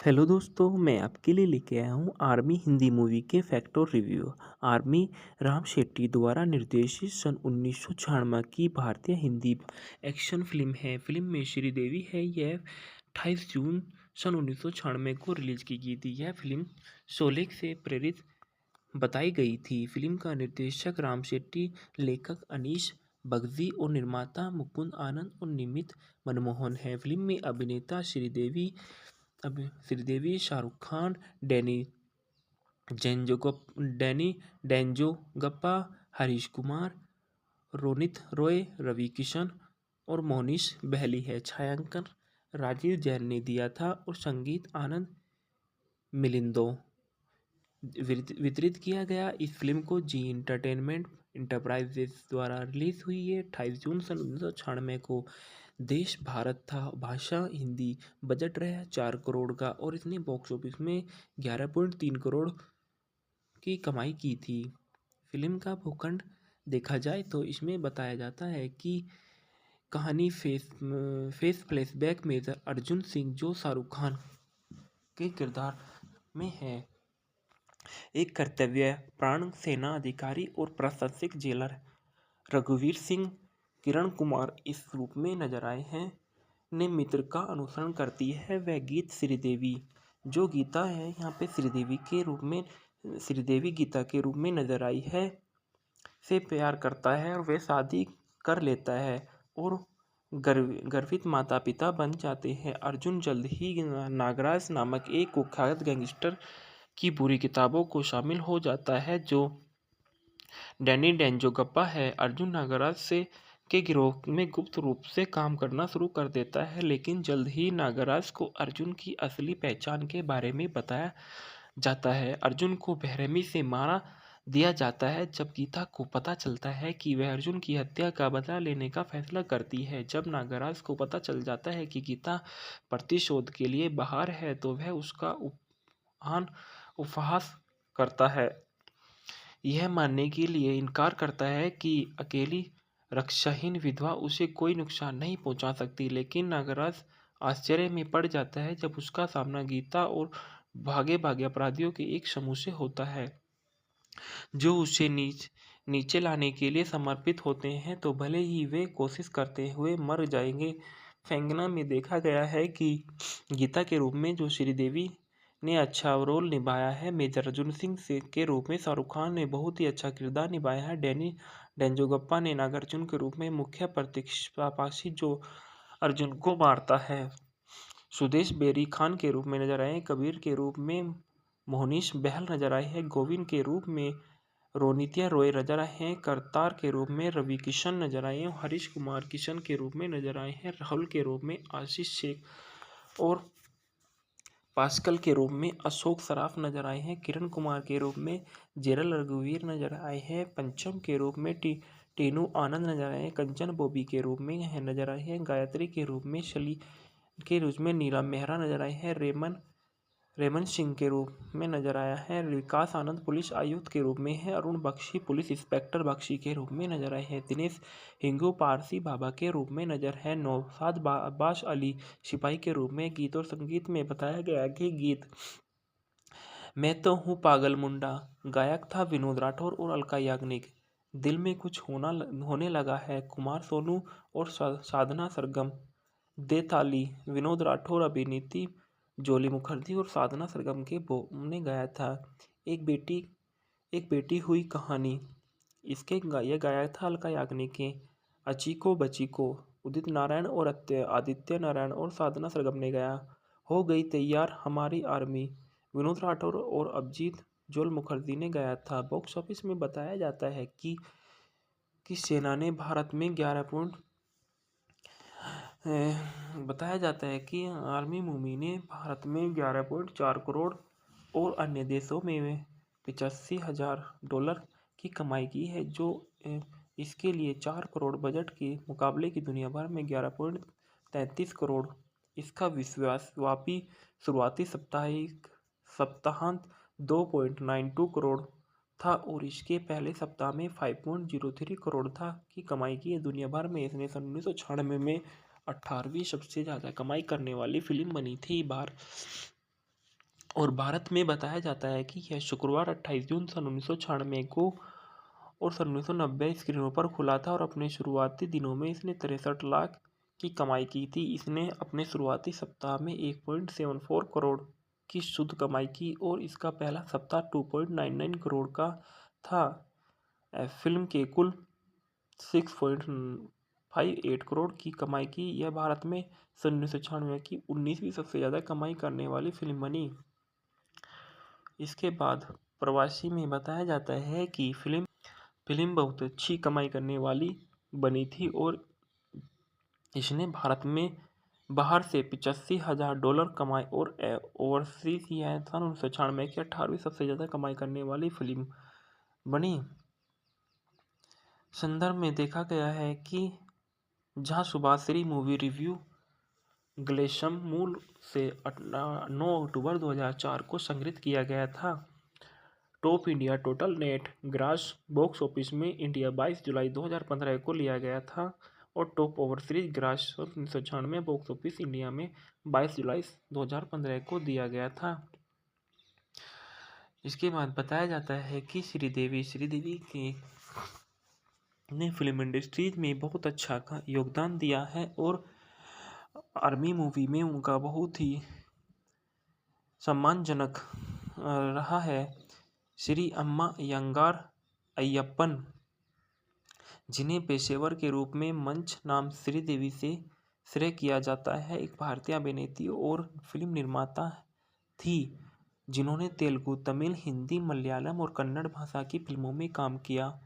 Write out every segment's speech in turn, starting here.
Hello दोस्तों, मैं आपके लिए लेके आया हूँ आर्मी हिंदी मूवी के फैक्ट और रिव्यू। आर्मी राम शेट्टी द्वारा निर्देशित सन 1996 की भारतीय हिंदी एक्शन फिल्म है। फिल्म में श्रीदेवी है। यह 28 जून सन 1996 को रिलीज की गई थी। यह फिल्म शोले से प्रेरित बताई गई थी। फिल्म का निर्देशक राम शेट्टी, लेखक अनीश बगजी और निर्माता मुकुंद आनंद और निमित मनमोहन है। फिल्म में अभिनेता श्रीदेवी, शाहरुख खान, डैनी डेंजोगप्पा, हरीश कुमार, रोनित रॉय, रवि किशन और मोनिश बहली है। छायांकन राजीव जैन ने दिया था और संगीत आनंद मिलिंदो वितरित किया गया। इस फिल्म को जी इंटरटेनमेंट इंटरप्राइजेस द्वारा रिलीज हुई है 28 जून सन 1996 को। देश भारत था, भाषा हिंदी, बजट रहा 4 करोड़ का और इसने बॉक्स ऑफिस में 11.3 करोड़ की कमाई की थी। फिल्म का भूखंड देखा जाए तो इसमें बताया जाता है कि कहानी face flashback major Arjun Singh, जो शाहरुख खान के किरदार में है, एक कर्तव्य प्राण सेना अधिकारी और प्रशासनिक जेलर रघुवीर सिंह, किरण कुमार इस रूप में नजर आए हैं, ने मित्र का अनुसरण करती है। वह गीत श्रीदेवी, जो गीता है यहाँ पे श्रीदेवी गीता के रूप में नजर आई है, से प्यार करता है और वह शादी कर लेता है और गर्वित माता पिता बन जाते हैं। अर्जुन जल्द ही नागराज नामक एक कुख्यात गैंगस्टर की बुरी किताबों को शामिल हो जाता है, जो डैनी डेंजोगप्पा है। अर्जुन नागराज से के गिरोह में गुप्त रूप से काम करना शुरू कर देता है, लेकिन जल्द ही नागराज को अर्जुन की असली पहचान के बारे में बताया जाता है। अर्जुन को बेरहमी से मारा दिया जाता है जब गीता को पता चलता है कि वह अर्जुन की हत्या का बदला लेने का फैसला करती है। जब नागराज को पता चल जाता है कि गीता प्रतिशोध के लिए बाहर है, तो वह उसका उपहास करता है, यह मानने के लिए इनकार करता है कि अकेली रक्षाहीन विधवा उसे कोई नुकसान नहीं पहुंचा सकती। लेकिन नागराज आश्चर्य में पड़ जाता है जब उसका सामना गीता और भागे भागे अपराधियों के एक समूह से होता है, जो उसे नीचे लाने के लिए समर्पित होते हैं, तो भले ही वे कोशिश करते हुए मर जाएंगे। फेंगना में देखा गया है कि गीता के रूप में जो श्रीदेवी ने अच्छा रोल निभाया है। मेजर अर्जुन सिंह से के रूप में शाहरुख खान ने बहुत ही अच्छा किरदार निभाया है। डैनी डेंजोगप्पा ने नागार्जुन के रूप में मुख्य प्रतिपक्षी जो अर्जुन को मारता है। सुदेश बेरी खान के रूप में नजर आए, कबीर के रूप में मोहनीश बहल नजर आए हैं, गोविंद के रूप में रोनित्या रॉय नजर आए हैं, करतार के रूप में रवि किशन नजर आए हैं, हरीश कुमार किशन के रूप में नजर आए हैं, राहुल के रूप में आशीष शेख और पास्कल के रूप में अशोक सराफ नजर आए हैं, किरण कुमार के रूप में जेरल रघुवीर नजर आए हैं, पंचम के रूप में टीनू आनंद नजर आए हैं, कंचन बॉबी के रूप में नजर आए हैं, गायत्री के रूप में शली के रूप में नीला मेहरा नजर आए हैं, रेमन सिंह के रूप में नजर आया है, विकास आनंद पुलिस आयुक्त के रूप में है, अरुण बख्शी पुलिस इंस्पेक्टर बख्शी के रूप में नजर आए हैं, दिनेश हिंगू पारसी बाबा के रूप में नजर है, नौशाद अब्बास अली सिपाही के रूप में। गीत और संगीत में बताया गया कि गीत मैं तो हूँ पागल मुंडा, गायक था विनोद राठौर और अलका याग्निक। दिल में कुछ होने लगा है, कुमार सोनू और साधना सरगम। दे ताली विनोद राठौर, अभिनीति जोली मुखर्जी और साधना सरगम के ने गाया था। एक बेटी हुई कहानी, यह गाया था अलका याग्निक के। अचीको बचीको उदित नारायण और आदित्य नारायण और साधना सरगम ने गाया। हो गई तैयार हमारी आर्मी, विनोद राठौर और अभिजीत जोल मुखर्जी ने गाया था। बॉक्स ऑफिस में बताया जाता है कि सेना ने भारत में 11 पॉइंट बताया जाता है कि आर्मी मूवी ने भारत में 11.4 करोड़ और अन्य देशों में 85,000 डॉलर की कमाई की है, जो इसके लिए 4 करोड़ बजट के मुकाबले की दुनिया भर में 11.33 करोड़। इसका विश्वव्यापी शुरुआती सप्ताहांत 2.92 करोड़ था और इसके पहले सप्ताह में 5.03 करोड़ था की कमाई की है। दुनिया भर में इसने सन 1996 में 18वीं सबसे ज़्यादा कमाई करने वाली फिल्म बनी थी। और भारत में बताया जाता है कि यह शुक्रवार 28 जून सन 1996 को और सन 1990 स्क्रीनों पर खुला था और अपने शुरुआती दिनों में इसने 63 लाख की कमाई की थी। इसने अपने शुरुआती सप्ताह में 1.74 करोड़ की शुद्ध कमाई की और इसका पहला सप्ताह 2.99 करोड़ का था। फिल्म के कुल 6.58 करोड़ की कमाई की। यह भारत में सन 1996 की 19वीं सबसे ज़्यादा कमाई करने वाली फिल्म बनी। इसके बाद प्रवासी में बताया जाता है कि फिल्म बहुत अच्छी कमाई करने वाली बनी थी और इसने भारत में बाहर से $85,000 कमाए और ओवरसीज यह सन 1996 की 18वीं सबसे ज़्यादा कमाई करने वाली फिल्म बनी। संदर्भ में देखा गया है कि जहां सुभाश्री मूवी रिव्यू ग्लेशम मूल से 9 अक्टूबर 2004 को संग्रहित किया गया था। Top India total net grass box office में इंडिया 22 जुलाई 2015 को लिया गया था और top overseas grass 1996 box office India में 22 जुलाई 2015 को दिया गया था। इसके बाद बताया जाता है कि श्रीदेवी के ने फिल्म इंडस्ट्रीज में बहुत अच्छा योगदान दिया है और आर्मी मूवी में उनका बहुत ही सम्मानजनक रहा है। श्री अम्मा यंगार अय्यप्पन, जिन्हें पेशेवर के रूप में मंच नाम श्रीदेवी से श्रेय किया जाता है, एक भारतीय अभिनेत्री और फिल्म निर्माता थी जिन्होंने तेलुगु, तमिल, हिंदी, मलयालम और कन्नड़ भाषा की फिल्मों में काम किया।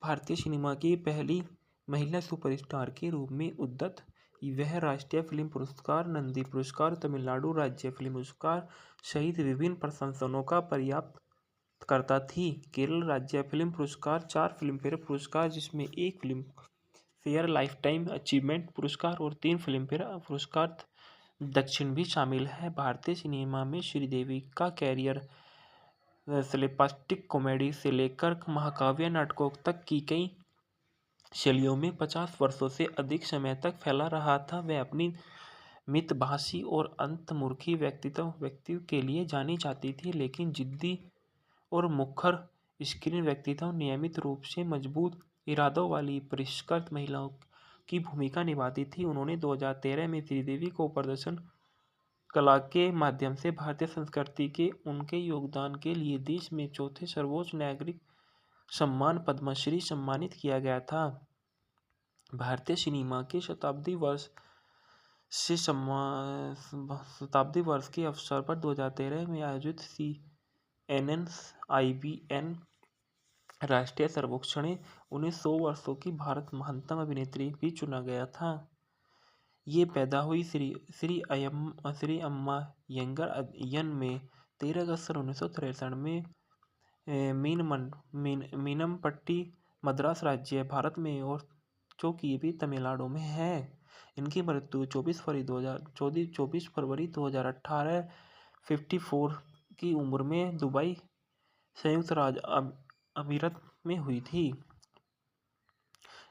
भारतीय सिनेमा की पहली महिला सुपरस्टार के रूप में उद्यत वह राष्ट्रीय फिल्म पुरस्कार, नंदी पुरस्कार, तमिलनाडु राज्य फिल्म पुरस्कार सहित विभिन्न प्रशंसनों का पर्याप्त करता थी। केरल राज्य फिल्म पुरस्कार, 4 फिल्मफेयर पुरस्कार जिसमें 1 film fair life time achievement पुरस्कार और 3 फिल्मफेयर पुरस्कार दक्षिण भी शामिल है। भारतीय सिनेमा में श्रीदेवी का कैरियर स्लेपस्टिक कॉमेडी से लेकर महाकाव्य नाटकों तक की कई शैलियों में 50 वर्षों से अधिक समय तक फैला रहा था। वह अपनी मितभाषी और अंतर्मुखी व्यक्तित्व के लिए जानी जाती थी, लेकिन जिद्दी और मुखर स्क्रीन व्यक्तित्व नियमित रूप से मजबूत इरादों वाली परिष्कृत महिलाओं की भूमिका निभाती थी। उन्होंने 2013 में श्रीदेवी को प्रदर्शन कला के माध्यम से भारतीय संस्कृति के उनके योगदान के लिए देश में चौथे सर्वोच्च नागरिक सम्मान पद्मश्री सम्मानित किया गया था। भारतीय सिनेमा के शताब्दी वर्ष के अवसर पर 2013 में आयोजित CNNIBN राष्ट्रीय सर्वेक्षण ने उन्हें 100 वर्षों की भारत महानतम अभिनेत्री भी चुना गया था। ये पैदा हुई श्री अम्मा यंगर अय्यन में 13 अगस्त 1963 में मीनमपट्टी मद्रास राज्य भारत में और जो कि भी तमिलनाडु में है। इनकी मृत्यु 24 फरवरी 2018 54 की उम्र में दुबई संयुक्त राज्य अमीरात में हुई थी।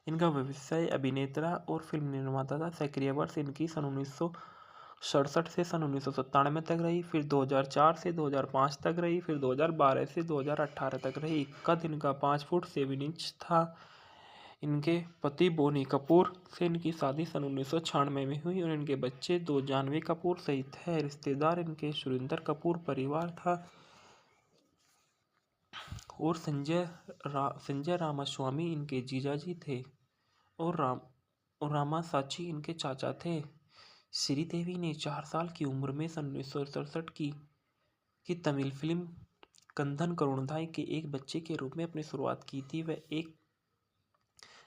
इनका व्यवसाय अभिनेता और फिल्म निर्माता था। सक्रिय वर्ष इनकी सन 1967 से सन 1997 तक रही, फिर 2004 से 2005 तक रही, फिर 2012 से 2018 तक रही। कद इनका 5 फुट 7 इंच था। इनके पति बोनी कपूर से इनकी शादी सन 1996 में हुई और इनके बच्चे 2 जानवी कपूर सहित है। रिश्तेदार इनके सुरेंद्र कपूर परिवार था और संजय रामास्वामी इनके जीजाजी थे और रामा साची इनके चाचा थे। श्रीदेवी ने 4 साल की उम्र में सन 1967 की तमिल फिल्म कंधन करुणाई के एक बच्चे के रूप में अपनी शुरुआत की थी। वह एक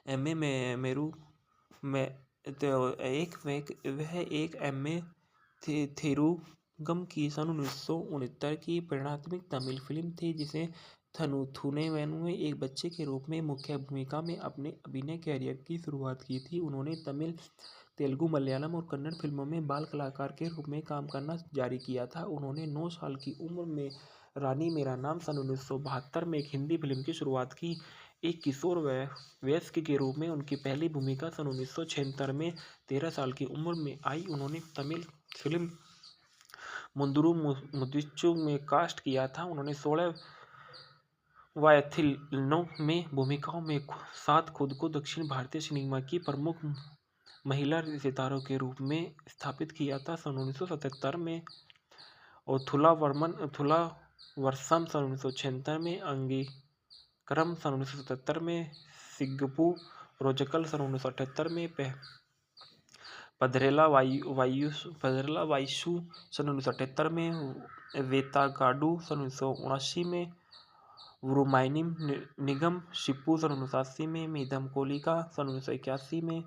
एम.ए. थेरुगम की सन 1969 की प्रेरणात्मक तमिल फिल्म थी जिसे थुने वेनु एक बच्चे के रूप में मुख्य भूमिका में अपने अभिनय कैरियर की शुरुआत की थी। उन्होंने तमिल, तेलुगु, मलयालम और कन्नड़ फिल्मों में बाल कलाकार के रूप में काम करना जारी किया था। उन्होंने 9 साल की उम्र में रानी मेरा नाम सन 1972 में एक हिंदी फिल्म की शुरुआत की। एक किशोर वयस्क के रूप में उनकी पहली भूमिका सन 1976 में 13 साल की उम्र में आई। उन्होंने तमिल फिल्म मुंदुरु मुदिच्चु में कास्ट किया था। उन्होंने 16 वायथिलों में भूमिकाओं में साथ खुद को दक्षिण भारतीय सिनेमा की प्रमुख महिला सितारों के रूप में स्थापित किया था। सन 1977 में और थुला वर्षम सन 1976 में, अंगीकरम सन 1977 में, सिग्गपू रोजकल सन 1978 में, पधरेला वायसू सन 1978 में, वेतागाडू सन 1979 में, वुरुमाइनिम निगम शिप्पू सन 1980 में, मीदम कोलिका सन 1981 में,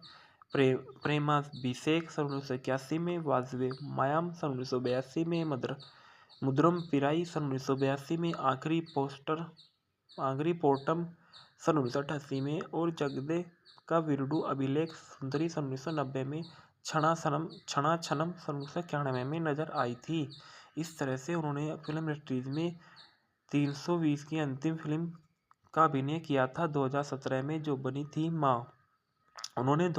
प्रेमाभिषेक सन 1981 में, वाजवे मायाम सन 1982 में, मुद्रम पिराई सन 1982 में, आखिरी पोर्टम सन 1988 में और जगदे का विरुडू अभिलेख सुंदरी सन 1990 में, क्षणा छनम सन 1991 में नजर आई थी। इस तरह से उन्होंने फिल्म इंडस्ट्रीज में 320 की अंतिम फिल्म का अभिनय किया था 2017 में, जो बनी थी माँ। उन्होंने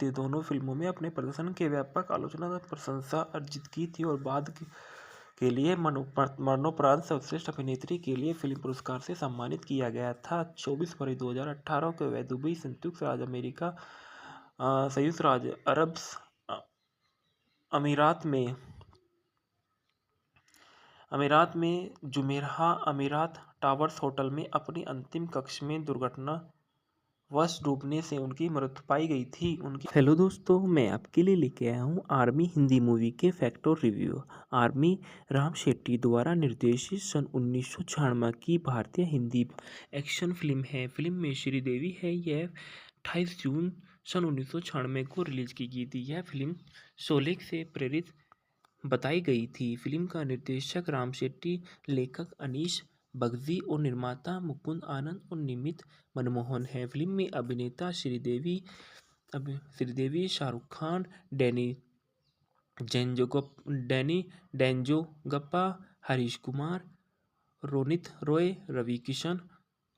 दोनों फिल्मों में अपने प्रदर्शन के व्यापक आलोचना और प्रशंसा अर्जित की थी और बाद के लिए मरणोपरांत सर्वश्रेष्ठ अभिनेत्री के लिए फिल्म पुरस्कार से सम्मानित किया गया था। 24 फरवरी 2018 को वह दुबई, संयुक्त राज्य अरब अमीरात में जुमेराह अमीरात टावर्स होटल में अपनी अंतिम कक्षा में दुर्घटनावश डूबने से उनकी मृत्यु पाई गई थी। हेलो दोस्तों, मैं आपके लिए लेके आया हूँ आर्मी हिंदी मूवी के फैक्ट और रिव्यू। आर्मी राम शेट्टी द्वारा निर्देशित सन 1996 की भारतीय हिंदी एक्शन फिल्म है। फिल्म में श्रीदेवी है। यह 28 जून सन 1996 को रिलीज की गई थी। यह फिल्म शोले से प्रेरित बताई गई थी। फिल्म का निर्देशक राम शेट्टी, लेखक अनीश बगजी और निर्माता मुकुंद आनंद और निमित मनमोहन है। फिल्म में अभिनेता श्रीदेवी, शाहरुख खान, डैनी डेंजोगप्पा, हरीश कुमार, रोनित रॉय, रवि किशन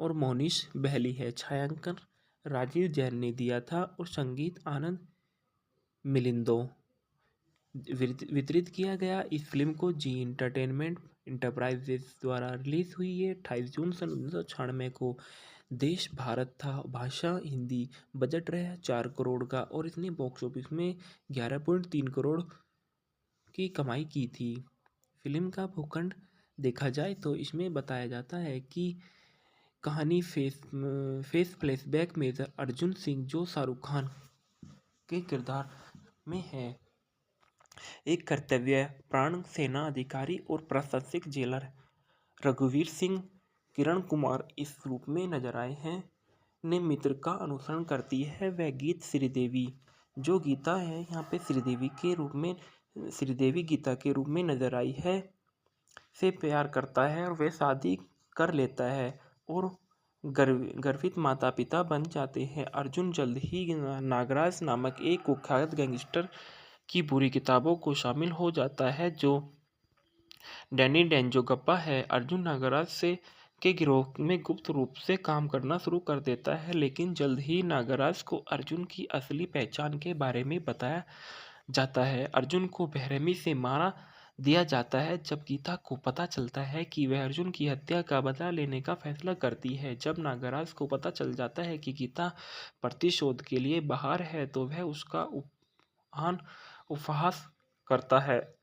और मोनिश बहली है। छायांकन राजीव जैन ने दिया था और संगीत आनंद मिलिंदो वितरित किया गया। इस फिल्म को जी एंटरटेनमेंट इंटरप्राइजेस द्वारा रिलीज हुई है 28 जून सन 1996 को। देश भारत था, भाषा हिंदी, बजट रहा 4 करोड़ का और इसने बॉक्स ऑफिस में 11.3 करोड़ की कमाई की थी। फिल्म का भूखंड देखा जाए तो इसमें बताया जाता है कि कहानी face flashback major Arjun Singh, जो शाहरुख खान के किरदार में है, एक कर्तव्यपरायण सेना अधिकारी और प्रशासनिक जेलर रघुवीर सिंह, किरण कुमार इस रूप में नजर आए हैं, ने मित्र का अनुसरण करती है। वह गीत श्रीदेवी, जो गीता है यहाँ पे श्रीदेवी गीता के रूप में नजर आई है, से प्यार करता है और वह शादी कर लेता है और गर्वित माता पिता बन जाते हैं। अर्जुन जल्द ही नागराज नामक एक कुख्यात गैंगस्टर की बुरी किताबों को शामिल हो जाता है, जो डैनी डेंजोगप्पा है। अर्जुन नागराज के गिरोह में गुप्त रूप से काम करना शुरू कर देता है, लेकिन जल्द ही नागराज को अर्जुन की असली पहचान के बारे में बताया जाता है। अर्जुन को बेरहमी से मारा दिया जाता है जब गीता को पता चलता है कि वह अर्जुन की हत्या का बदला लेने का फैसला करती है। जब नागराज को पता चल जाता है कि गीता प्रतिशोध के लिए बाहर है, तो वह उसका उपहास करता है,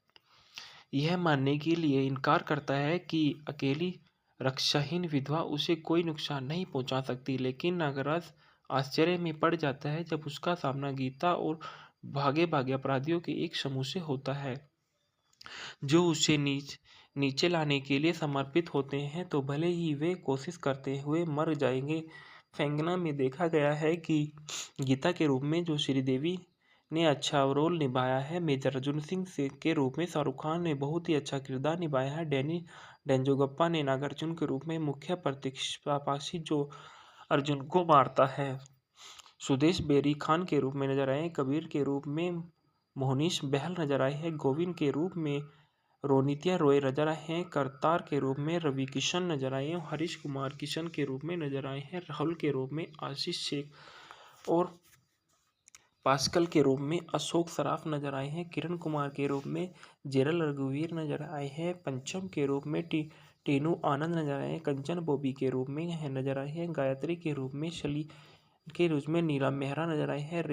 यह मानने के लिए इनकार करता है कि अकेली रक्षाहीन विधवा उसे कोई नुकसान नहीं पहुंचा सकती। लेकिन नागराज आश्चर्य में पड़ जाता है जब उसका सामना गीता और भागे भागे अपराधियों के एक समूह से होता है, जो उसे नीचे लाने के लिए समर्पित होते हैं, तो भले ही वे कोशिश करते हुए मर जाएंगे। फैंगना में देखा गया है कि गीता के रूप में जो श्रीदेवी ने अच्छा रोल निभाया है। मेजर अर्जुन सिंह के रूप में शाहरुख खान ने बहुत ही अच्छा किरदार निभाया है। डैनी डेंजोगप्पा ने नागार्जुन के रूप में मुख्य प्रतिस्पर्धी जो अर्जुन को मारता है। सुदेश बेरी खान के रूप में नजर आए। कबीर के रूप में मोहनीश बहल नजर आए हैं। गोविंद के रूप में रोनित्या रॉय नजर आए हैं। करतार के रूप में रवि किशन नजर आए हैं। हरीश कुमार किशन के रूप में नजर आए हैं। राहुल के रूप में आशीष शेख और पास्कल के रूप में अशोक सराफ नजर आए हैं। किरण कुमार के रूप में जेरल रघुवीर नजर आए हैं। पंचम के रूप में टीनू आनंद नजर आए हैं। कंचन बॉबी के रूप में नजर आए हैं। गायत्री के रूप में शली के रूप में नीलम मेहरा नजर आए हैं।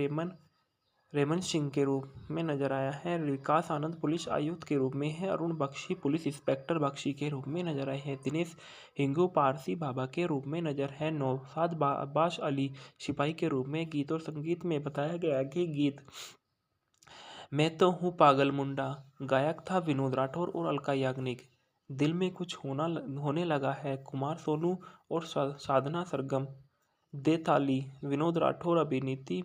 रेमन सिंह के रूप में नजर आया है। विकास आनंद पुलिस आयुक्त के रूप में है। अरुण बख्शी पुलिस इंस्पेक्टर बख्शी के रूप में नजर आए हैं। दिनेश हिंगू पारसी बाबा के रूप में नजर है। नौशाद अब्बास अली सिपाही के रूप में। गीत और संगीत में बताया गया कि गीत मैं तो हूँ पागल मुंडा गायक था विनोद राठौर और अलका याग्निक। दिल में कुछ होने लगा है कुमार सोनू और साधना सरगम। दे ताली विनोद राठौर अभिनीति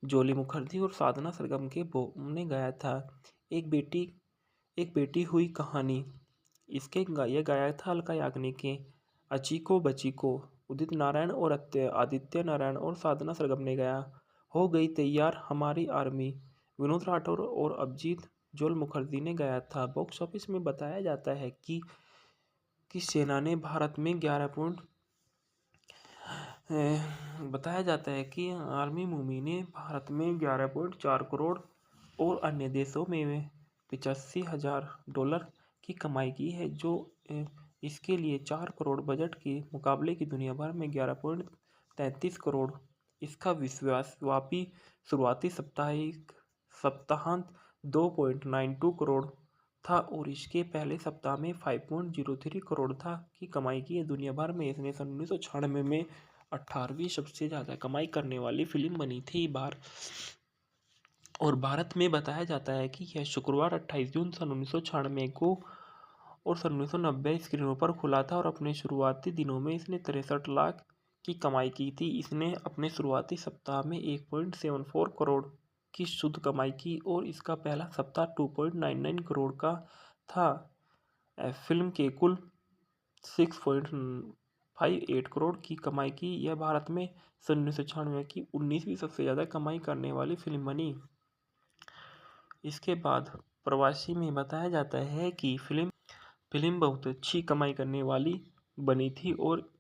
जोली मुखर्जी और साधना सरगम के ने गाया था। एक बेटी एक बेटी हुई कहानी इसके ये गाया था अलका याग्निक के। अचीको बचीको उदित नारायण और आदित्य नारायण और साधना सरगम ने गाया। हो गई तैयार हमारी आर्मी विनोद राठौर और अभिजीत जोल मुखर्जी ने गाया था। बॉक्स ऑफिस में बताया जाता है कि सेना ने भारत में 11 पॉइंट बताया जाता है कि आर्मी मूवी ने भारत में 11.4 करोड़ और अन्य देशों में 85,000 डॉलर की कमाई की है, जो इसके लिए 4 करोड़ बजट के मुकाबले की दुनिया भर में 11.33 करोड़। इसका विश्वव्यापी शुरुआती सप्ताहांत 2.92 करोड़ था और इसके पहले सप्ताह में 5.03 करोड़ था की कमाई की है। दुनिया भर में इसने सन 1996 में 18वीं सबसे ज़्यादा कमाई करने वाली फिल्म बनी थी। और भारत में बताया जाता है कि यह शुक्रवार 28 जून सन 1996 को और सन 1990 स्क्रीनों पर खुला था और अपने शुरुआती दिनों में इसने 63 लाख की कमाई की थी। इसने अपने शुरुआती सप्ताह में 1.74 करोड़ की शुद्ध कमाई की और इसका पहला सप्ताह 2.99 करोड़ का था। फिल्म के कुल 6.58 करोड़ की कमाई की। यह भारत में सन 1996 की 19वीं सबसे ज़्यादा कमाई करने वाली फिल्म बनी। इसके बाद प्रवासी में बताया जाता है कि फिल्म बहुत अच्छी कमाई करने वाली बनी थी और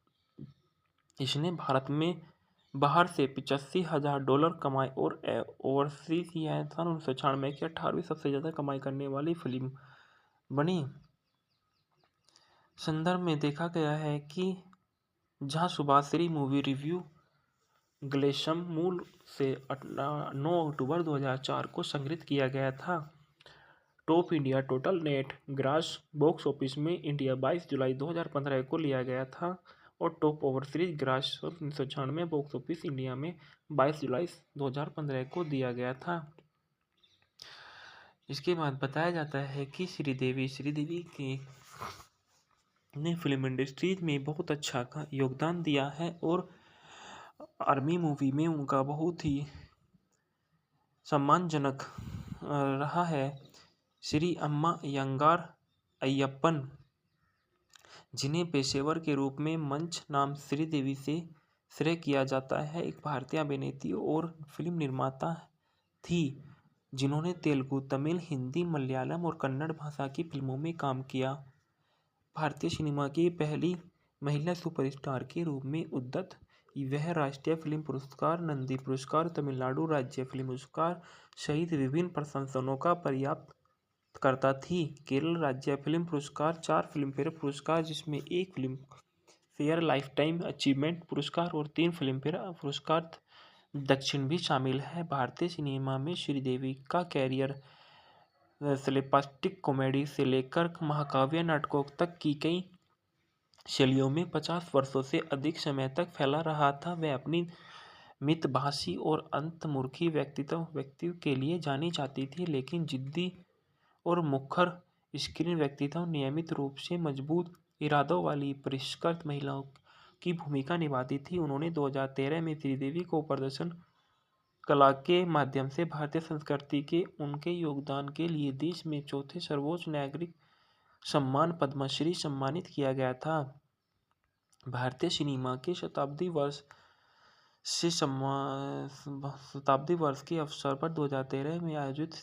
इसने भारत में बाहर से 85,000 डॉलर कमाए और ओवरसीज यह सन 1996 की 18वीं सबसे ज़्यादा कमाई करने वाली फिल्म बनी। संदर्भ में देखा गया है कि जहां सुभाश्री मूवी रिव्यू ग्लेशम मूल से 9 अक्टूबर 2004 को संग्रहित किया गया था। Top India total net grass box office में इंडिया 22 जुलाई 2015 को लिया गया था और top overseas grass 1996 box office India में 22 जुलाई 2015 को दिया गया था। इसके बाद बताया जाता है कि श्रीदेवी के ने फिल्म इंडस्ट्रीज में बहुत अच्छा योगदान दिया है और आर्मी मूवी में उनका बहुत ही सम्मानजनक रहा है। श्री अम्मा यंगार अय्यप्पन जिन्हें पेशेवर के रूप में मंच नाम श्रीदेवी से श्रेय किया जाता है, एक भारतीय अभिनेत्री और फिल्म निर्माता थी जिन्होंने तेलुगु, तमिल, हिंदी, मलयालम और कन्नड़ भाषा की फिल्मों में काम किया। भारतीय सिनेमा की पहली महिला सुपरस्टार के रूप में उद्यत वह राष्ट्रीय फिल्म पुरस्कार, नंदी पुरस्कार, तमिलनाडु राज्य फिल्म पुरस्कार सहित विभिन्न प्रशंसनों का प्राप्त करता थी। केरल राज्य फिल्म पुरस्कार, 4 फिल्मफेयर पुरस्कार जिसमें 1 फिल्म फेयर लाइफटाइम अचीवमेंट पुरस्कार और 3 फिल्मफेयर पुरस्कार दक्षिण भी शामिल है। भारतीय सिनेमा में श्रीदेवी का कैरियर स्लेपस्टिक कॉमेडी से लेकर महाकाव्य नाटकों तक की कई शैलियों में 50 वर्षों से अधिक समय तक फैला रहा था। वह अपनी मितभाषी और अंतर्मुखी व्यक्तित्व के लिए जानी जाती थी, लेकिन जिद्दी और मुखर स्क्रीन व्यक्तित्व नियमित रूप से मजबूत इरादों वाली परिष्कृत महिलाओं की भूमिका निभाती थी। उन्होंने 2013 में श्रीदेवी को प्रदर्शन कला के माध्यम से भारतीय संस्कृति के उनके योगदान के लिए देश में चौथे सर्वोच्च नागरिक सम्मान पद्मश्री सम्मानित किया गया था। भारतीय सिनेमा के शताब्दी वर्ष के अवसर पर 2013 में आयोजित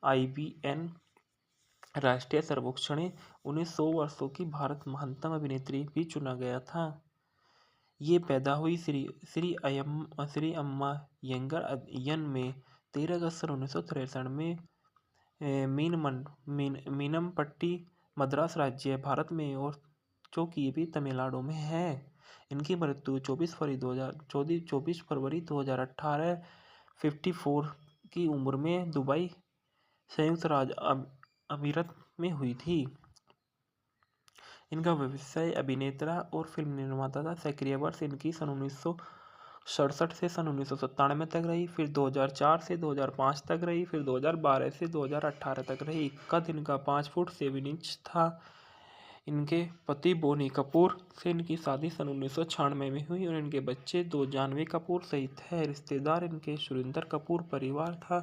IBN राष्ट्रीय सर्वेक्षण में उन्हें 100 वर्षों की भारत महानतम अभिनेत्री भी चुना गया था। ये पैदा हुई श्री अम्मा यंगर अयन में 13 अगस्त सन 1963 में मीनमपट्टी मद्रास राज्य भारत में, और जो कि भी तमिलनाडु में है। इनकी मृत्यु 24 फरवरी 2018 54 की उम्र में दुबई, संयुक्त राज्य अमीरात में हुई थी। इनका व्यवसाय अभिनेता और फिल्म निर्माता था। सक्रिय वर्ष इनकी सन 1967 से सन 1997 तक रही, फिर 2004 से 2005 तक रही, फिर 2012 से 2018 तक रही। कद इनका 5 फुट 7 इंच था। इनके पति बोनी कपूर से इनकी शादी सन 1996 में हुई और इनके बच्चे 2 जानवी कपूर सहित है। रिश्तेदार इनके सुरेंद्र कपूर परिवार था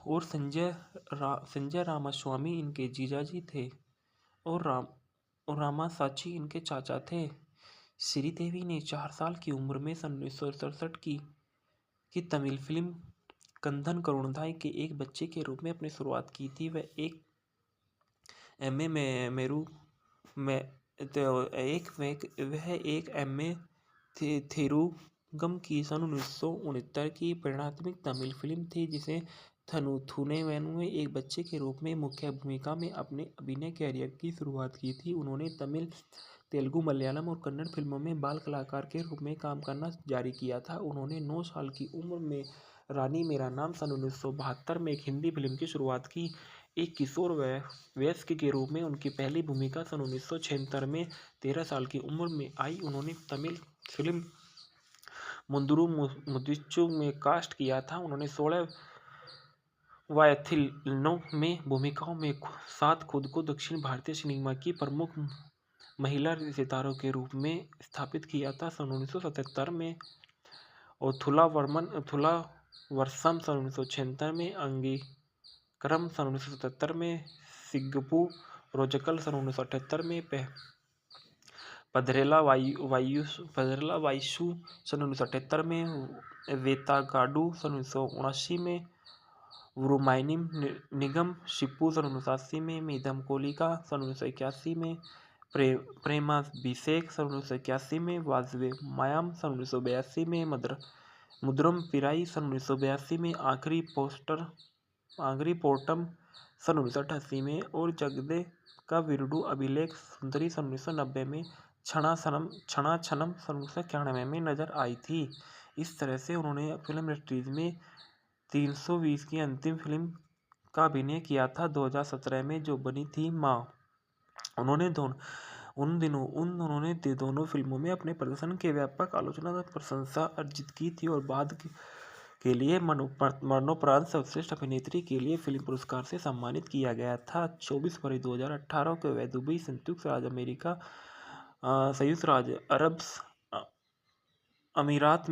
और संजय रामास्वामी इनके जीजाजी थे और रामासाची इनके चाचा थे। श्रीदेवी ने 4 साल की उम्र में सन 1967 की तमिल फिल्म कंधन करुणाई के एक बच्चे के रूप में अपनी शुरुआत की थी। वह एक एम.ए. थेरुगम की सन 1969 की प्रेरणात्मक तमिल फिल्म थी, जिसे थुनेवेनु में एक बच्चे के रूप में मुख्य भूमिका में अपने अभिनय कैरियर की शुरुआत की थी। उन्होंने तमिल, तेलुगु, मलयालम और कन्नड़ फिल्मों में बाल कलाकार के रूप में काम करना जारी किया था। उन्होंने 9 साल की उम्र में रानी मेरा नाम सन 1972 में एक हिंदी फिल्म की शुरुआत की। एक किशोर वयस्क के रूप में उनकी पहली भूमिका सन 1976 में 13 साल की उम्र में आई। उन्होंने तमिल फिल्म मुंदुरु मुदिच्चु में कास्ट किया था। उन्होंने 16 वायथिलनो में भूमिकाओं में साथ खुद को दक्षिण भारतीय सिनेमा की प्रमुख महिला सितारों के रूप में स्थापित किया था। सन 1977 में और थुला वर्षम सन 1976 में, अंगीकरम सन 1977 में, सिग्गपू रोजकल सन 1978 में, पधरेला वायसू सन 1978 में, वेतागाडू सन 1979 में, वुरुमाइनिम निगम शिप्पू सन 1980 में, मीदम कोलिका सन 1981 में, प्रेमाभिषेक सन 1981 में, वाजवे मायाम सन 1982 में, मुद्रम पिराई सन 1982 में, आखिरी पोर्टम सन 1988 में और जगदे का वीरुडु अभिलेख सुंदरी सन 1990 में, क्षणा छनम सन 1991 में नजर आई थी। इस तरह से उन्होंने फिल्म इंडस्ट्रीज में 320 की अंतिम फिल्म का अभिनय किया था 2017 में, जो बनी थी माँ। उन्होंने दोनों फिल्मों में अपने प्रदर्शन के व्यापक आलोचनात्मक प्रशंसा अर्जित की थी और बाद के लिए मरणोपरांत सर्वश्रेष्ठ अभिनेत्री के लिए फिल्म पुरस्कार से सम्मानित किया गया था। 24 फरवरी 2018 को वह दुबई, संयुक्त राज्य अमेरिका, संयुक्त राज्य अरब अमीरात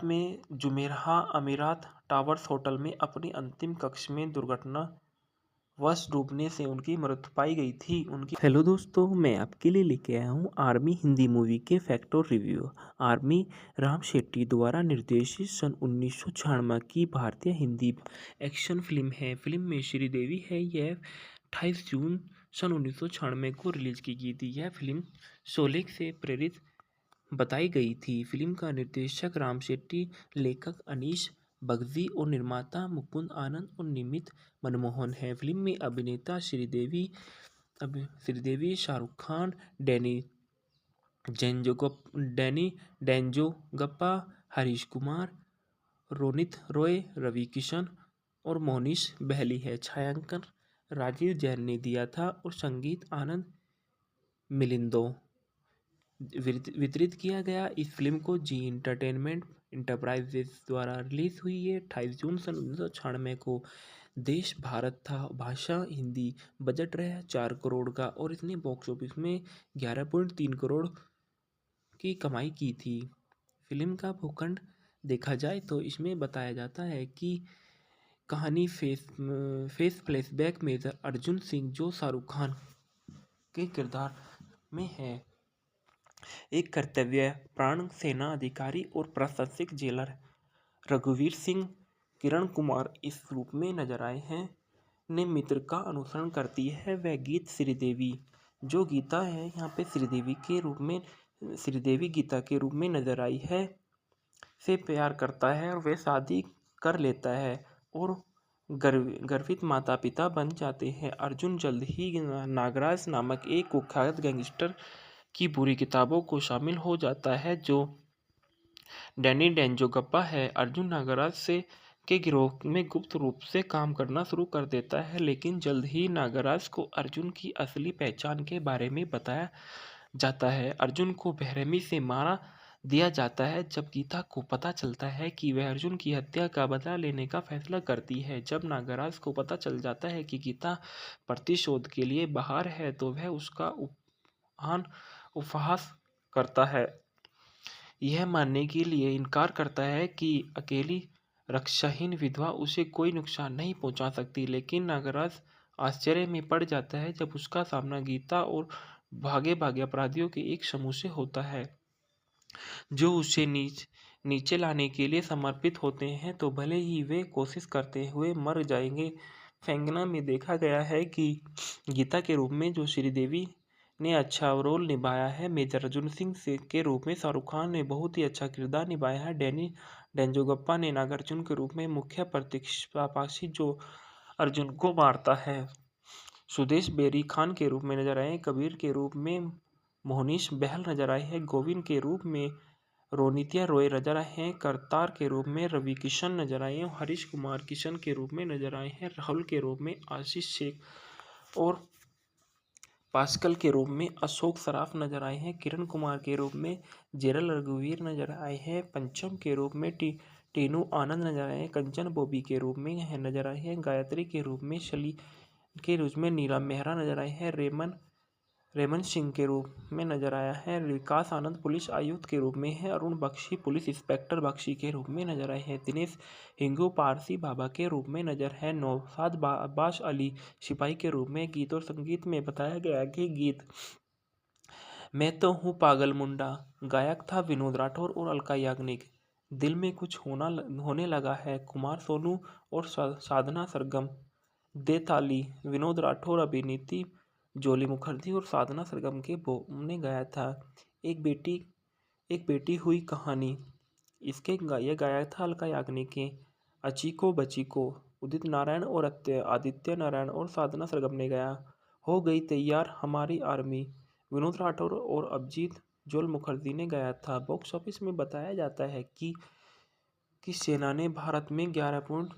में जुमेराह अमीरात टावर्स होटल में अपनी अंतिम कक्ष में दुर्घटनावश डूबने से उनकी मृत्यु पाई गई थी। हेलो दोस्तों, मैं आपके लिए लेके आया हूँ आर्मी हिंदी मूवी के फैक्ट और रिव्यू। आर्मी राम शेट्टी द्वारा निर्देशित सन 1996 की भारतीय हिंदी एक्शन फिल्म है। फिल्म में श्रीदेवी है। यह 28 जून सन 1996 को रिलीज की गई थी। यह फिल्म शोले से प्रेरित बताई गई थी। फिल्म का निर्देशक राम शेट्टी, लेखक अनीश बगजी और निर्माता मुकुंद आनंद और निमित मनमोहन है। फिल्म में अभिनेता श्रीदेवी, शाहरुख खान, डैनी डेंजोगप्पा, हरीश कुमार, रोनित रॉय, रवि किशन और मोनिश बहली है। छायांकन राजीव जैन ने दिया था और संगीत आनंद मिलिंदो वितरित किया गया। इस फिल्म को जी एंटरटेनमेंट इंटरप्राइजेस द्वारा रिलीज हुई है 28 जून सन 1996 को। देश भारत था, भाषा हिंदी, बजट रहा 4 करोड़ का और इसने बॉक्स ऑफिस में 11.3 करोड़ की कमाई की थी। फिल्म का भूखंड देखा जाए तो इसमें बताया जाता है कि कहानी face flashback major Arjun Singh, जो शाहरुख खान के किरदार में है, एक कर्तव्यपरायण सेना अधिकारी और प्रशासक जेलर रघुवीर सिंह, किरण कुमार इस रूप में नजर आए हैं, ने मित्र का अनुसरण करती है। वह गीत श्रीदेवी जो गीता है यहाँ पे श्रीदेवी गीता के रूप में नजर आई है, से प्यार करता है और वे शादी कर लेता है और गर्वित माता पिता बन जाते हैं। अर्जुन जल्द ही नागराज नामक एक कुख्यात गैंगस्टर की बुरी किताबों को शामिल हो जाता है, जो डैनी डेंजोगप्पा है। अर्जुन नागराज से के गिरोह में गुप्त रूप से काम करना शुरू कर देता है, लेकिन जल्द ही नागराज को अर्जुन की असली पहचान के बारे में बताया जाता है। अर्जुन को बेरहमी से मारा दिया जाता है जब गीता को पता चलता है कि वह अर्जुन की हत्या का बदला लेने का फैसला करती है। जब नागराज को पता चल जाता है कि गीता प्रतिशोध के लिए बाहर है, तो वह उसका उपहास करता है, यह मानने के लिए इनकार करता है कि अकेली रक्षाहीन विधवा उसे कोई नुकसान नहीं पहुंचा सकती। लेकिन नागराज आश्चर्य में पड़ जाता है जब उसका सामना गीता और भागे भागे अपराधियों के एक समूह से होता है, जो उसे नीचे लाने के लिए समर्पित होते हैं, तो भले ही वे कोशिश करते हुए मर जाएंगे। फैंगना में देखा गया है कि गीता के रूप में जो श्रीदेवी ने अच्छा रोल निभाया है। मेजर अर्जुन सिंह से के रूप में शाहरुख खान ने बहुत ही अच्छा किरदार निभाया है। डैनी डेंजोगप्पा ने नागार्जुन के रूप में मुख्य प्रतिपक्षी जो अर्जुन को मारता है। सुदेश बेरी खान के रूप में नजर आए, कबीर के रूप में मोहनीश बहल नजर आए हैं, गोविंद के रूप में रोनित्या रॉय नजर आए हैं, करतार के रूप में रवि किशन नजर आए हैं, हरीश कुमार किशन के रूप में नजर आए हैं, राहुल के रूप में आशीष शेख और पास्कल के रूप में अशोक सराफ नजर आए हैं, किरण कुमार के रूप में जेरल रघुवीर नजर आए हैं, पंचम के रूप में टीनू आनंद नजर आए हैं, कंचन बॉबी के रूप में नजर आए हैं, गायत्री के रूप में शली के रूप में नीलम मेहरा नजर आए हैं, रेमन सिंह के रूप में नजर आया है, विकास आनंद पुलिस आयुक्त के रूप में है, अरुण बख्शी पुलिस इंस्पेक्टर बख्शी के रूप में नजर आए हैं, दिनेश हिंगू पारसी बाबा के रूप में नजर है, नौशाद अब्बास अली सिपाही के रूप में। गीत और संगीत में बताया गया कि गीत मैं तो हूँ पागल मुंडा गायक था विनोद राठौर और अलका याग्निक। दिल में कुछ होने लगा है कुमार सोनू और साधना सरगम। दे ताली विनोद राठौर अभिनीति जोली मुखर्जी और साधना सरगम के ने गाया था। एक बेटी हुई कहानी इसके ये गाया था अलका याग्निक के। अचीको बचीको उदित नारायण और आदित्य नारायण और साधना सरगम ने गाया। हो गई तैयार हमारी आर्मी विनोद राठौर और अभिजीत जोल मुखर्जी ने गाया था। बॉक्स ऑफिस में बताया जाता है कि सेना ने भारत में 11 पॉइंट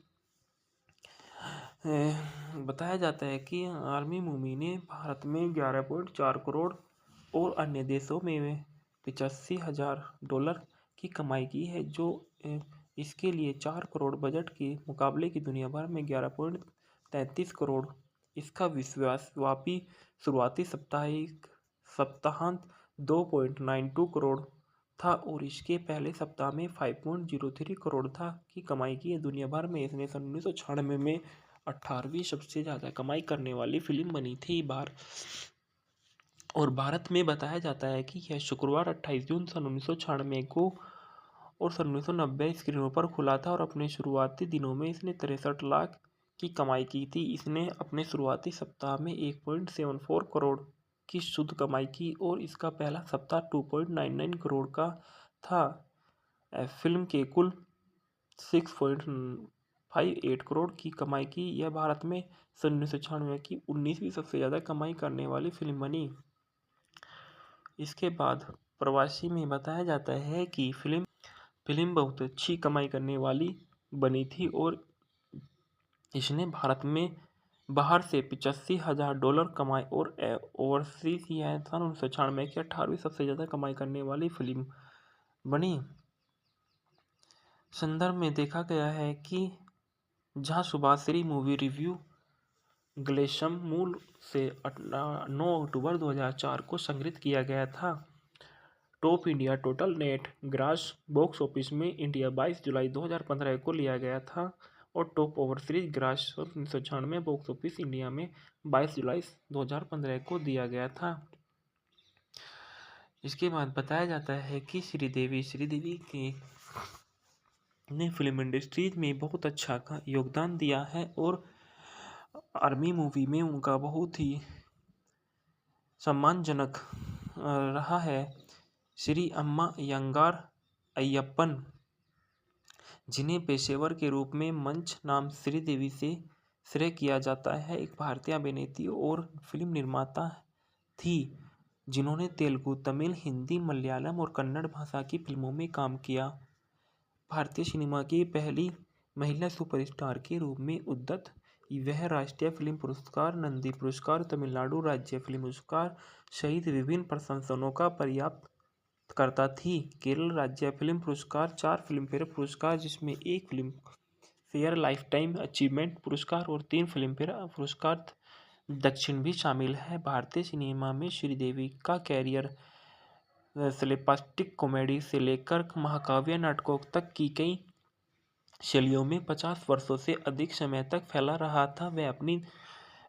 बताया जाता है कि आर्मी मूवी ने भारत में 11.4 करोड़ और अन्य देशों में 85,000 डॉलर की कमाई की है, जो इसके लिए 4 करोड़ बजट के मुकाबले की दुनिया भर में 11.33 करोड़। इसका विश्वव्यापी शुरुआती सप्ताहांत 2.92 करोड़ था और इसके पहले सप्ताह में 5.03 करोड़ था की कमाई की है। दुनिया भर में इसने सन 1996 में 18वीं सबसे ज़्यादा कमाई करने वाली फिल्म बनी थी और भारत में बताया जाता है कि यह शुक्रवार 28 जून सन 1996 को और सन 1990 स्क्रीनों पर खुला था और अपने शुरुआती दिनों में इसने 63 लाख की कमाई की थी। इसने अपने शुरुआती सप्ताह में 1.74 करोड़ की शुद्ध कमाई की और इसका पहला सप्ताह 2.99 करोड़ का था। फिल्म के कुल 6.58 करोड़ की कमाई की यह भारत में सन 1996 की 19वीं सबसे ज़्यादा कमाई करने वाली फिल्म बनी। इसके बाद प्रवासी में बताया जाता है कि फिल्म बहुत अच्छी कमाई करने वाली बनी थी और इसने भारत में बाहर से 85,000 डॉलर कमाए और ओवरसीज यह सन 1996 की 18वीं सबसे ज़्यादा कमाई करने वाली फिल्म बनी। संदर्भ में देखा गया है कि जहां सुभाश्री मूवी रिव्यू ग्लेशम मूल से 9 अक्टूबर 2004 को संग्रहित किया गया था। Top India total net grass box office में इंडिया 22 जुलाई 2015 को लिया गया था और top overseas grass 1996 box office India में 22 जुलाई 2015 को दिया गया था। इसके बाद बताया जाता है कि श्रीदेवी के ने फिल्म इंडस्ट्रीज में बहुत अच्छा योगदान दिया है और आर्मी मूवी में उनका बहुत ही सम्मानजनक रहा है। श्री अम्मा यंगार अय्यप्पन, जिन्हें पेशेवर के रूप में मंच नाम श्रीदेवी से श्रेय किया जाता है, एक भारतीय अभिनेत्री और फिल्म निर्माता थी जिन्होंने तेलुगु, तमिल, हिंदी, मलयालम और कन्नड़ भाषा की फिल्मों में काम किया। भारतीय सिनेमा की पहली महिला सुपरस्टार के रूप में उद्यत वह राष्ट्रीय फिल्म पुरस्कार, नंदी पुरस्कार, तमिलनाडु राज्य फिल्म पुरस्कार सहित विभिन्न प्रशंसनों का पर्याप्त करता थी। केरल राज्य फिल्म पुरस्कार, 4 फिल्मफेयर पुरस्कार जिसमें 1 फिल्म फेयर लाइफटाइम अचीवमेंट पुरस्कार और 3 फिल्मफेयर पुरस्कार दक्षिण भी शामिल है। भारतीय सिनेमा में श्रीदेवी का कैरियर स्लेपस्टिक कॉमेडी से लेकर महाकाव्य नाटकों तक की कई शैलियों में 50 वर्षों से अधिक समय तक फैला रहा था। वह अपनी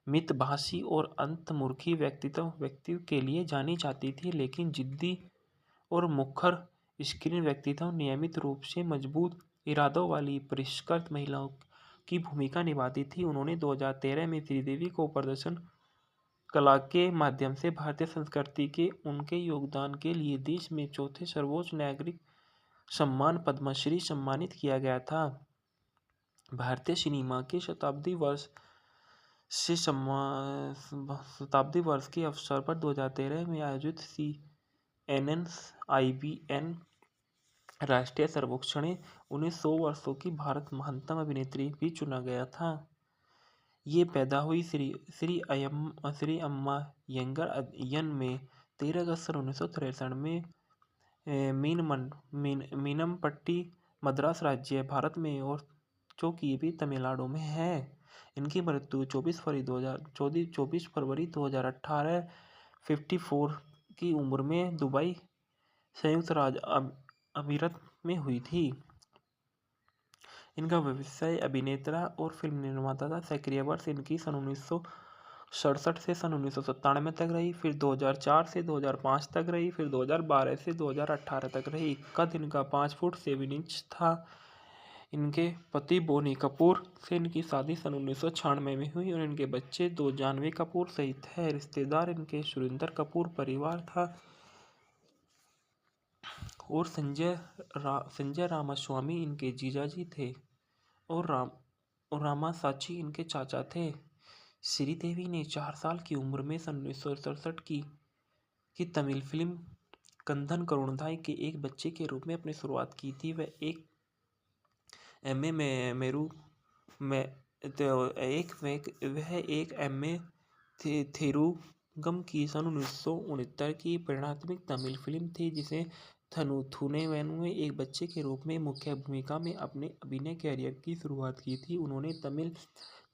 मितभाषी और अंतर्मुखी व्यक्तित्व के लिए जानी जाती थी, लेकिन जिद्दी और मुखर स्क्रीन व्यक्तित्व नियमित रूप से मजबूत इरादों वाली परिष्कृत महिलाओं की भूमिका निभाती थी। उन्होंने 2013 में श्रीदेवी को प्रदर्शन कला के माध्यम से भारतीय संस्कृति के उनके योगदान के लिए देश में चौथे सर्वोच्च नागरिक सम्मान पद्मश्री सम्मानित किया गया था। भारतीय सिनेमा के शताब्दी वर्ष के अवसर पर 2013 में आयोजित CNN-IBN राष्ट्रीय सर्वेक्षण में उन्हें 100 वर्षों की भारत महानतम अभिनेत्री भी चुना गया था। ये पैदा हुई श्री अम्मा यंगर अय्यन में 13 अगस्त सन 1963 में मीनमपट्टी, मद्रास राज्य, भारत में, और जो कि भी तमिलनाडु में है। इनकी मृत्यु 24 फरवरी 2018 54 की उम्र में दुबई, संयुक्त राज्य अमीरात में हुई थी। इनका व्यवसाय अभिनेता और फिल्म निर्माता था। सक्रिय वर्ष इनकी सन 1967 से सन 1997 तक रही, फिर 2004 से 2005 तक रही, फिर 2012 से 2018 तक रही। कद इनका 5 फुट 7 इंच था। इनके पति बोनी कपूर से इनकी शादी सन 1996 में हुई और इनके बच्चे 2 जानवी कपूर सहित है। रिश्तेदार इनके सुरेंद्र कपूर परिवार था और संजय रामास्वामी इनके जीजाजी थे और रामासाची इनके चाचा थे। श्रीदेवी ने 4 साल की उम्र में सन 1967 की तमिल फिल्म कंधन करुणाई के एक बच्चे के रूप में अपनी शुरुआत की थी। वह एक एम.ए. थेरुगम की सन 1969 की प्रेरणात्मक तमिल फिल्म थी जिसे थुनेवेनु एक बच्चे के रूप में मुख्य भूमिका में अपने अभिनय कैरियर की शुरुआत की थी। उन्होंने तमिल,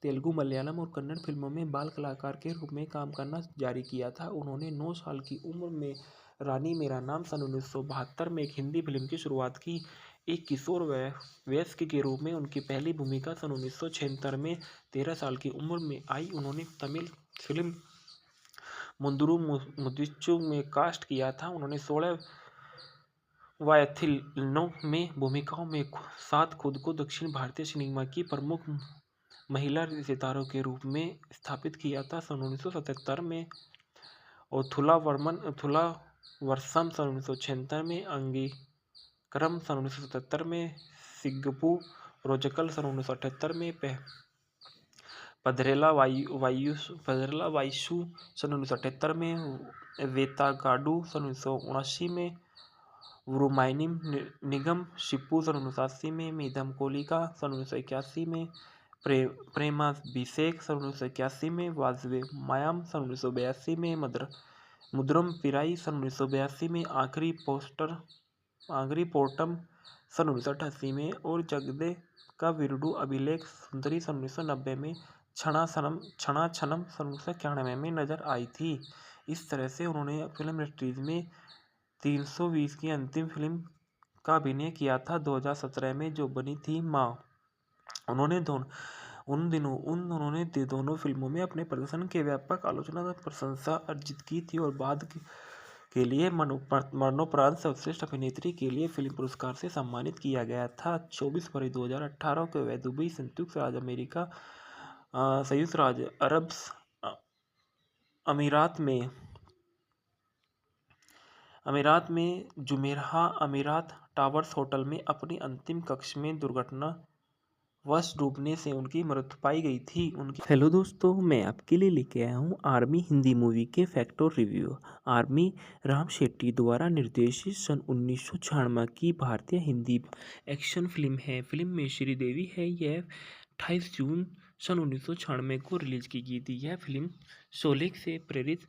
तेलुगु, मलयालम और कन्नड़ फिल्मों में बाल कलाकार के रूप में काम करना जारी किया था। उन्होंने 9 साल की उम्र में रानी मेरा नाम सन 1972 में एक हिंदी फिल्म की शुरुआत की। एक किशोर वयस्क के रूप में उनकी पहली भूमिका सन 1976 में 13 साल की उम्र में आई। उन्होंने तमिल फिल्म मुंदुरु मुदिच्चु में कास्ट किया था। उन्होंने 16 वायथिलनो में भूमिकाओं में साथ खुद को दक्षिण भारतीय सिनेमा की प्रमुख महिला सितारों के रूप में स्थापित किया था। सन 1977 में और थुला वर्षम सन 1976 में, अंगीकरम सन 1977 में, सिग्गप्पू रोजकल सन 1978 में, पधरेला वायसू सन 1978 में, वेतागाडू सन 1979 में, वुरुमाइनिम निगम शिप्पू सन 1980 में, मीदम कोलिका सन 1981 में, प्रेमाभिषेक सन 1981 में, वाजवे मायाम सन 1982 में, मुद्रम पिराई सन 1982 में, आखिरी पोर्टम सन 1988 में और जगदे का विरुडु अभिलेख सुंदरी सन 1990 में, क्षणा छनम सन 1991 में नजर आई थी। इस तरह से उन्होंने फिल्म इंडस्ट्रीज में 320 की अंतिम फिल्म का अभिनय किया था 2017 में, जो बनी थी माँ। उन्होंने दोनों फिल्मों में अपने प्रदर्शन के व्यापक आलोचनात्मक प्रशंसा अर्जित की थी और बाद के लिए मरणोपरांत सर्वश्रेष्ठ अभिनेत्री के लिए फिल्म पुरस्कार से सम्मानित किया गया था। 24 फरवरी 2018 को वह दुबई, संयुक्त राज्य अमेरिका, संयुक्त राज्य अरब अमीरात में अमीरात में जुमेराह अमीरात टावर्स होटल में अपनी अंतिम कक्ष में दुर्घटनावश डूबने से उनकी मृत्यु पाई गई थी। उनकी हेलो दोस्तों, मैं आपके लिए लेके आया हूँ आर्मी हिंदी मूवी के फैक्ट और रिव्यू। आर्मी राम शेट्टी द्वारा निर्देशित सन 1996 की भारतीय हिंदी एक्शन फिल्म है। फिल्म में श्रीदेवी है। यह 28 जून सन 1996 को रिलीज की गई थी। यह फिल्म शोले से प्रेरित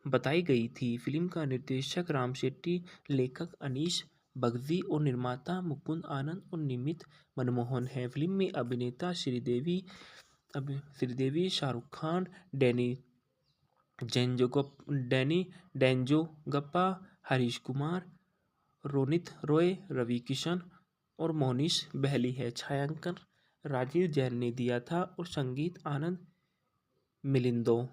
बताई गई थी। फिल्म का निर्देशक राम शेट्टी, लेखक अनीश बगजी और निर्माता मुकुंद आनंद और निमित मनमोहन है। फिल्म में अभिनेता श्रीदेवी, शाहरुख खान, डैनी डेंजोगप्पा, हरीश कुमार, रोनित रॉय, रवि किशन और मोनिश बहली है। छायांकन राजीव जैन ने दिया था और संगीत आनंद मिलिंदो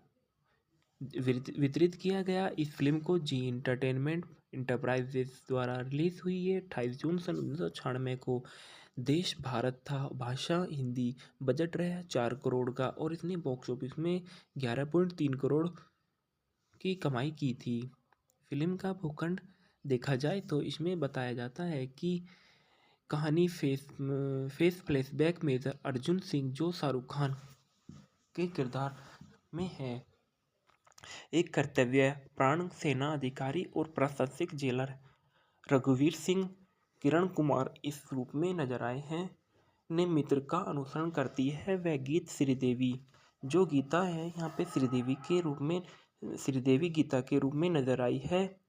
वितरित किया गया। इस फिल्म को जी इंटरटेनमेंट इंटरप्राइजेस द्वारा रिलीज हुई है 28 जून सन 1996 को। देश भारत था, भाषा हिंदी, बजट रहा 4 करोड़ का और इसने बॉक्स ऑफिस में 11.3 करोड़ की कमाई की थी। फिल्म का भूखंड देखा जाए तो इसमें बताया जाता है कि कहानी face flashback major Arjun Singh जो शाहरुख खान के किरदार में है, एक कर्तव्यपरायण सेना अधिकारी और प्रशासनिक जेलर रघुवीर सिंह, किरण कुमार इस रूप में नजर आए हैं, ने मित्र का अनुसरण करती है। वह गीत श्रीदेवी जो गीता है यहाँ पे श्रीदेवी गीता के रूप में नजर आई है,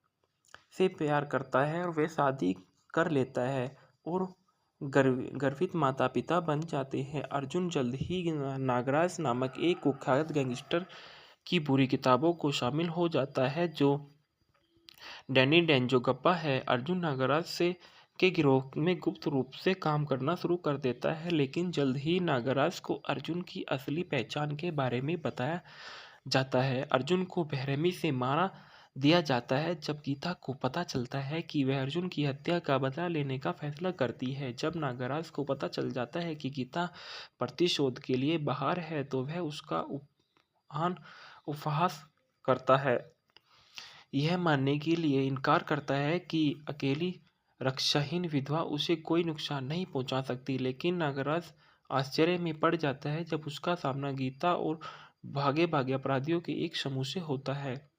से प्यार करता है और वह शादी कर लेता है और गर्वित माता पिता बन जाते हैं। अर्जुन जल्द ही नागराज नामक एक कुख्यात गैंगस्टर की बुरी किताबों को शामिल हो जाता है जो डैनी डेंजोगप्पा है। अर्जुन नागराज से के गिरोह में गुप्त रूप से काम करना शुरू कर देता है, लेकिन जल्द ही नागराज को अर्जुन की असली पहचान के बारे में बताया जाता है। अर्जुन को बेरहमी से मारा दिया जाता है जब गीता को पता चलता है कि वह अर्जुन की हत्या का बदला लेने का फैसला करती है। जब नागराज को पता चल जाता है कि गीता प्रतिशोध के लिए बाहर है तो वह उसका उपहास करता है, यह मानने के लिए इनकार करता है कि अकेली रक्षाहीन विधवा उसे कोई नुकसान नहीं पहुंचा सकती। लेकिन नागराज आश्चर्य में पड़ जाता है जब उसका सामना गीता और भागे भागे अपराधियों के एक समूह से होता है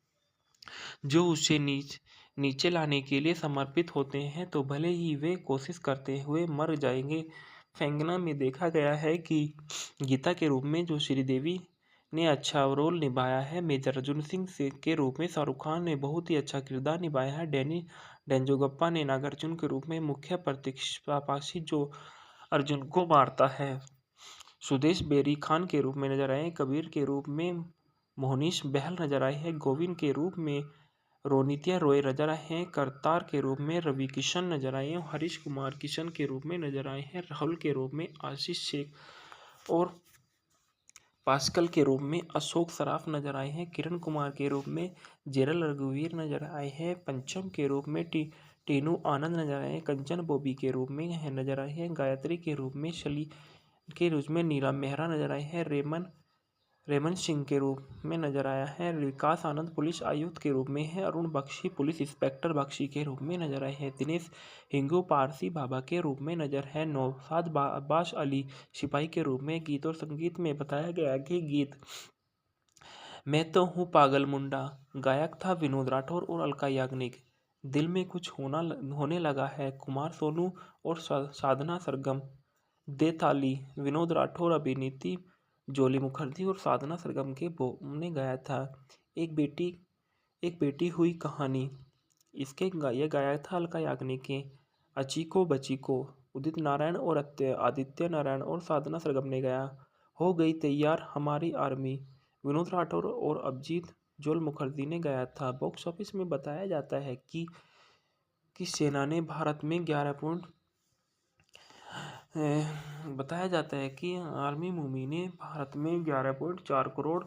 जो उसे नीचे लाने के लिए समर्पित होते हैं, तो भले ही वे कोशिश करते हुए मर जाएंगे। फेंगना में देखा गया है कि गीता के रूप में जो श्रीदेवी ने अच्छा रोल निभाया है। मेजर अर्जुन सिंह के रूप में शाहरुख खान ने बहुत ही अच्छा किरदार निभाया है। डैनी डेंजोगप्पा ने नागार्जुन के रूप में मुख्य प्रतिपक्षी जो अर्जुन को मारता है। सुदेश बेरी खान के रूप में नजर आए, कबीर के रूप में मोहनीश बहल नजर आए हैं, गोविंद के रूप में रोनित्या रॉय नजर आए हैं, करतार के रूप में रवि किशन नजर आए हैं, हरीश कुमार किशन के रूप में नजर आए हैं, राहुल के रूप में आशीष शेख और पास्कल के रूप में अशोक सराफ नजर आए हैं, किरण कुमार के रूप में जेरल रघुवीर नजर आए हैं, पंचम के रूप में टीनू आनंद नजर आए हैं, कंचन बॉबी के रूप में नजर आए हैं, गायत्री के रूप में शली के रूप में नीला मेहरा नजर आए हैं, रेमन सिंह के रूप में नजर आया है, विकास आनंद पुलिस आयुक्त के रूप में है, अरुण बख्शी पुलिस इंस्पेक्टर बख्शी के रूप में नजर आए हैं, दिनेश हिंगू पारसी बाबा के रूप में नजर है, नौशाद अब्बास अली सिपाही के रूप में। गीत और संगीत में बताया गया कि गीत मैं तो हूँ पागल मुंडा गायक था विनोद राठौर और अलका याग्निक, दिल में कुछ होने लगा है कुमार सोनू और साधना सरगम, दे ताली विनोद राठौर, अभिनीति जोली मुखर्जी और साधना सरगम के ने गाया था। एक बेटी हुई कहानी इसके यह गाया था अलका याग्निक के। अचीको बचीको उदित नारायण और आदित्य नारायण और साधना सरगम ने गाया। हो गई तैयार हमारी आर्मी विनोद राठौर और अभिजीत जोल मुखर्जी ने गाया था। बॉक्स ऑफिस में बताया जाता है कि सेना ने भारत में 11 बताया जाता है कि आर्मी मूवी ने भारत में 11.4 करोड़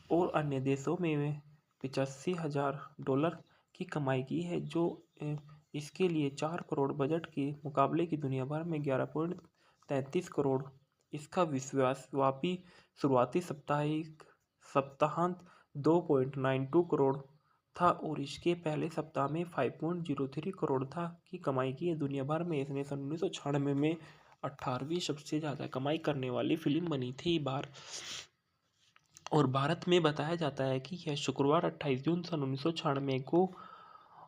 और अन्य देशों में 85,000 डॉलर की कमाई की है, जो इसके लिए 4 करोड़ बजट के मुकाबले की दुनिया भर में 11.33 करोड़। इसका विश्वव्यापी शुरुआती सप्ताहांत 2.92 करोड़ था और इसके पहले सप्ताह में 5.03 करोड़ था की कमाई की। दुनिया भर में इसने सन 1996 में 18वीं सबसे ज़्यादा कमाई करने वाली फिल्म बनी थी। भारत में बताया जाता है कि यह शुक्रवार 28 जून सन 1996 को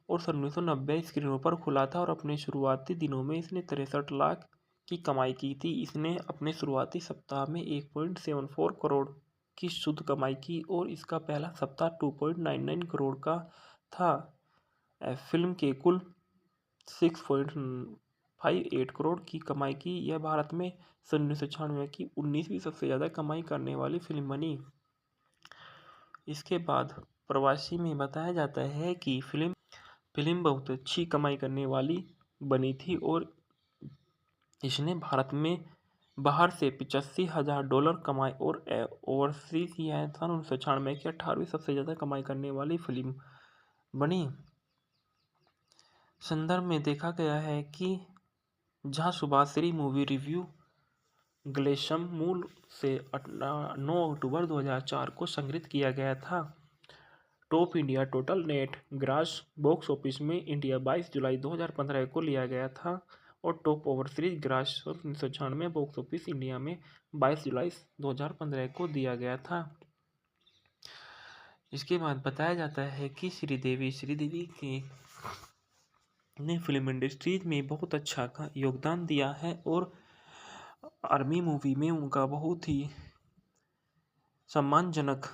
और सन 1990 स्क्रीनों पर खुला था और अपने शुरुआती दिनों में इसने 63 लाख की कमाई की थी। इसने अपने शुरुआती सप्ताह में 1.74 करोड़ की शुद्ध कमाई की और इसका पहला सप्ताह 2.99 करोड़ का था। फिल्म के कुल 6.58 करोड़ की कमाई की। यह भारत में सन 1996 की 19वीं सबसे ज़्यादा कमाई करने वाली फिल्म बनी। इसके बाद प्रवासी में बताया जाता है कि फिल्म बहुत अच्छी कमाई करने वाली बनी थी और इसने भारत में बाहर से $85,000 कमाए और ओवरसीज यह सन 1996 की 18वीं सबसे ज़्यादा कमाई करने वाली फिल्म बनी। संदर्भ में देखा गया है कि जहां शुभाश्री मूवी रिव्यू ग्लेशम मूल से 9 अक्टूबर 2004 को संग्रहित किया गया था। Top India total net grass box office में इंडिया 22 जुलाई 2015 को लिया गया था और top overseas grass 1996 box office India में 22 जुलाई 2015 को दिया गया था। इसके बाद बताया जाता है कि श्रीदेवी के ने फिल्म इंडस्ट्रीज में बहुत अच्छा योगदान दिया है और आर्मी मूवी में उनका बहुत ही सम्मानजनक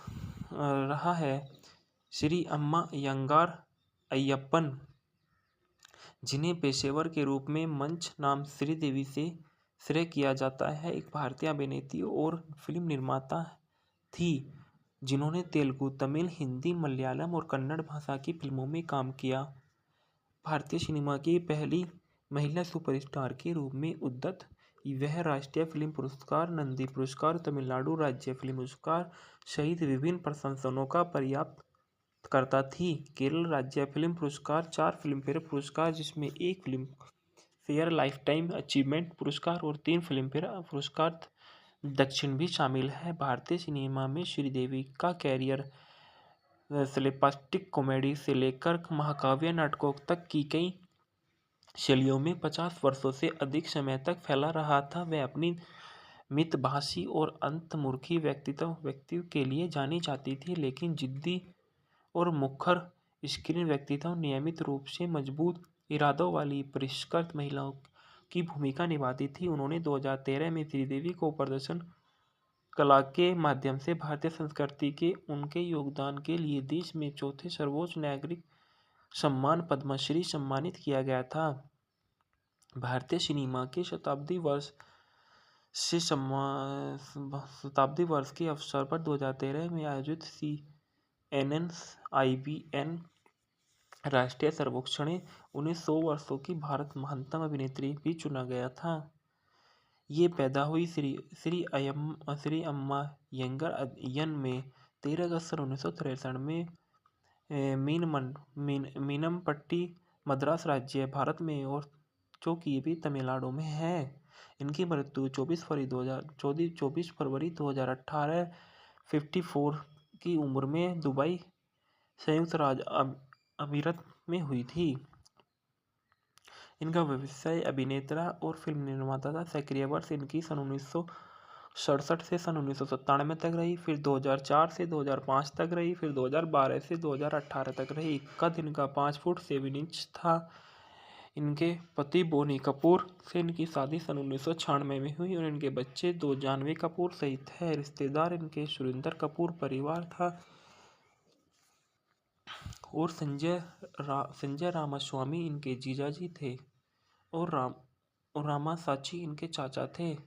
रहा है। श्री अम्मा यंगार अय्यप्पन, जिन्हें पेशेवर के रूप में मंच नाम श्रीदेवी से श्रेय किया जाता है, एक भारतीय अभिनेत्री और फिल्म निर्माता थी जिन्होंने तेलुगु, तमिल, हिंदी, मलयालम और कन्नड़ भाषा की फिल्मों में काम किया। भारतीय सिनेमा की पहली महिला सुपरस्टार के रूप में उद्यत वह राष्ट्रीय फिल्म पुरस्कार, नंदी पुरस्कार, तमिलनाडु राज्य फिल्म पुरस्कार सहित विभिन्न प्रशंसनों का पर्याप्त करता थी। केरल राज्य फिल्म पुरस्कार, 4 फिल्मफेयर पुरस्कार जिसमें 1 film fair life time achievement पुरस्कार और 3 फिल्मफेयर पुरस्कार दक्षिण भी शामिल है। भारतीय सिनेमा में श्रीदेवी का कैरियर स्लेपस्टिक कॉमेडी से लेकर महाकाव्य नाटकों तक की कई शैलियों में 50 वर्षों से अधिक समय तक फैला रहा था। वह अपनी मितभाषी और अंतर्मुखी व्यक्तित्व के लिए जानी जाती थी, लेकिन जिद्दी और मुखर स्क्रीन व्यक्तित्व नियमित रूप से मजबूत इरादों वाली परिष्कृत महिलाओं की भूमिका निभाती थी। उन्होंने 2013 में श्रीदेवी को प्रदर्शन कला के माध्यम से भारतीय संस्कृति के उनके योगदान के लिए देश में चौथे सर्वोच्च नागरिक सम्मान पद्मश्री सम्मानित किया गया था। भारतीय सिनेमा के शताब्दी वर्ष के अवसर पर 2013 में आयोजित CNNIBN राष्ट्रीय सर्वेक्षण ने उन्हें 100 वर्षों की भारत महानतम अभिनेत्री भी चुना गया था। ये पैदा हुई श्री अम्मा यंगर अय्यन में 13 अगस्त 1963 में मीनमपट्टी मद्रास राज्य भारत में और जो कि भी तमिलनाडु में है। इनकी मृत्यु 24 फरवरी 2018 54 की उम्र में दुबई संयुक्त राज्य अमीरात में हुई थी। इनका व्यवसाय अभिनेता और फिल्म निर्माता था। सक्रिय वर्ष इनकी सन 1967 से सन 1997 तक रही, फिर 2004 से 2005 तक रही, फिर 2012 से 2018 तक रही। कद इनका 5 फुट 7 इंच था। इनके पति बोनी कपूर से इनकी शादी सन 1996 में हुई और इनके बच्चे 2 जानवी कपूर सहित है। रिश्तेदार इनके सुरेंद्र कपूर परिवार था और संजय रामास्वामी इनके जीजाजी थे और रामा साची इनके चाचा थे।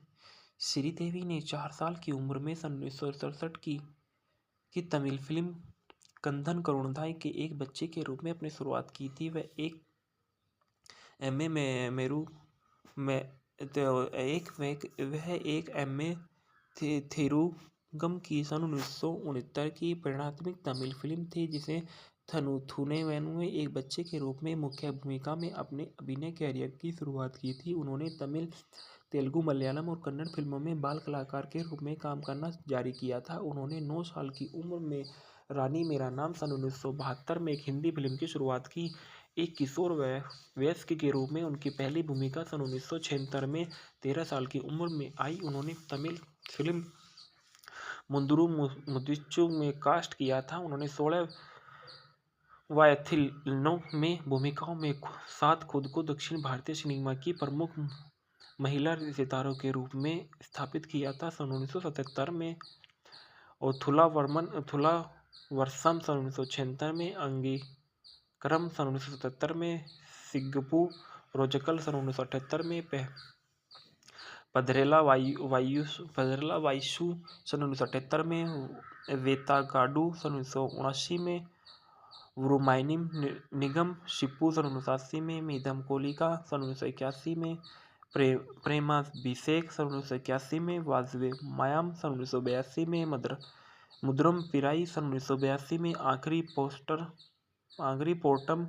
श्रीदेवी ने 4 साल की उम्र में सन 1967 की तमिल फिल्म कंदन करुणाई के एक बच्चे के रूप में अपनी शुरुआत की थी। वह एक एम.ए. थेरुगम की सन 1969 की परिणात्मक तमिल फिल्म थी जिसे थुने वेनु एक बच्चे के रूप में मुख्य भूमिका में अपने अभिनय कैरियर की शुरुआत की थी। उन्होंने तमिल तेलुगु, मलयालम और कन्नड़ फिल्मों में बाल कलाकार के रूप में काम करना जारी किया था। उन्होंने 9 साल की उम्र में रानी मेरा नाम सन 1972 में एक हिंदी फिल्म की शुरुआत की। एक किशोर वयस्क के रूप में उनकी पहली भूमिका सन 1976 में 13 साल की उम्र में आई। उन्होंने तमिल फिल्म मुंदुरु मुदिच्चु में कास्ट किया था। उन्होंने 16 वायथिलनो में भूमिकाओं में साथ खुद को दक्षिण भारतीय सिनेमा की प्रमुख महिला सितारों के रूप में स्थापित किया था। सन 1977 में और थुला वर्षम सन 1976 में, अंगीकरम सन 1977 में, सिग्गपू रोजकल सन 1978 में, पधरेला वायसू सन 1978 में, वेतागाडू सन 1979 में, वुरुमाइनिम निगम शिप्पू सन 1980 में, मीदम कोलिका सन 1981 में, प्रेमाभिषेक सन 1981 में, वाजवे मायाम सन 1982 में, मुद्रम पिराई सन 1982 में, आखिरी पोर्टम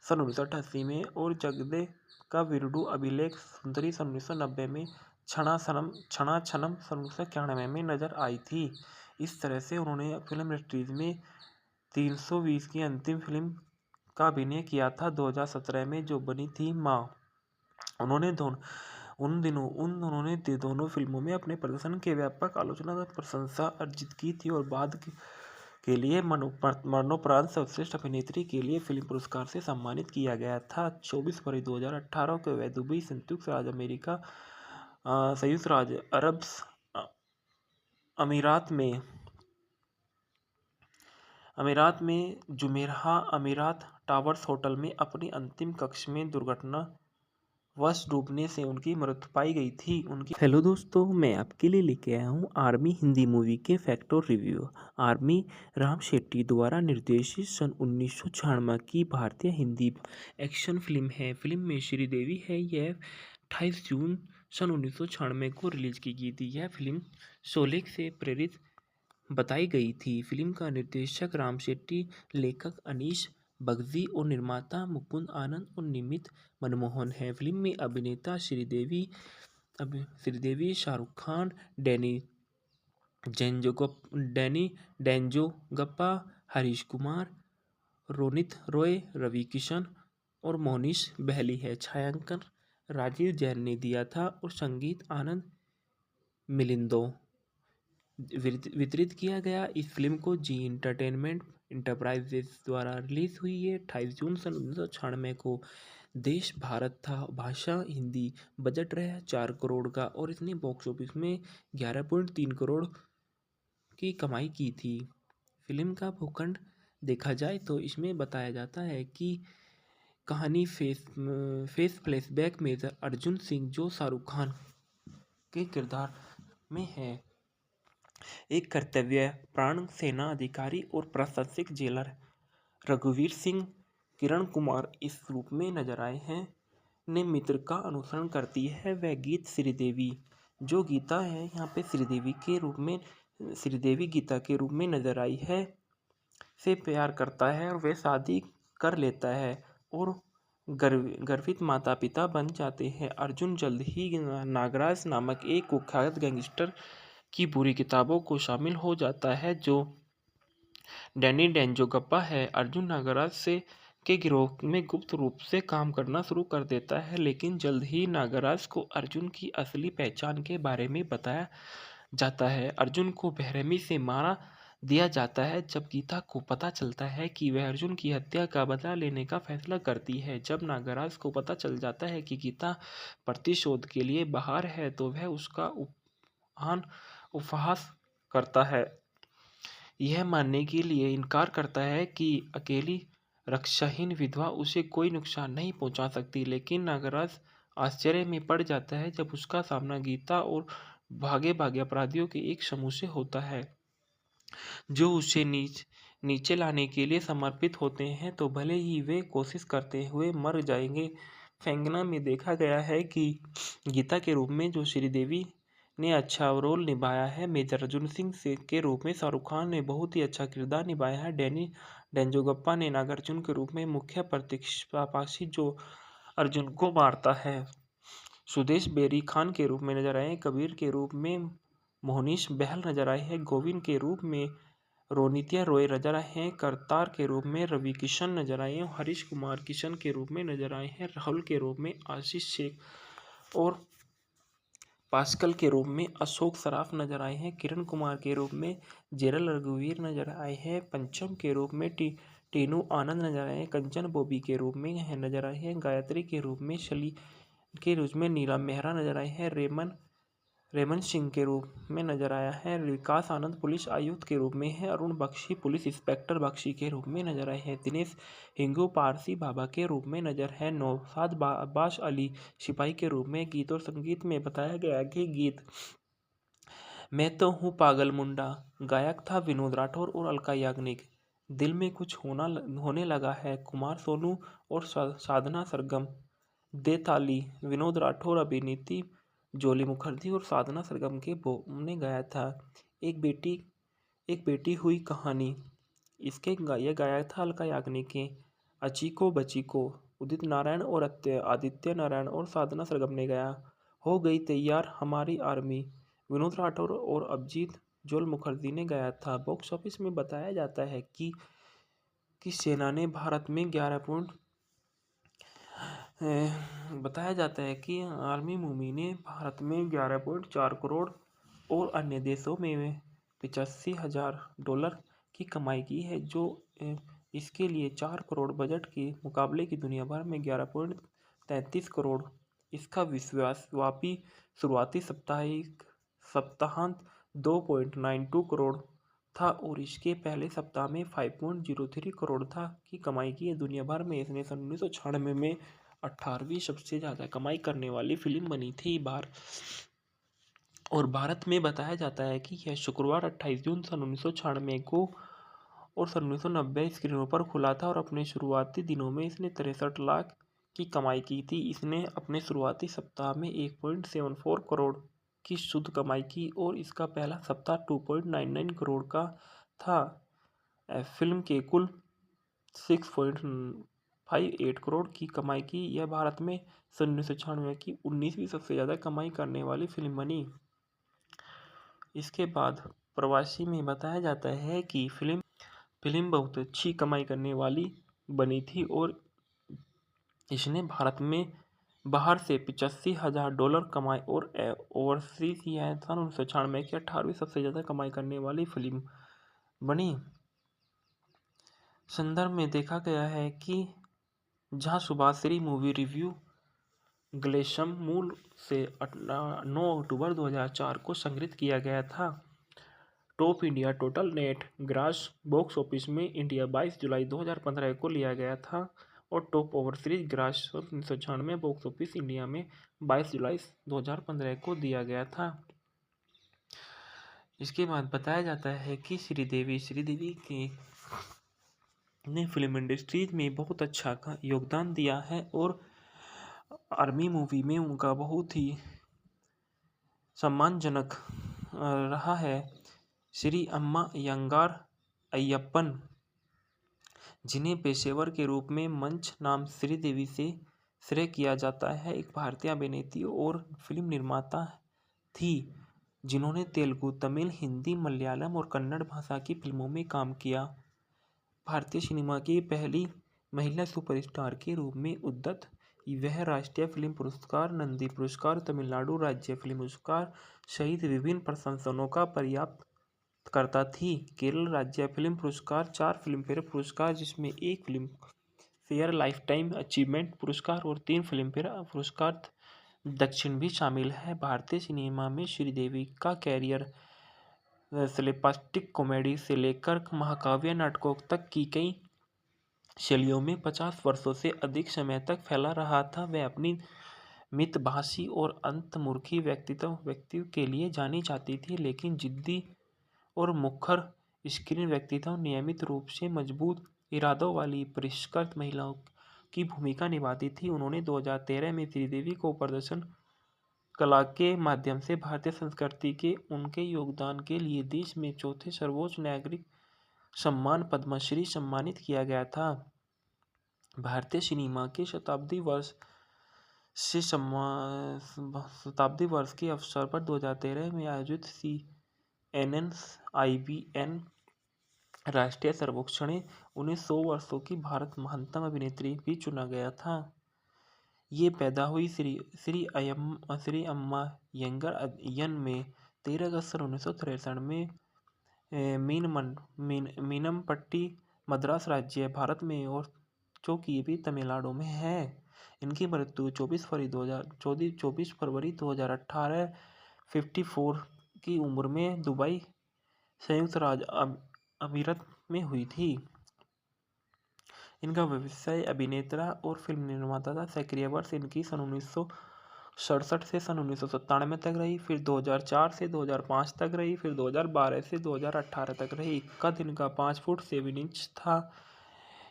सन 1988 में और जगदे का विरुडु अभिलेख सुंदरी सन 1990 में, क्षणा छनम सन 1991 में नजर आई थी। इस तरह से उन्होंने फिल्म इंडस्ट्रीज में 320 की अंतिम फिल्म का अभिनय किया था 2017 में, जो बनी थी माँ। उन्होंने दोनों फिल्मों में अपने प्रदर्शन के व्यापक आलोचना और प्रशंसा अर्जित की थी और बाद के लिए मरणोपरांत सर्वश्रेष्ठ अभिनेत्री के लिए फिल्म पुरस्कार से सम्मानित किया गया था। 24 फरवरी 2018 को वह दुबई, संयुक्त राज्य अरब अमीरात में जुमेराह अमीरात टावर्स होटल में अपनी अंतिम कक्षा में दुर्घटनावश डूबने से उनकी मृत्यु पाई गई थी। हेलो दोस्तों, मैं आपके लिए लेके आया हूँ आर्मी हिंदी मूवी के फैक्ट और रिव्यू। आर्मी राम शेट्टी द्वारा निर्देशित सन 1996 की भारतीय हिंदी एक्शन फिल्म है। फिल्म में श्रीदेवी है। यह 28 जून सन 1996 को रिलीज की गई थी। यह फिल्म शोले से प्रेरित बताई गई थी। फिल्म का निर्देशक राम शेट्टी, लेखक अनीश बगजी और निर्माता मुकुंद आनंद और निमित मनमोहन है। फिल्म में अभिनेता श्रीदेवी, शाहरुख खान, डैनी डेंजोगप्पा, हरीश कुमार, रोनित रॉय, रवि किशन और मोनिश बहली है। छायांकन राजीव जैन ने दिया था और संगीत आनंद मिलिंदो वितरित किया गया। इस फिल्म को जी एंटरटेनमेंट इंटरप्राइजेस द्वारा रिलीज हुई है 28 जून सन 1996 को। देश भारत था, भाषा हिंदी, बजट रहा 4 करोड़ का और इसने बॉक्स ऑफिस में 11.3 करोड़ की कमाई की थी। फिल्म का भूखंड देखा जाए तो इसमें बताया जाता है कि कहानी face flashback major Arjun Singh, जो शाहरुख खान के किरदार में है, एक कर्तव्यपरायण सेना अधिकारी और प्रशासनिक जेलर रघुवीर सिंह, किरण कुमार इस रूप में नजर आए हैं, ने मित्र का अनुसरण करती है। वह गीत श्रीदेवी, जो गीता है यहाँ पे श्रीदेवी गीता के रूप में नजर आई है, से प्यार करता है और वह शादी कर लेता है और गर्वित माता पिता बन जाते हैं। अर्जुन जल्द ही नागराज नामक एक कुख्यात गैंगस्टर की बुरी किताबों को शामिल हो जाता है, जो डैनी डेंजोगप्पा है। अर्जुन नागराज के गिरोह में गुप्त रूप से काम करना शुरू कर देता है, लेकिन जल्द ही नागराज को अर्जुन की असली पहचान के बारे में बताया जाता है। अर्जुन को बेरहमी से मारा दिया जाता है जब गीता को पता चलता है कि वह अर्जुन की हत्या का बदला लेने का फैसला करती है। जब नागराज को पता चल जाता है कि गीता प्रतिशोध के लिए बाहर है तो वह उसका उपहास करता है, यह मानने के लिए इनकार करता है कि अकेली रक्षाहीन विधवा उसे कोई नुकसान नहीं पहुंचा सकती। लेकिन नागराज आश्चर्य में पड़ जाता है जब उसका सामना गीता और भागे भागे अपराधियों के एक समूह से होता है, जो उसे नीचे लाने के लिए समर्पित होते हैं, तो भले ही वे कोशिश करते हुए मर जाएंगे। फैंगना में देखा गया है कि गीता के रूप में जो श्रीदेवी ने अच्छा रोल निभाया है। मेजर अर्जुन सिंह के रूप में शाहरुख खान ने बहुत ही अच्छा किरदार निभाया है। डैनी डेंजोगप्पा ने नागार्जुन के रूप में मुख्य प्रतिपक्षी जो अर्जुन को मारता है। सुदेश बेरी खान के रूप में नजर आए हैं, कबीर के रूप में मोहनीश बहल नजर आए हैं, गोविंद के रूप में रोनित्या रॉय नजर आए हैं, करतार के रूप में रवि किशन नजर आए हैं, हरीश कुमार किशन के रूप में नजर आए हैं, राहुल के रूप में आशीष शेख और पास्कल के रूप में अशोक सराफ नजर आए हैं, किरण कुमार के रूप में जेरल रघुवीर नजर आए हैं, पंचम के रूप में टीनू आनंद नजर आए हैं, कंचन बॉबी के रूप में नजर आए हैं, गायत्री के रूप में शली के रूप में नीलम मेहरा नजर आए हैं, रेमन सिंह के रूप में नजर आया है, विकास आनंद पुलिस आयुक्त के रूप में है, अरुण बख्शी पुलिस इंस्पेक्टर बख्शी के रूप में नजर आए हैं, दिनेश हिंगू पारसी बाबा के रूप में नजर है, नौशाद अब्बास अली सिपाही के रूप में। गीत और संगीत में बताया गया कि गीत मैं तो हूँ पागल मुंडा, गायक था विनोद राठौर और अलका याग्निक। दिल में कुछ होने लगा है, कुमार सोनू और साधना सरगम। दे ताली विनोद राठौर, अभिनीति जोली मुखर्जी और साधना सरगम के ने गाया था। एक बेटी हुई कहानी, यह गाया था अलका याग्निक के। अचीको बचीको उदित नारायण और आदित्य नारायण और साधना सरगम ने गाया। हो गई तैयार हमारी आर्मी, विनोद राठौर और अभिजीत जोल मुखर्जी ने गाया था। बॉक्स ऑफिस में बताया जाता है कि सेना ने भारत में 11 पॉइंट बताया जाता है कि आर्मी मूवी ने भारत में 11.4 करोड़ और अन्य देशों में 85,000 डॉलर की कमाई की है, जो इसके लिए 4 करोड़ बजट के मुकाबले की दुनिया भर में 11.33 करोड़। इसका विश्वव्यापी शुरुआती सप्ताहांत 2.92 करोड़ था और इसके पहले सप्ताह में 5.03 करोड़ था की कमाई की है। दुनिया भर में इसने सन 1996 में 18वीं सबसे ज़्यादा कमाई करने वाली फिल्म बनी थी और भारत में बताया जाता है कि यह शुक्रवार 28 जून सन 1996 को और सन 1990 स्क्रीनों पर खुला था और अपने शुरुआती दिनों में इसने 63 लाख की कमाई की थी। इसने अपने शुरुआती सप्ताह में 1.74 करोड़ की शुद्ध कमाई की और इसका पहला सप्ताह 2.99 करोड़ का था। फिल्म के कुल 6.58 करोड़ की कमाई की। यह भारत में सन 1996 की 19वीं सबसे ज़्यादा कमाई करने वाली फिल्म बनी। इसके बाद प्रवासी में बताया जाता है कि फिल्म बहुत अच्छी कमाई करने वाली बनी थी और इसने भारत में बाहर से 85,000 डॉलर कमाए और ओवरसीज यह सन 1996 की 18वीं सबसे ज़्यादा कमाई करने वाली फिल्म बनी। संदर्भ में देखा गया है कि जहां सुभाश्री मूवी रिव्यू ग्लेशम मूल से 9 अक्टूबर 2004 को संग्रहित किया गया था। Top India total net grass box office में इंडिया 22 जुलाई 2015 को लिया गया था और top overseas grass 1996 box office India में 22 जुलाई 2015 को दिया गया था। इसके बाद बताया जाता है कि श्रीदेवी के ने फिल्म इंडस्ट्रीज में बहुत अच्छा योगदान दिया है और आर्मी मूवी में उनका बहुत ही सम्मानजनक रहा है। श्री अम्मा यंगार अय्यप्पन, जिन्हें पेशेवर के रूप में मंच नाम श्रीदेवी से श्रेय किया जाता है, एक भारतीय अभिनेत्री और फिल्म निर्माता थी जिन्होंने तेलुगु, तमिल, हिंदी, मलयालम और कन्नड़ भाषा की फिल्मों में काम किया। भारतीय सिनेमा की पहली महिला सुपरस्टार के रूप में उद्यत वह राष्ट्रीय फिल्म पुरस्कार, नंदी पुरस्कार, तमिलनाडु राज्य फिल्म पुरस्कार सहित विभिन्न प्रशंसनों का प्राप्त करता थी। केरल राज्य फिल्म पुरस्कार, 4 फिल्मफेयर पुरस्कार जिसमें 1 film fair life time achievement पुरस्कार और 3 फिल्मफेयर पुरस्कार दक्षिण भी शामिल है। भारतीय सिनेमा में श्रीदेवी का कैरियर स्लेपस्टिक कॉमेडी से लेकर महाकाव्य नाटकों तक की कई शैलियों में 50 वर्षों से अधिक समय तक फैला रहा था। वह अपनी मितभाषी और अंतर्मुखी व्यक्तित्व के लिए जानी जाती थी, लेकिन जिद्दी और मुखर स्क्रीन व्यक्तित्व नियमित रूप से मजबूत इरादों वाली परिष्कृत महिलाओं की भूमिका निभाती थी। उन्होंने 2013 में श्रीदेवी को प्रदर्शन कला के माध्यम से भारतीय संस्कृति के उनके योगदान के लिए देश में चौथे सर्वोच्च नागरिक सम्मान पद्मश्री सम्मानित किया गया था। भारतीय सिनेमा के शताब्दी वर्ष से शताब्दी वर्ष के अवसर पर 2013 में आयोजित CNN-IBN राष्ट्रीय सर्वेक्षण में उन्हें 100 वर्षों की भारत महानतम अभिनेत्री भी चुना गया था। ये पैदा हुई श्री अम्मा यंगर यन में 13 अगस्त सन 1963 में मीनमपट्टी मद्रास राज्य भारत में, और जो कि भी तमिलनाडु में है। इनकी मृत्यु 24 फरवरी 2018 54 की उम्र में दुबई, संयुक्त राज्य अमीरात में हुई थी। इनका व्यवसाय अभिनेता और फिल्म निर्माता था। सक्रिय वर्ष इनकी सन 1967 से सन 1997 तक रही, फिर 2004 से 2005 तक रही, फिर 2012 से 2018 तक रही। कद इनका 5 फुट 7 इंच था।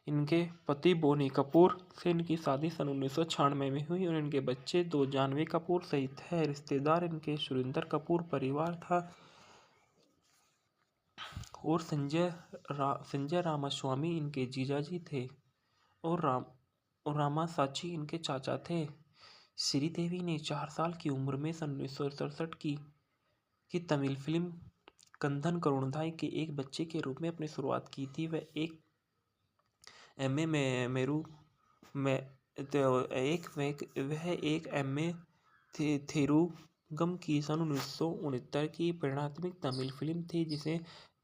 इनके पति बोनी कपूर से इनकी शादी सन 1996 में हुई और इनके बच्चे 2 जानवी कपूर सहित है। रिश्तेदार इनके सुरेंद्र कपूर परिवार था और संजय रामास्वामी इनके जीजाजी थे और रामासाची इनके चाचा थे। श्रीदेवी ने 4 साल की उम्र में सन 1967 की तमिल फिल्म कंधन करुणाई के एक बच्चे के रूप में अपनी शुरुआत की थी। वह एक एम.ए. थेरुगम की सन 1969 की प्रेरणात्मक तमिल फिल्म थी, जिसे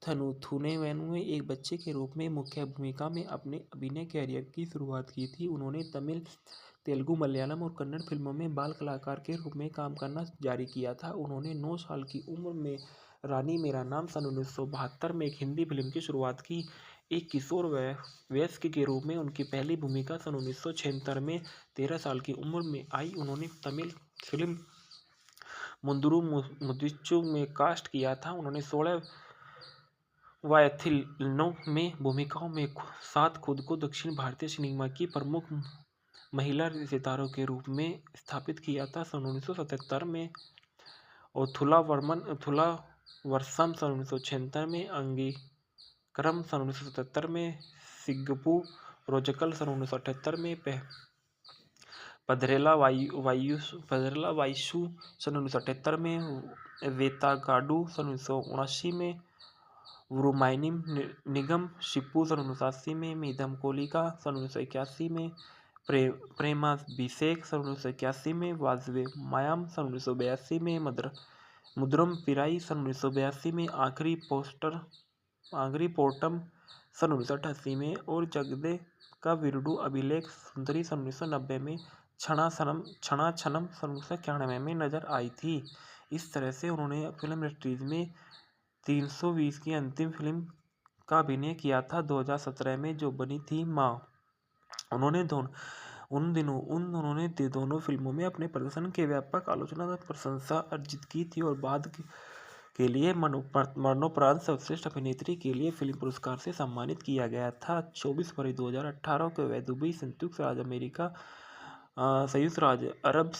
थुनेवेनु में एक बच्चे के रूप में मुख्य भूमिका में अपने अभिनय कैरियर की शुरुआत की थी। उन्होंने तमिल, तेलुगु, मलयालम और कन्नड़ फिल्मों में बाल कलाकार के रूप में काम करना जारी किया था। उन्होंने 9 साल की उम्र में रानी मेरा नाम सन 1972 में एक हिंदी फिल्म की शुरुआत की। एक किशोर वयस्क के रूप में उनकी पहली भूमिका सन 1976 में 13 साल की उम्र में आई। उन्होंने तमिल फिल्म मुंदुरु मुदिच्चु में कास्ट किया था। उन्होंने 16 वायथिलनों में भूमिकाओं में साथ खुद को दक्षिण भारतीय सिनेमा की प्रमुख महिला सितारों के रूप में स्थापित किया था। सन 1977 में ओथुला वर्षम सन 1976 में अंगीकरम सन 1977 में सिग्गपू रोजकल सन 1978 में पधरेला वायसू सन 1978 में वेतागाडू सन 1979 में वुरुमाइनिम निगम शिप्पू सन 1980 में मीदम कोलिका सन 1981 में प्रेमाभिषेक सन 1981 में वाजवे मायाम सन 1982 में मुद्रम पिराई सन 1982 में आखिरी पोर्टम सन 1988 में और जगदे का विरुडू अभिलेख सुंदरी सन 1990 में क्षणा छनम सन 1991 में नजर आई थी। इस तरह से उन्होंने फिल्म इंडस्ट्रीज में 320 की अंतिम फिल्म का अभिनय किया था 2017 में, जो बनी थी माँ। उन्होंने दोनों फिल्मों में अपने प्रदर्शन के व्यापक आलोचनात्मक प्रशंसा अर्जित की थी और बाद के लिए मरणोपरांत सर्वश्रेष्ठ अभिनेत्री के लिए फिल्म पुरस्कार से सम्मानित किया गया था। 24 फरवरी 2018 को वह दुबई, संयुक्त राज्य अमेरिका, संयुक्त राज्य अरब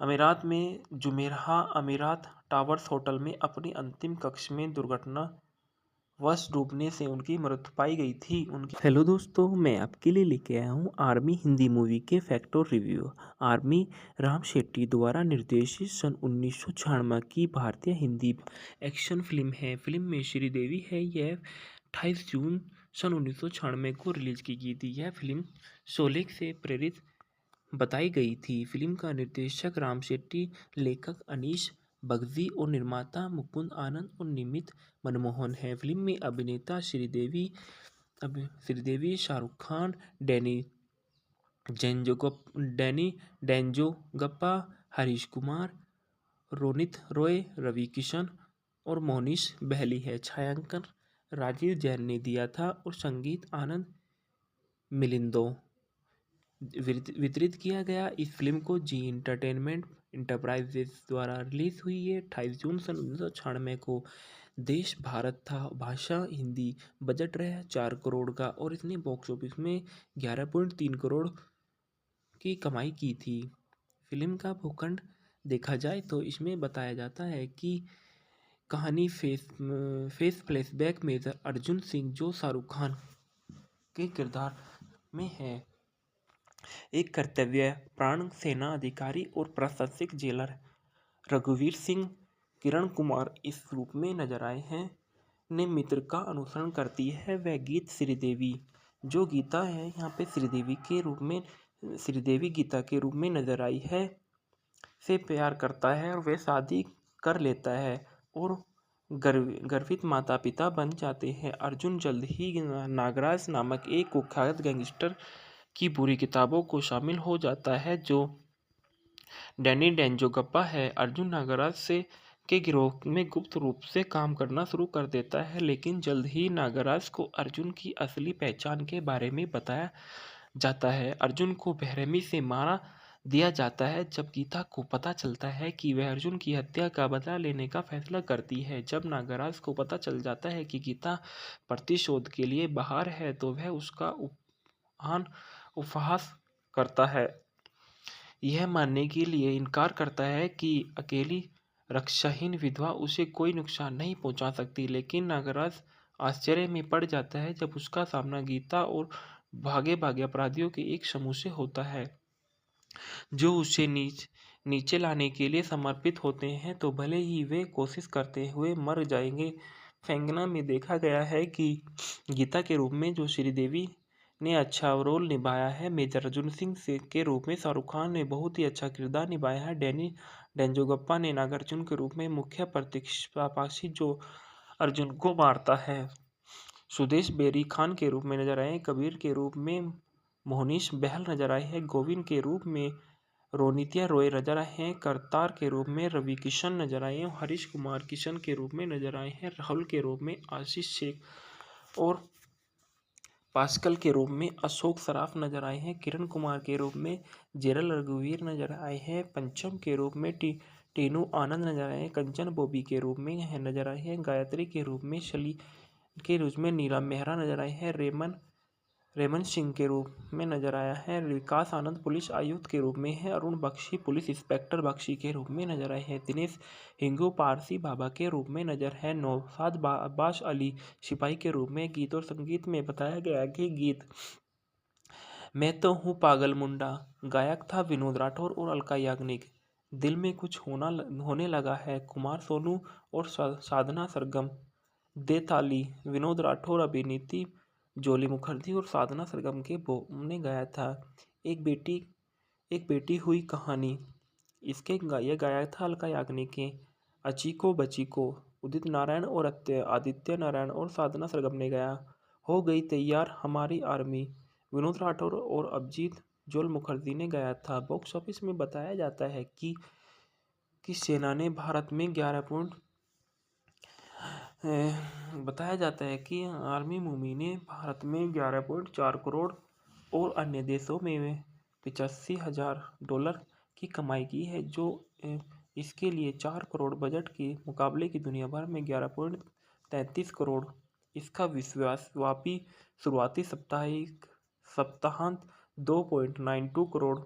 अमीरात में जुमेराह अमीरात टावर्स होटल में अपनी अंतिम कक्ष में दुर्घटनावश डूबने से उनकी मृत्यु पाई गई थी। हेलो दोस्तों, मैं आपके लिए लेके आया हूँ आर्मी हिंदी मूवी के फैक्ट और रिव्यू। आर्मी राम शेट्टी द्वारा निर्देशित सन 1996 की भारतीय हिंदी एक्शन फिल्म है। फिल्म में श्रीदेवी है। यह 28 जून सन 1996 को रिलीज की गई थी। यह फिल्म शोले से प्रेरित बताई गई थी। फिल्म का निर्देशक राम शेट्टी, लेखक अनीश बगजी और निर्माता मुकुंद आनंद और निमित मनमोहन है। फिल्म में अभिनेता श्रीदेवी, शाहरुख खान, डैनी डेंजोगप्पा, हरीश कुमार, रोनित रॉय, रवि किशन और मोनिश बहली है। छायांकन राजीव जैन ने दिया था और संगीत आनंद मिलिंदो वितरित किया गया। इस फिल्म को जी एंटरटेनमेंट इंटरप्राइजेस द्वारा रिलीज हुई है 28 जून सन 1996 को। देश भारत था, भाषा हिंदी, बजट रहा 4 करोड़ का और इसने बॉक्स ऑफिस में 11.3 करोड़ की कमाई की थी। फिल्म का भूखंड देखा जाए तो इसमें बताया जाता है कि कहानी face flashback major Arjun Singh, जो शाहरुख खान के किरदार में है। एक कर्तव्य प्राण सेना अधिकारी और प्रशासक जेलर रघुवीर सिंह किरण कुमार इस रूप में नजर आए हैं। ने मित्र का अनुसरण करती है वह गीत श्रीदेवी, जो गीता है यहाँ पे श्रीदेवी गीता के रूप में नजर आई है, से प्यार करता है और वह शादी कर लेता है और गर्वित माता पिता बन जाते हैं। अर्जुन जल्द ही नागराज नामक एक कुख्यात गैंगस्टर की बुरी किताबों को शामिल हो जाता है, जो डैनी डेंजोगप्पा है। अर्जुन नागराज से के गिरोह में गुप्त रूप से काम करना शुरू कर देता है, लेकिन जल्द ही नागराज को अर्जुन की असली पहचान के बारे में बताया जाता है। अर्जुन को बेरहमी से मारा दिया जाता है जब गीता को पता चलता है कि वह अर्जुन की हत्या का बदला लेने का फैसला करती है। जब नागराज को पता चल जाता है कि गीता प्रतिशोध के लिए बाहर है तो वह उसका उपहास करता है, यह मानने के लिए इनकार करता है कि अकेली रक्षाहीन विधवा उसे कोई नुकसान नहीं पहुंचा सकती। लेकिन नागराज आश्चर्य में पड़ जाता है जब उसका सामना गीता और भागे भागे अपराधियों के एक समूह से होता है, जो उसे नीचे लाने के लिए समर्पित होते हैं, तो भले ही वे कोशिश करते हुए मर जाएंगे। फैंगना में देखा गया है कि गीता के रूप में जो श्रीदेवी ने अच्छा रोल निभाया है, मेजर अर्जुन सिंह से के रूप में शाहरुख खान ने बहुत ही अच्छा किरदार निभाया है। डैनी डेंजोगप्पा ने नागार्जुन के रूप में मुख्य प्रतिपक्षी जो अर्जुन को मारता है। सुदेश बेरी खान के रूप में नजर आए, कबीर के रूप में मोहनीश बहल नजर आए हैं, गोविंद के रूप में रोनित्या रॉय नजर आए हैं, करतार के रूप में रवि किशन नजर आए हैं, हरीश कुमार किशन के रूप में नजर आए हैं, राहुल के रूप में आशीष शेख और पास्कल के रूप में अशोक सराफ नजर आए हैं, किरण कुमार के रूप में जेरल रघुवीर नजर आए हैं, पंचम के रूप में टीनू आनंद नजर आए हैं, कंचन बॉबी के रूप में नजर आए हैं, गायत्री के रूप में शली के रूप में नीलम मेहरा नजर आए हैं, रेमन सिंह के रूप में नजर आया है, विकास आनंद पुलिस आयुक्त के रूप में है, अरुण बख्शी पुलिस इंस्पेक्टर बख्शी के रूप में नजर आए हैं, दिनेश हिंगू पारसी बाबा के रूप में नजर है, नौशाद अब्बास अली सिपाही के रूप में। गीत और संगीत में बताया गया कि गीत मैं तो हूँ पागल मुंडा गायक था विनोद राठौर और अलका याग्निक, दिल में कुछ होने लगा है कुमार सोनू और साधना सरगम, दे ताली विनोद राठौर अभिनीति जोली मुखर्जी और साधना सरगम के ने गाया था। एक बेटी हुई कहानी इसके ये गाया था अलका याग्निक के। अचीको बचीको उदित नारायण और आदित्य नारायण और साधना सरगम ने गाया। हो गई तैयार हमारी आर्मी विनोद राठौर और अभिजीत जोल मुखर्जी ने गाया था। बॉक्स ऑफिस में बताया जाता है कि सेना ने भारत में 11 पॉइंट बताया जाता है कि आर्मी मूवी ने भारत में 11.4 करोड़ और अन्य देशों में 85,000 डॉलर की कमाई की है, जो इसके लिए 4 करोड़ बजट के मुकाबले की दुनिया भर में 11.33 करोड़। इसका विश्वव्यापी शुरुआती सप्ताहांत 2.92 करोड़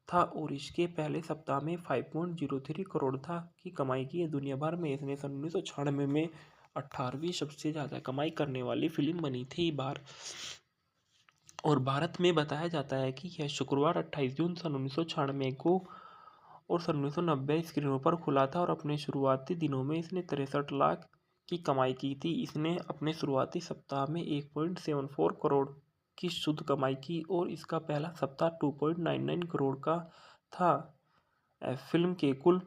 था और इसके पहले सप्ताह में 5.03 करोड़ था की कमाई की है। दुनिया भर में इसने सन 1996 में 18वीं सबसे ज़्यादा कमाई करने वाली फिल्म बनी थी और भारत में बताया जाता है कि यह शुक्रवार 28 जून सन 1996 को और सन 1990 स्क्रीनों पर खुला था और अपने शुरुआती दिनों में इसने 63 लाख की कमाई की थी। इसने अपने शुरुआती सप्ताह में 1.74 करोड़ की शुद्ध कमाई की और इसका पहला सप्ताह 2.99 करोड़ का था। फिल्म के कुल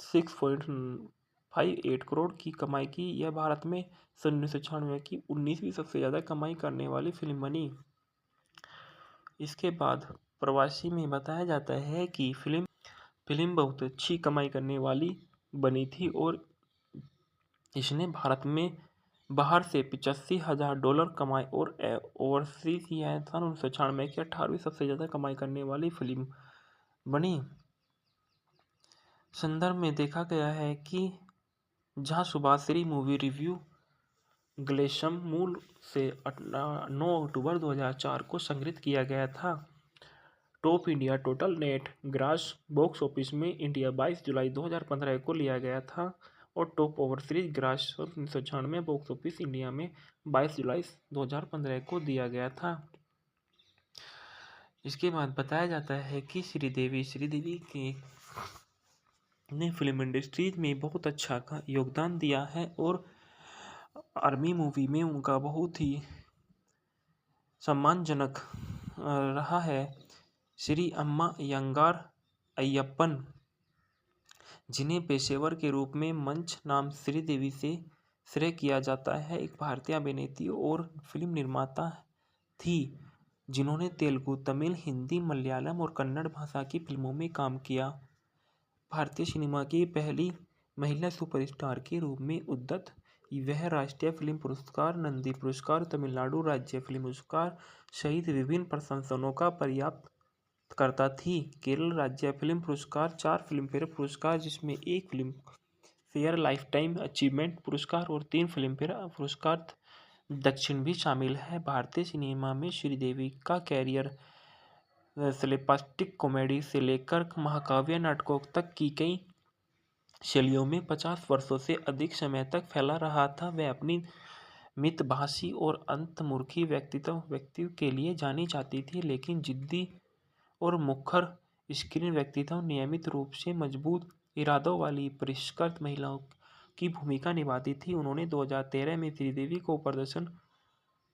6.58 करोड़ की कमाई की यह भारत में सन 1996 की 19वीं सबसे ज़्यादा कमाई करने वाली फिल्म बनी। इसके बाद प्रवासी में बताया जाता है कि फिल्म बहुत अच्छी कमाई करने वाली बनी थी और इसने भारत में बाहर से 85,000 डॉलर कमाए और ओवरसीज यह सन 1996 की 18वीं सबसे ज़्यादा कमाई करने वाली फिल्म बनी। संदर्भ में देखा गया है कि जहां सुभाश्री मूवी रिव्यू ग्लेशम मूल से 9 अक्टूबर 2004 को संग्रहित किया गया था। Top India total net grass box office में इंडिया 22 जुलाई 2015 को लिया गया था और top over series grass 1996 box office India में 22 जुलाई 2015 को दिया गया था। इसके बाद बताया जाता है कि श्रीदेवी के ने फिल्म इंडस्ट्रीज में बहुत अच्छा का योगदान दिया है और आर्मी मूवी में उनका बहुत ही सम्मानजनक रहा है। श्री अम्मा यंगार अय्यप्पन, जिन्हें पेशेवर के रूप में मंच नाम श्रीदेवी से श्रेय किया जाता है, एक भारतीय अभिनेत्री और फिल्म निर्माता थी जिन्होंने तेलुगु, तमिल, हिंदी, मलयालम और कन्नड़ भाषा की फिल्मों में काम किया। भारतीय सिनेमा की पहली महिला सुपरस्टार के रूप में उद्यत वह राष्ट्रीय फिल्म पुरस्कार, नंदी पुरस्कार, तमिलनाडु राज्य फिल्म पुरस्कार सहित विभिन्न प्रशंसनों का प्राप्त करता थी। केरल राज्य फिल्म पुरस्कार, 4 फिल्मफेयर पुरस्कार जिसमें 1 film fair life time achievement पुरस्कार और 3 फिल्मफेयर पुरस्कार दक्षिण भी शामिल है। भारतीय सिनेमा में श्रीदेवी का कैरियर स्लेपस्टिक कॉमेडी से लेकर महाकाव्य नाटकों तक की कई शैलियों में 50 वर्षों से अधिक समय तक फैला रहा था। वह अपनी मितभाषी और अंतर्मुखी व्यक्तित्व के लिए जानी जाती थी, लेकिन जिद्दी और मुखर स्क्रीन व्यक्तित्व नियमित रूप से मजबूत इरादों वाली परिष्कृत महिलाओं की भूमिका निभाती थी। उन्होंने 2013 में श्रीदेवी को प्रदर्शन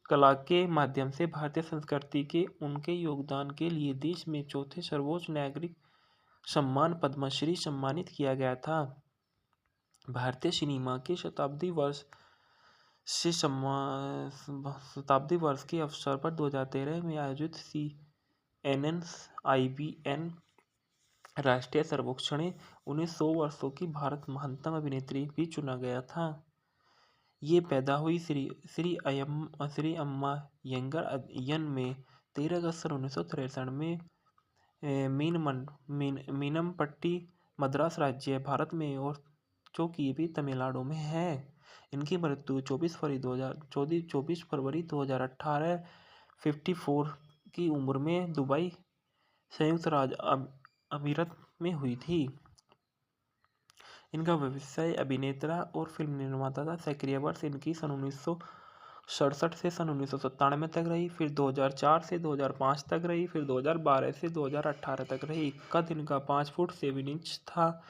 कला के माध्यम से भारतीय संस्कृति के उनके योगदान के लिए देश में चौथे सर्वोच्च नागरिक सम्मान पद्मश्री सम्मानित किया गया था। भारतीय सिनेमा के शताब्दी वर्ष के अवसर पर 2013 में आयोजित CNNIBN राष्ट्रीय सर्वेक्षण में उन्हें 100 वर्षों की भारत महानतम अभिनेत्री भी चुना गया था। ये पैदा हुई श्री अम्मा यंगर अय्यन में 13 अगस्त 1963 में मीनमपट्टी, मद्रास राज्य, भारत में, और जो कि भी तमिलनाडु में है। इनकी मृत्यु 24 फरवरी 2018 54 की उम्र में दुबई, संयुक्त राज्य अमीरात में हुई थी। इनका व्यवसाय अभिनेता और फिल्म निर्माता था। सक्रिय वर्ष इनकी सन 1967 से सन 1997 तक रही, फिर 2004 से 2005 तक रही, फिर 2012 से 2018 तक रही। कद इनका 5 फुट 7 इंच था।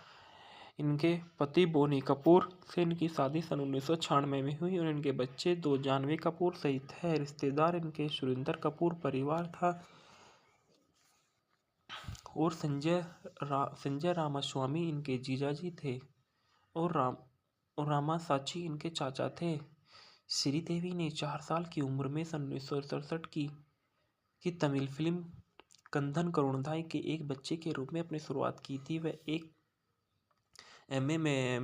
इनके पति बोनी कपूर से इनकी शादी सन 1996 में हुई और इनके बच्चे 2 जानवी कपूर सहित है। रिश्तेदार इनके सुरेंद्र कपूर परिवार था और संजय रामास्वामी इनके जीजाजी थे और रामासाची इनके चाचा थे। श्रीदेवी ने 4 साल की उम्र में सन 1967 की तमिल फिल्म कंधन करुणाई के एक बच्चे के रूप में अपनी शुरुआत की थी। वह एक एम.ए.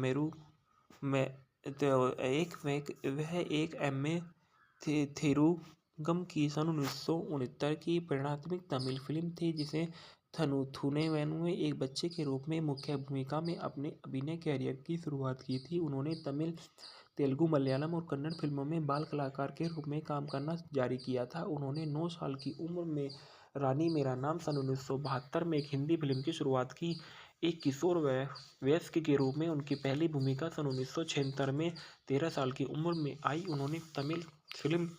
थेरुगम की सन 1969 की प्रेरणात्मक तमिल फिल्म थी जिसे थुनेवेनु एक बच्चे के रूप में मुख्य भूमिका में अपने अभिनय कैरियर की शुरुआत की थी। उन्होंने तमिल, तेलुगु, मलयालम और कन्नड़ फिल्मों में बाल कलाकार के रूप में काम करना जारी किया था। उन्होंने 9 साल की उम्र में रानी मेरा नाम सन 1972 में एक हिंदी फिल्म की शुरुआत की। एक किशोर वयस्क के रूप में उनकी पहली भूमिका सन 1976 में 13 साल की उम्र में आई। उन्होंने तमिल फिल्म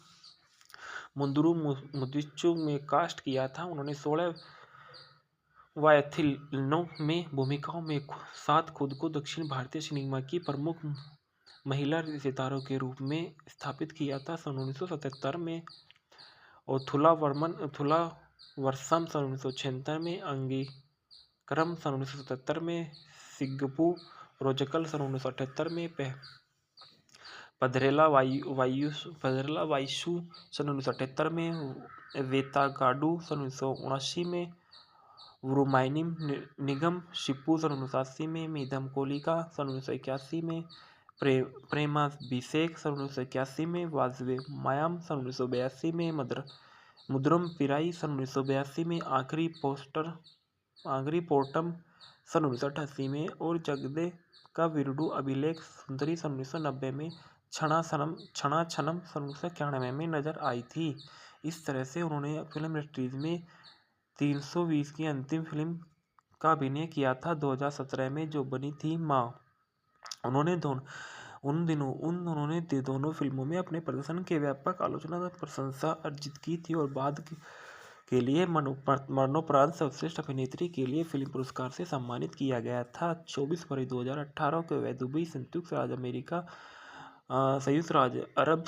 मुंदुरु मुदिच्चु में कास्ट किया था। उन्होंने 16 वायथिलनो में भूमिकाओं में साथ खुद को दक्षिण भारतीय सिनेमा की प्रमुख महिला सितारों के रूप में स्थापित किया था। सन 1977 में और थुला वर्षम सन 1976 में, अंगीकरम सन 1977 में, सिग्गप्पू रोजकल सन 1978 में, पधरेला वायसू सन 1978 में, वेतागाडू सन 1979 में, वुरुमाइनिम निगम शिप्पू सन 1980 में, मीदम कोलिका सन 1981 में, प्रेमाभिषेक सन 1981 में, वाजवे मायाम सन 1982 में, मुद्रम पिराई सन 1982 में, आखिरी पोर्टम सन 1988 में और जगदे का वीरुडु अभिलेख सुंदरी सन 1990 में, क्षणा छनम सन 1991 में नजर आई थी। इस तरह से उन्होंने फिल्म इंडस्ट्रीज में 320 की अंतिम फिल्म का अभिनय किया था 2017 में, जो बनी थी माँ। उन्होंने दोनों ने दोनों फिल्मों में अपने प्रदर्शन के व्यापक आलोचनात्मक प्रशंसा अर्जित की थी और बाद के लिए मरणोपरांत सर्वश्रेष्ठ अभिनेत्री के लिए फिल्म पुरस्कार से सम्मानित किया गया था। 24 फरवरी 2018 को वह दुबई, संयुक्त राज्य अमेरिका, संयुक्त राज्य अरब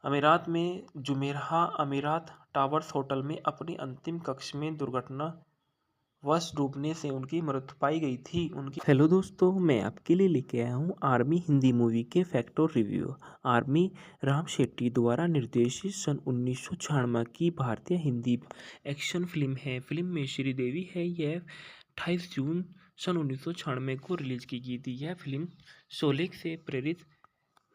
अमीरात में जुमेराह अमीरात टावर्स होटल में अपनी अंतिम कक्षा में दुर्घटनावश डूबने से उनकी मृत्यु पाई गई थी। हेलो दोस्तों, मैं आपके लिए लेके आया हूँ आर्मी हिंदी मूवी के फैक्ट और रिव्यू। आर्मी राम शेट्टी द्वारा निर्देशित सन 1996 की भारतीय हिंदी एक्शन फिल्म है। फिल्म में श्रीदेवी है। यह 28 जून सन 1996 को रिलीज की गई थी। यह फिल्म शोले से प्रेरित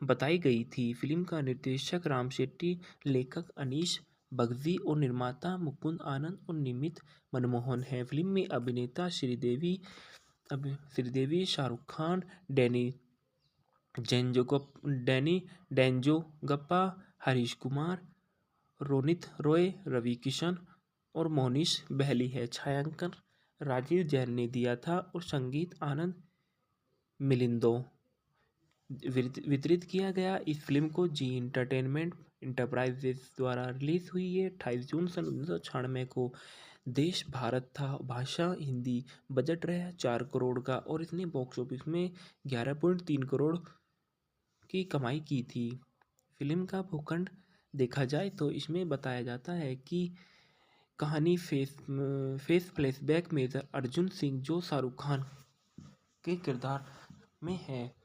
बताई गई थी। फिल्म का निर्देशक राम शेट्टी, लेखक अनीश बगजी और निर्माता मुकुंद आनंद और निमित मनमोहन है। फिल्म में अभिनेता श्रीदेवी, शाहरुख खान, डैनी डेंजोगप्पा, हरीश कुमार, रोनित रॉय, रवि किशन और मोनिश बहली है। छायांकन राजीव जैन ने दिया था और संगीत आनंद मिलिंदो वितरित किया गया। इस फिल्म को जी एंटरटेनमेंट इंटरप्राइजेस द्वारा रिलीज हुई है 28 जून सन 1996 को। देश भारत था, भाषा हिंदी, बजट रहा 4 करोड़ का और इसने बॉक्स ऑफिस में 11.3 करोड़ की कमाई की थी। फिल्म का भूखंड देखा जाए तो इसमें बताया जाता है कि कहानी face flashback major Arjun Singh, जो शाहरुख खान के किरदार में है,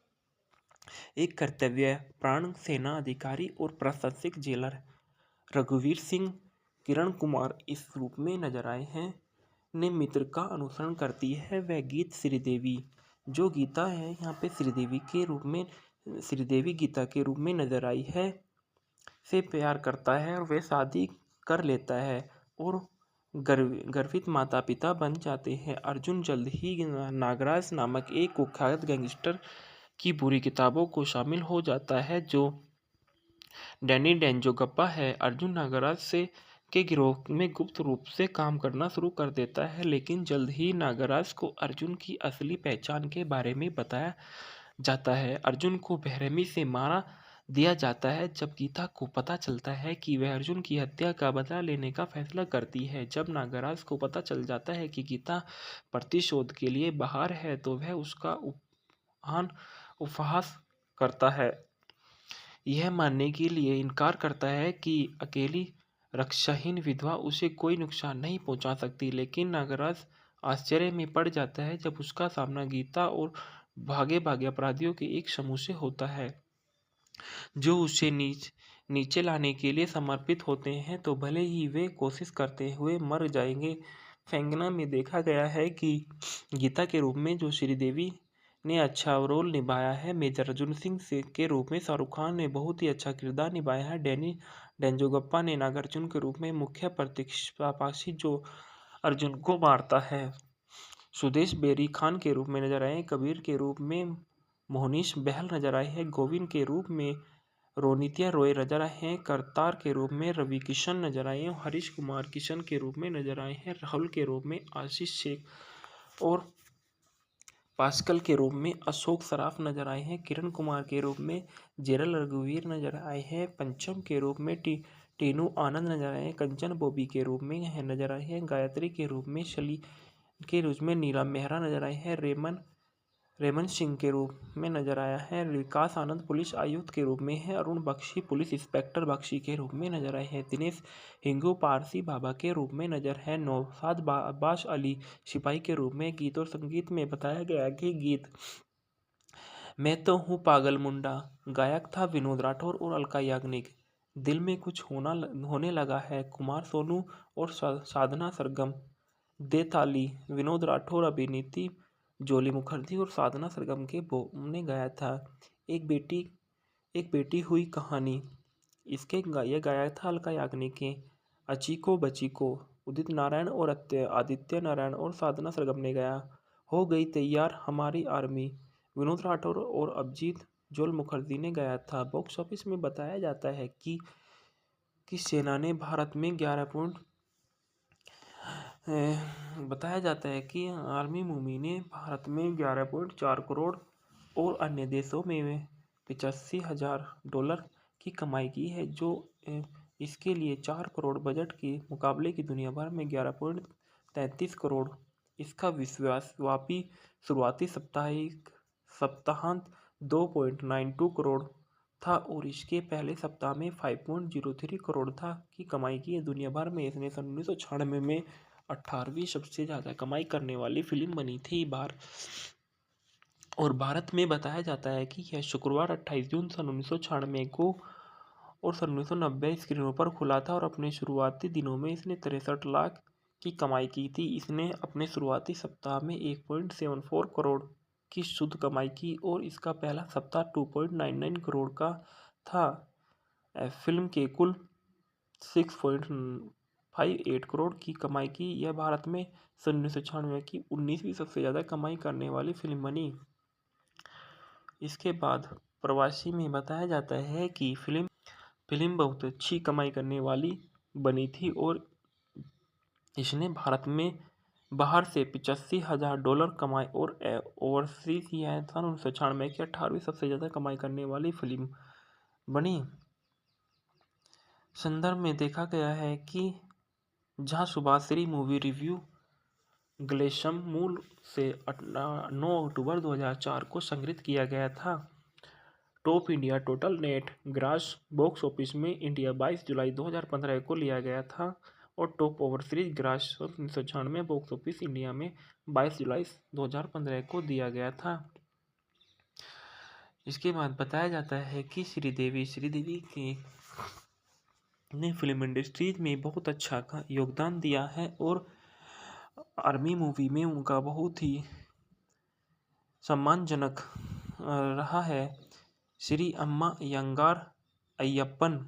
एक कर्तव्यपरायण सेना अधिकारी और प्रशासनिक जेलर रघुवीर सिंह, किरण कुमार इस रूप में नजर आए हैं, ने मित्र का अनुसरण करती है। वह गीत श्रीदेवी, जो गीता है यहाँ पे श्रीदेवी गीता के रूप में नजर आई है, से प्यार करता है और वह शादी कर लेता है और गर्वित माता पिता बन जाते हैं। अर्जुन जल्द ही नागराज नामक एक कुख्यात गैंगस्टर की बुरी किताबों को शामिल हो जाता है, जो डैनी डेंजोगप्पा है। अर्जुन नागराज के गिरोह में गुप्त रूप से काम करना शुरू कर देता है, लेकिन जल्द ही नागराज को अर्जुन की असली पहचान के बारे में बताया जाता है। अर्जुन को बेरहमी से मारा दिया जाता है जब गीता को पता चलता है कि वह अर्जुन की हत्या का बदला लेने का फैसला करती है। जब नागराज को पता चल जाता है कि गीता प्रतिशोध के लिए बाहर है, तो वह उसका उपहास करता है, यह मानने के लिए इनकार करता है कि अकेली रक्षाहीन विधवा उसे कोई नुकसान नहीं पहुंचा सकती। लेकिन नागराज आश्चर्य में पड़ जाता है जब उसका सामना गीता और भागे भागे अपराधियों के एक समूह से होता है, जो उसे नीचे लाने के लिए समर्पित होते हैं, तो भले ही वे कोशिश करते हुए मर जाएंगे। फेंगना में देखा गया है कि गीता के रूप में जो श्रीदेवी ने अच्छा रोल निभाया है। मेजर अर्जुन सिंह के रूप में शाहरुख खान ने बहुत ही अच्छा किरदार निभाया है। डैनी डेंजोगप्पा ने नागार्जुन के रूप में मुख्य प्रतिपक्षी जो अर्जुन को मारता है। सुदेश बेरी खान के रूप में नजर आए, कबीर के रूप में मोहनीश बहल नजर आए हैं, गोविंद के रूप में रोनित्या रॉय नजर आए हैं, करतार के रूप में रवि किशन नजर आए हैं, हरीश कुमार किशन के रूप में नजर आए हैं, राहुल के रूप में आशीष शेख और पास्कल के रूप में अशोक सराफ नजर आए हैं, किरण कुमार के रूप में जेरल रघुवीर नजर आए हैं, पंचम के रूप में टीनू आनंद नजर आए हैं, कंचन बॉबी के रूप में नजर आए हैं, गायत्री के रूप में शली के रूप में नीला मेहरा नजर आए हैं, रेमन सिंह के रूप में नजर आया है, विकास आनंद पुलिस आयुक्त के रूप में है, अरुण बख्शी पुलिस इंस्पेक्टर बख्शी के रूप में नजर आए हैं, दिनेश हिंगू पारसी बाबा के रूप में नजर है, नौशाद अब्बास अली सिपाही के रूप में। गीत और संगीत में बताया गया कि गीत मैं तो हूँ पागल मुंडा, गायक था विनोद राठौर और अलका याग्निक। दिल में कुछ होने लगा है, कुमार सोनू और साधना सरगम। दे ताली विनोद राठौर, अभिनीति जोली मुखर्जी और साधना सरगम के ने गाया था। एक बेटी हुई कहानी, इसके ये गाया था अलका याग्निक के। अचीको बचीको उदित नारायण और आदित्य नारायण और साधना सरगम ने गाया। हो गई तैयार हमारी आर्मी, विनोद राठौर और अभिजीत जोल मुखर्जी ने गाया था। बॉक्स ऑफिस में बताया जाता है कि सेना ने भारत में बताया जाता है कि आर्मी मूवी ने भारत में 11.4 करोड़ और अन्य देशों में 85,000 डॉलर की कमाई की है, जो इसके लिए 4 करोड़ बजट के मुकाबले की दुनिया भर में 11.33 करोड़। इसका विश्वव्यापी शुरुआती साप्ताहिक सप्ताहांत 2.92 करोड़ था और इसके पहले सप्ताह में 5.03 करोड़ था की कमाई की है। दुनिया भर में इसने सन 1996 में 18वीं सबसे ज़्यादा कमाई करने वाली फिल्म बनी थी। भारत में बताया जाता है कि यह शुक्रवार 28 जून सन 1996 को और सन 1990 स्क्रीनों पर खुला था और अपने शुरुआती दिनों में इसने 63 लाख की कमाई की थी। इसने अपने शुरुआती सप्ताह में 1.74 करोड़ की शुद्ध कमाई की और इसका पहला सप्ताह 2.99 करोड़ का था। फिल्म के कुल 6.58 करोड़ की कमाई की। यह भारत में सन 1996 की 19वीं सबसे ज़्यादा कमाई करने वाली फिल्म बनी। इसके बाद प्रवासी में बताया जाता है कि फिल्म बहुत अच्छी कमाई करने वाली बनी थी और इसने भारत में बाहर से 85,000 डॉलर कमाए और ओवरसीज यह सन 1996 की 18वीं सबसे ज़्यादा कमाई करने वाली फिल्म बनी। संदर्भ में देखा गया है कि जहां शुभाश्री मूवी रिव्यू ग्लेशम मूल से 9 अक्टूबर 2004 को संग्रहित किया गया था। Top India total net grass box office में इंडिया 22 जुलाई 2015 को लिया गया था और top overseas grass 1996 box office India में 22 जुलाई 2015 को दिया गया था। इसके बाद बताया जाता है कि श्रीदेवी के ने फिल्म इंडस्ट्रीज में बहुत अच्छा योगदान दिया है और आर्मी मूवी में उनका बहुत ही सम्मानजनक रहा है। श्री अम्मा यंगार अय्यप्पन,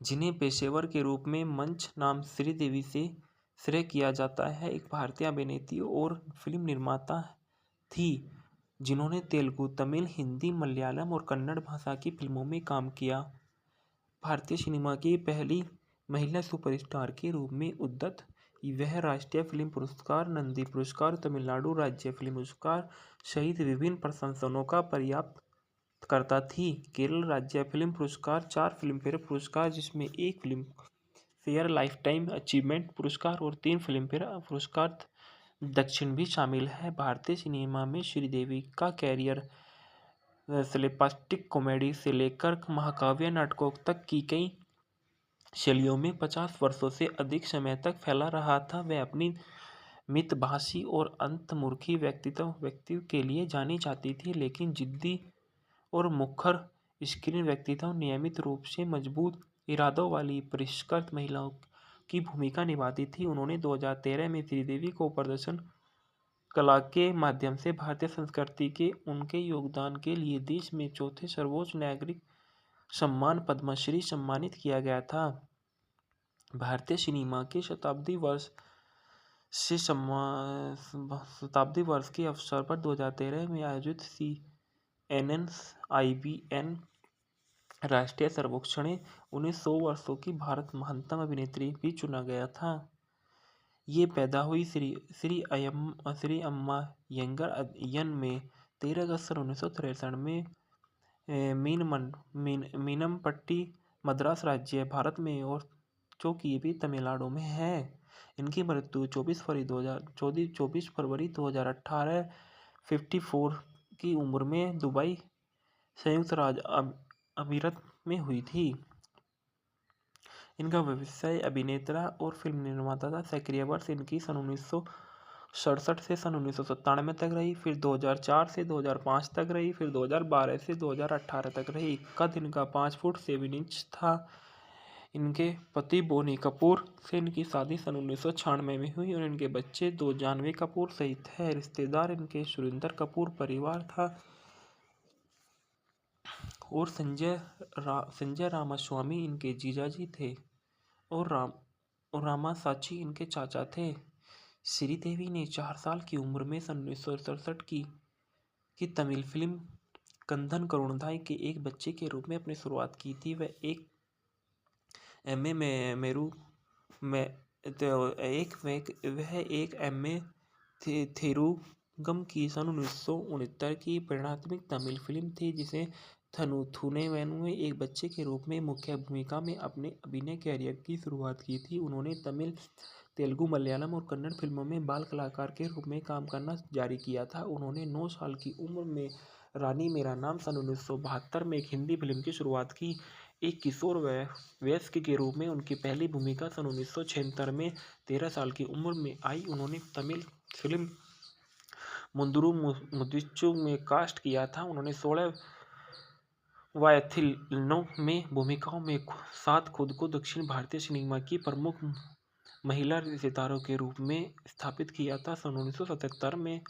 जिन्हें पेशेवर के रूप में मंच नाम श्रीदेवी से श्रेय किया जाता है, एक भारतीय अभिनेत्री और फिल्म निर्माता थी जिन्होंने तेलुगु, तमिल, हिंदी, मलयालम और कन्नड़ भाषा की फिल्मों में काम किया। भारतीय सिनेमा की पहली महिला सुपरस्टार के रूप में उद्यत वह राष्ट्रीय फिल्म पुरस्कार, नंदी पुरस्कार, तमिलनाडु राज्य फिल्म पुरस्कार सहित विभिन्न प्रशंसनों का पर्याप्त करता थी। केरल राज्य फिल्म पुरस्कार, 4 फिल्म फेयर पुरस्कार जिसमें 1 film fair life time achievement पुरस्कार और 3 फिल्म फेयर पुरस्कार दक्षिण भी शामिल है। भारतीय सिनेमा में श्रीदेवी का कैरियर स्लेपस्टिक कॉमेडी से लेकर महाकाव्य नाटकों तक की कई शैलियों में 50 वर्षों से अधिक समय तक फैला रहा था। वह अपनी मितभाषी और अंतर्मुखी व्यक्तित्व के लिए जानी जाती थी, लेकिन जिद्दी और मुखर स्क्रीन व्यक्तित्व नियमित रूप से मजबूत इरादों वाली परिष्कृत महिलाओं की भूमिका निभाती थी। उन्होंने 2013 में श्रीदेवी को प्रदर्शन कला के माध्यम से भारतीय संस्कृति के उनके योगदान के लिए देश में चौथे सर्वोच्च नागरिक सम्मान पद्मश्री सम्मानित किया गया था। भारतीय सिनेमा के शताब्दी वर्ष के अवसर पर 2013 में आयोजित CNNIBN राष्ट्रीय सर्वेक्षण ने उन्हें 100 वर्षों की भारत महानतम अभिनेत्री भी चुना गया था। ये पैदा हुई श्री अम्मा यंगर अय्यन में 13 अगस्त 1963 में मीनमपट्टी मद्रास राज्य भारत में और जो कि भी तमिलनाडु में है। इनकी मृत्यु 24 फरवरी 2018 54 की उम्र में दुबई संयुक्त राज्य अमीरात में हुई थी। इनका व्यवसाय अभिनेता और फिल्म निर्माता था। सक्रिय वर्ष इनकी सन 1967 से सन 1997 तक रही, फिर 2004 से 2005 तक रही, फिर 2012 से 2018 तक रही। कद इनका 5 फुट 7 इंच था। इनके पति बोनी कपूर से इनकी शादी सन 1996 में हुई और इनके बच्चे 2 जानवी कपूर सहित है। रिश्तेदार इनके सुरेंद्र कपूर परिवार था और संजय रामास्वामी इनके जीजाजी थे और रामा साची इनके चाचा थे। श्रीदेवी ने 4 साल की उम्र में सन 1967 की तमिल फिल्म कंधन करुणाई के एक बच्चे के रूप में अपनी शुरुआत की थी। वह एक वह एक एम.ए. थेरुगम की सन 1969 की प्रेरणात्मक तमिल फिल्म थी जिसे थुनैवनु ने एक बच्चे के रूप में मुख्य भूमिका में अपने अभिनय कैरियर की शुरुआत की थी। उन्होंने तमिल, तेलुगु, मलयालम और कन्नड़ फिल्मों में बाल कलाकार के रूप में काम करना जारी किया था। उन्होंने 9 साल की उम्र में रानी मेरा नाम सन 1972 में एक हिंदी फिल्म की शुरुआत की। एक किशोर वयस्क के रूप में उनकी पहली भूमिका सन 1976 में 13 साल की उम्र में आई। उन्होंने तमिल फिल्म मुंदुरु मुदिच्चु में कास्ट किया था। उन्होंने 16 वायथिलनों में भूमिकाओं में साथ खुद को दक्षिण भारतीय सिनेमा की प्रमुख महिला सितारों के रूप में स्थापित किया था। सन 1977 में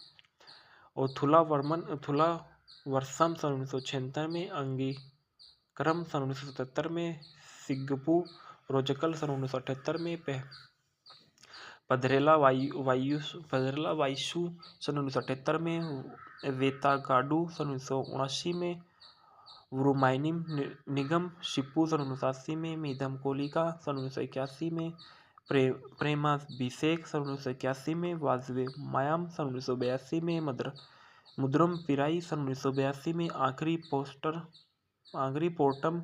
और थुला वर्षम सन 1976 में, अंगीकरम सन 1977 में, सिग्गप्पू रोजकल सन 1978 में, पधरेला वायसू सन 1978 में, वेतागाडू सन 1979 में, वुरुमाइनिम निगम शिप्पू सन 1980 में, मीदम कोलिका सन 1981 में, प्रेमाभिषेक सन 1981 में, वाजवे मायाम सन 1982 में, मुद्रम पिराई सन 1982 में, आखिरी पोर्टम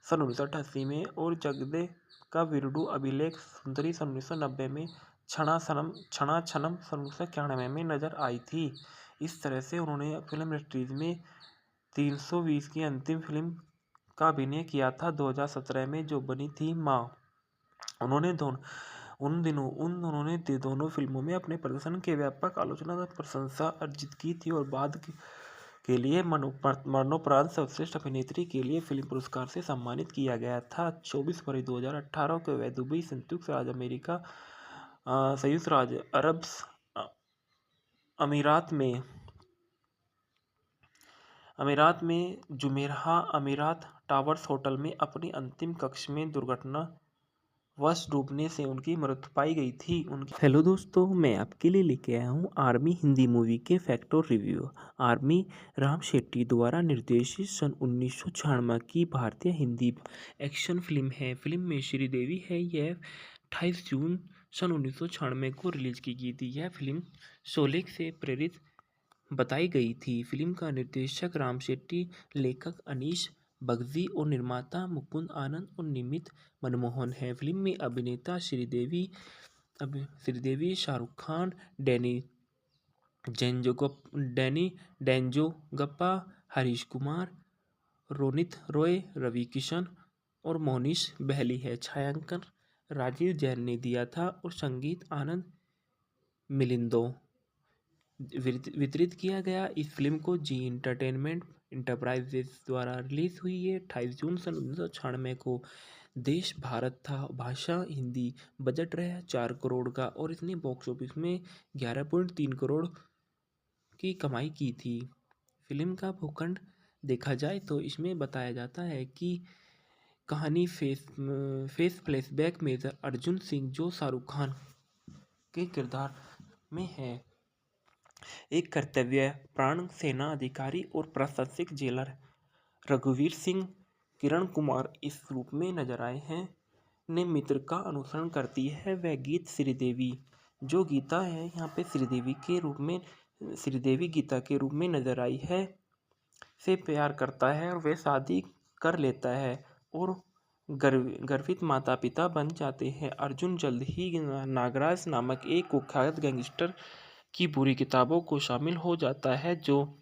सन 1988 में और जगदे का विरुडु अभिलेख सुंदरी सन 1990 में, क्षणा छनम सन 1991 में नजर आई थी। इस तरह से उन्होंने फिल्म इंडस्ट्रीज में 320 की अंतिम फिल्म का अभिनय किया था 2017 में, जो बनी थी माँ। उन्होंने दोनों फिल्मों में अपने प्रदर्शन के व्यापक आलोचना और प्रशंसा अर्जित की थी और बाद के लिए मरणोपरांत सर्वश्रेष्ठ अभिनेत्री के लिए फिल्म पुरस्कार से सम्मानित किया गया था। 24 फरवरी 2018 को वह दुबई, संयुक्त राज्य अरब अमीरात में जुमेराह अमीरात टावर्स होटल में अपनी अंतिम कक्षा में दुर्घटनावश डूबने से उनकी मृत्यु पाई गई थी। हेलो दोस्तों, मैं आपके लिए लेके आया हूँ आर्मी हिंदी मूवी के फैक्ट और रिव्यू। आर्मी राम शेट्टी द्वारा निर्देशित सन 1996 की भारतीय हिंदी एक्शन फिल्म है। फिल्म में श्रीदेवी है। यह 28 जून सन 1996 को रिलीज की गई थी। यह फिल्म शोले से प्रेरित बताई गई थी। फिल्म का निर्देशक राम शेट्टी, लेखक अनीश बगजी और निर्माता मुकुंद आनंद और निमित मनमोहन है। फिल्म में अभिनेता श्रीदेवी, शाहरुख खान, डैनी डेंजोगप्पा, हरीश कुमार, रोनित रॉय, रवि किशन और मोनिश बहली है। छायांकन राजीव जैन ने दिया था और संगीत आनंद मिलिंदो वितरित किया गया। इस फिल्म को जी एंटरटेनमेंट इंटरप्राइजेस द्वारा रिलीज हुई है 28 जून सन 1996 को। देश भारत था, भाषा हिंदी, बजट रहा 4 करोड़ का और इसने बॉक्स ऑफिस में 11.3 करोड़ की कमाई की थी। फिल्म का भूखंड देखा जाए तो इसमें बताया जाता है कि कहानी face flashback major Arjun Singh, जो शाहरुख खान के किरदार में है, एक कर्तव्यपरायण सेना अधिकारी और प्रशासक जेलर रघुवीर सिंह, किरण कुमार इस रूप में नजर आए हैं, ने मित्र का अनुसरण करती है। वह गीत श्रीदेवी, जो गीता है यहाँ पे श्रीदेवी गीता के रूप में नजर आई है, से प्यार करता है और वह शादी कर लेता है और गर्वित माता पिता बन जाते हैं। अर्जुन जल्द ही नागराज नामक एक कुख्यात गैंगस्टर की बुरी किताबों को शामिल हो जाता है, जो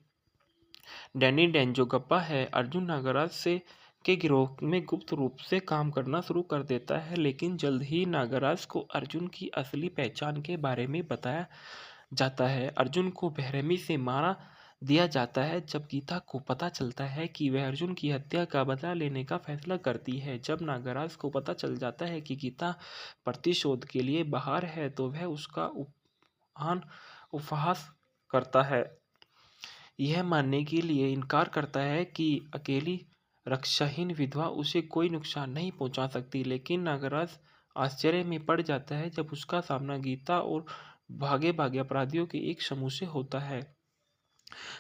डैनी डेंजोगप्पा है। अर्जुन नागराज के गिरोह में गुप्त रूप से काम करना शुरू कर देता है, लेकिन जल्द ही नागराज को अर्जुन की असली पहचान के बारे में बताया जाता है। अर्जुन को बेरहमी से मारा दिया जाता है जब गीता को पता चलता है कि वह अर्जुन की हत्या का बदला लेने का फैसला करती है। जब नागराज को पता चल जाता है कि गीता प्रतिशोध के लिए बाहर है तो वह उसका उपहास करता है, यह मानने के लिए इनकार करता है कि अकेली रक्षाहीन विधवा उसे कोई नुकसान नहीं पहुंचा सकती। लेकिन नागराज आश्चर्य में पड़ जाता है जब उसका सामना गीता और भागे भागे अपराधियों के एक समूह से होता है,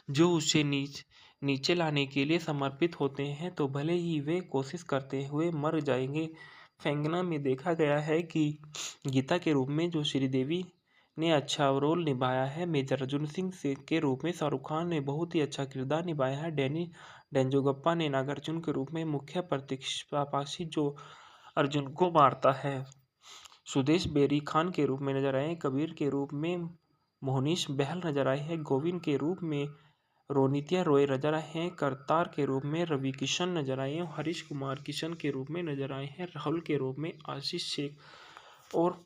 जो उसे नीचे लाने के लिए समर्पित होते हैं। तो भले ही वे कोशिश करते हुए मर जाएंगे, फेंगना में देखा गया है कि गीता के रूप में जो श्रीदेवी ने अच्छा रोल निभाया है। मेजर अर्जुन सिंह से के रूप में शाहरुख खान ने बहुत ही अच्छा किरदार निभाया है। डैनी डेंजोगप्पा ने नागार्जुन के रूप में मुख्य प्रतिपक्षी जो अर्जुन को मारता है। सुदेश बेरी खान के रूप में नजर आए। कबीर के रूप में मोहनीश बहल नजर आए हैं। गोविंद के रूप में रोनित्या रॉय नजर आए हैं। करतार के रूप में रवि किशन नजर आए हैं। हरीश कुमार किशन के रूप में नजर आए हैं। राहुल के रूप में आशीष शेख और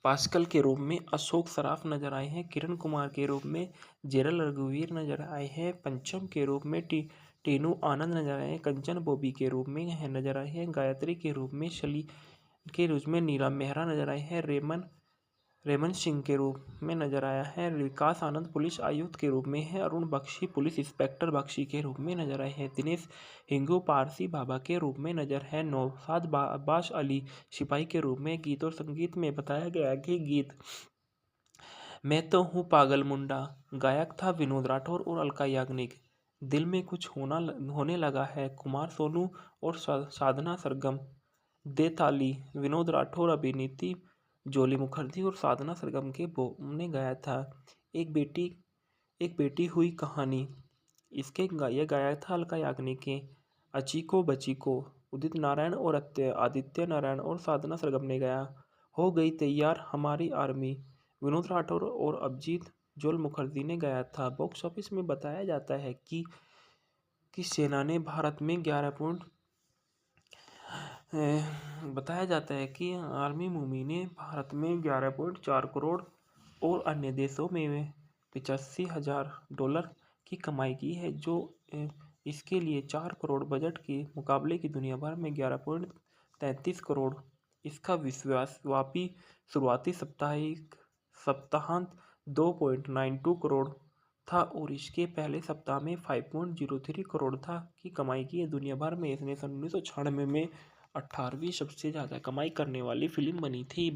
पास्कल के रूप में अशोक सराफ नजर आए हैं। किरण कुमार के रूप में जेरल रघुवीर नजर आए हैं। पंचम के रूप में टीनू आनंद नजर आए हैं। कंचन बॉबी के रूप में नजर आए हैं। गायत्री के रूप में नीलम मेहरा नजर आए हैं। रेमन सिंह के रूप में नजर आया है। विकास आनंद पुलिस आयुक्त के रूप में है। अरुण बख्शी पुलिस इंस्पेक्टर बख्शी के रूप में नजर आए हैं। दिनेश हिंगू पारसी बाबा के रूप में नजर है। नौशाद अब्बास अली सिपाही के रूप में। गीत और संगीत में बताया गया कि गीत मैं तो हूँ पागल मुंडा गायक था विनोद राठौर और अलका याग्निक। दिल में कुछ होने लगा है कुमार सोनू और साधना सरगम। दे ताली विनोद राठौर अभिनीति जोली मुखर्जी और साधना सरगम के ने गाया था। एक बेटी हुई कहानी ये गाया था अलका याग्निक के। अचीको बचीको उदित नारायण और आदित्य नारायण और साधना सरगम ने गाया। हो गई तैयार हमारी आर्मी विनोद राठौर और अभिजीत जोल मुखर्जी ने गाया था। बॉक्स ऑफिस में बताया जाता है कि सेना ने भारत में 11 पॉइंट बताया जाता है कि आर्मी मूवी ने भारत में 11.4 करोड़ और अन्य देशों में 85,000 डॉलर की कमाई की है, जो इसके लिए 4 करोड़ बजट के मुकाबले की दुनिया भर में 11.33 करोड़। इसका विश्वव्यापी शुरुआती सप्ताहांत 2.92 करोड़ था और इसके पहले सप्ताह में 5.03 करोड़ था की कमाई की है। दुनिया भर में इसने सन 1996 में 18वीं सबसे ज़्यादा कमाई करने वाली फिल्म बनी थी।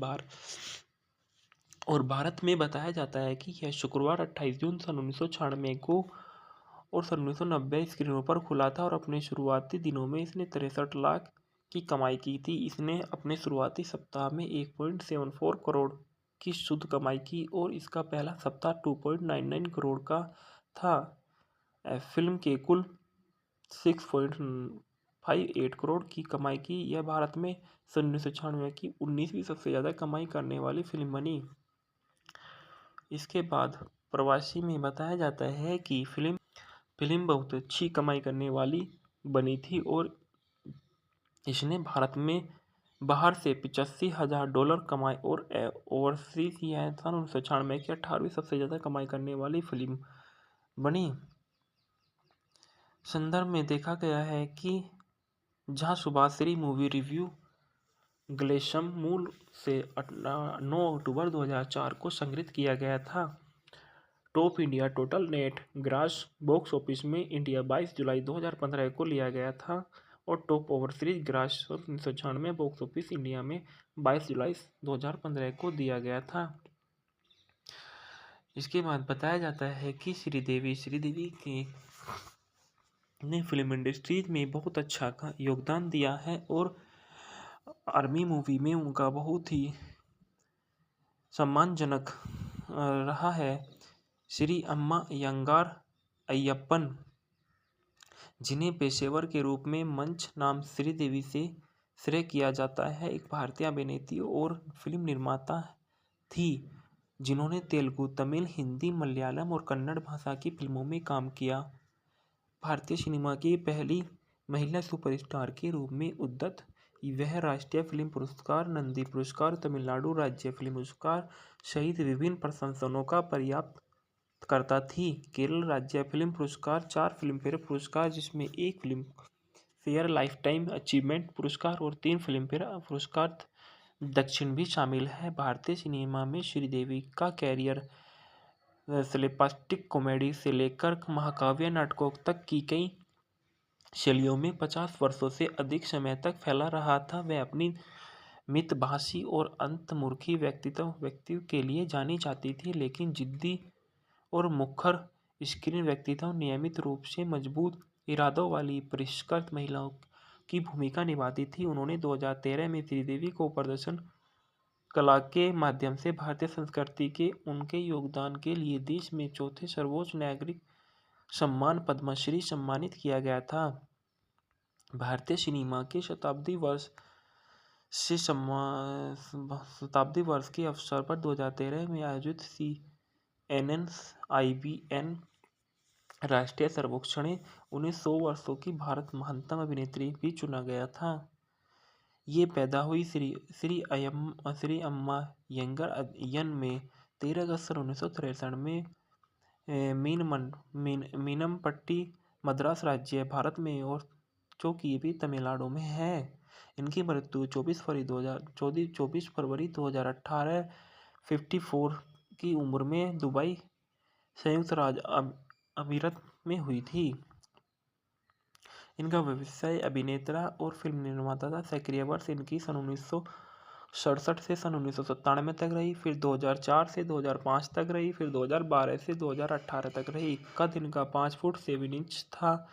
भारत में बताया जाता है कि यह शुक्रवार 28 जून सन 1996 को और सन 1990 स्क्रीनों पर खुला था और अपने शुरुआती दिनों में इसने 63 लाख की कमाई की थी। इसने अपने शुरुआती सप्ताह में 1.74 करोड़ की शुद्ध कमाई की और इसका पहला सप्ताह 2.99 करोड़ का था। फिल्म के कुल 6.58 करोड़ की कमाई की। यह भारत में सन 1996 की 19वीं सबसे ज़्यादा कमाई करने वाली फिल्म बनी। इसके बाद प्रवासी में बताया जाता है कि फिल्म बहुत अच्छी कमाई करने वाली बनी थी और इसने भारत में बाहर से 85,000 डॉलर कमाए और ओवरसीज यह सन 1996 की 18वीं सबसे ज़्यादा कमाई करने वाली फिल्म बनी। संदर्भ में देखा गया है कि जहां सुभाश्री मूवी रिव्यू ग्लेशम मूल से 9 अक्टूबर 2004 को संग्रहित किया गया था। Top India total net grass box office में इंडिया 22 जुलाई 2015 को लिया गया था और top overseas grass 1996 box office India में 22 जुलाई 2015 को दिया गया था। इसके बाद बताया जाता है कि श्रीदेवी के ने फिल्म इंडस्ट्रीज में बहुत अच्छा योगदान दिया है और आर्मी मूवी में उनका बहुत ही सम्मानजनक रहा है। श्री अम्मा यंगार अय्यप्पन, जिन्हें पेशेवर के रूप में मंच नाम श्रीदेवी से श्रेय किया जाता है, एक भारतीय अभिनेत्री और फिल्म निर्माता थी जिन्होंने तेलुगु, तमिल, हिंदी, मलयालम और कन्नड़ भाषा की फिल्मों में काम किया। भारतीय सिनेमा की पहली महिला सुपरस्टार के रूप में उद्यत वह राष्ट्रीय फिल्म पुरस्कार, नंदी पुरस्कार, तमिलनाडु राज्य फिल्म पुरस्कार सहित विभिन्न प्रशंसनों का प्राप्त करता थी। केरल राज्य फिल्म पुरस्कार, 4 फिल्मफेयर पुरस्कार जिसमें 1 फिल्म फेयर लाइफटाइम अचीवमेंट पुरस्कार और 3 फिल्मफेयर पुरस्कार दक्षिण भी शामिल है। भारतीय सिनेमा में श्रीदेवी का कैरियर स्लेपस्टिक कॉमेडी से लेकर महाकाव्य नाटकों तक की कई शैलियों में 50 वर्षों से अधिक समय तक फैला रहा था। वह अपनी मितभाषी और अंतर्मुखी व्यक्तित्व के लिए जानी जाती थी, लेकिन जिद्दी और मुखर स्क्रीन व्यक्तित्व नियमित रूप से मजबूत इरादों वाली परिष्कृत महिलाओं की भूमिका निभाती थी। उन्होंने 2013 में श्रीदेवी को प्रदर्शन कला के माध्यम से भारतीय संस्कृति के उनके योगदान के लिए देश में चौथे सर्वोच्च नागरिक सम्मान पद्मश्री सम्मानित किया गया था। भारतीय सिनेमा के शताब्दी वर्ष के अवसर पर 2013 में आयोजित IBN राष्ट्रीय सर्वेक्षण में उन्हें 100 वर्षों की भारत महानतम अभिनेत्री भी चुना गया था। ये पैदा हुई श्री अम्मा यंगर यन में 13 अगस्त 1963 में मीनमपट्टी मद्रास राज्य भारत में, और जो कि भी तमिलनाडु में है। इनकी मृत्यु 24 फरवरी 2018 54 की उम्र में दुबई संयुक्त राज्य अमीरात में हुई थी। इनका व्यवसाय अभिनेता और फिल्म निर्माता था। सक्रिय वर्ष इनकी सन 1967 से सन 1997 तक रही, फिर 2004 से 2005 तक रही, फिर 2012 से 2018 तक रही। कद इनका 5 फुट 7 इंच था।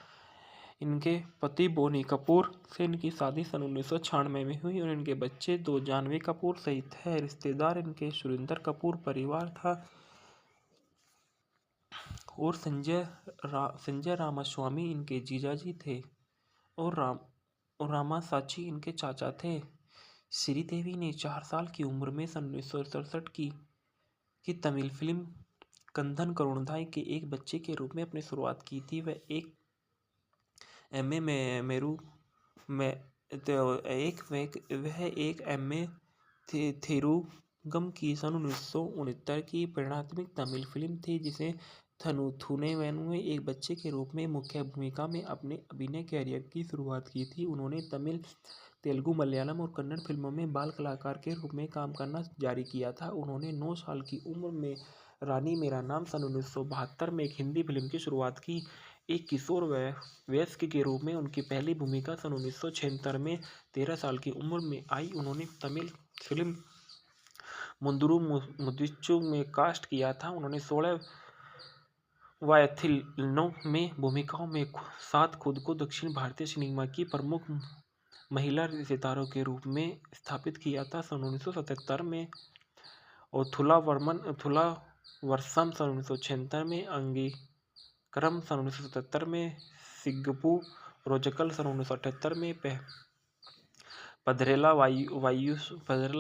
इनके पति बोनी कपूर से इनकी शादी सन 1996 में हुई और इनके बच्चे 2 जानवी कपूर सहित है। रिश्तेदार इनके सुरेंद्र कपूर परिवार था और संजय रामास्वामी इनके जीजाजी थे और रामासाची इनके चाचा थे। श्रीदेवी ने 4 साल की उम्र में सन 1967 की तमिल फिल्म कंधन करुणाई के एक बच्चे के रूप में अपनी शुरुआत की थी। वह एक एम.ए. थेरुगम की सन 1969 की प्रेरणात्मक तमिल फिल्म थी, जिसे थुनेवेनु में एक बच्चे के रूप में मुख्य भूमिका में अपने अभिनय कैरियर की शुरुआत की थी। उन्होंने तमिल, तेलुगु, मलयालम और कन्नड़ फिल्मों में बाल कलाकार के रूप में काम करना जारी किया था। उन्होंने 9 साल की उम्र में रानी मेरा नाम सन 1972 में एक हिंदी फिल्म की शुरुआत की। एक किशोर वयस्क के रूप में उनकी पहली भूमिका सन 1976 में 13 साल की उम्र में आई। उन्होंने तमिल फिल्म मुंदुरु मुदिच्चु में कास्ट किया था। उन्होंने 16 वायथिल्नो में भूमिकाओं में साथ खुद को दक्षिण भारतीय सिनेमा की प्रमुख महिला सितारों के रूप में स्थापित किया था। सन 1977 में ओथुला वर्षम सन 1976 में अंगीकरम सन 1977 में सिग्गपू रोजकल सन 1978 में पधरेला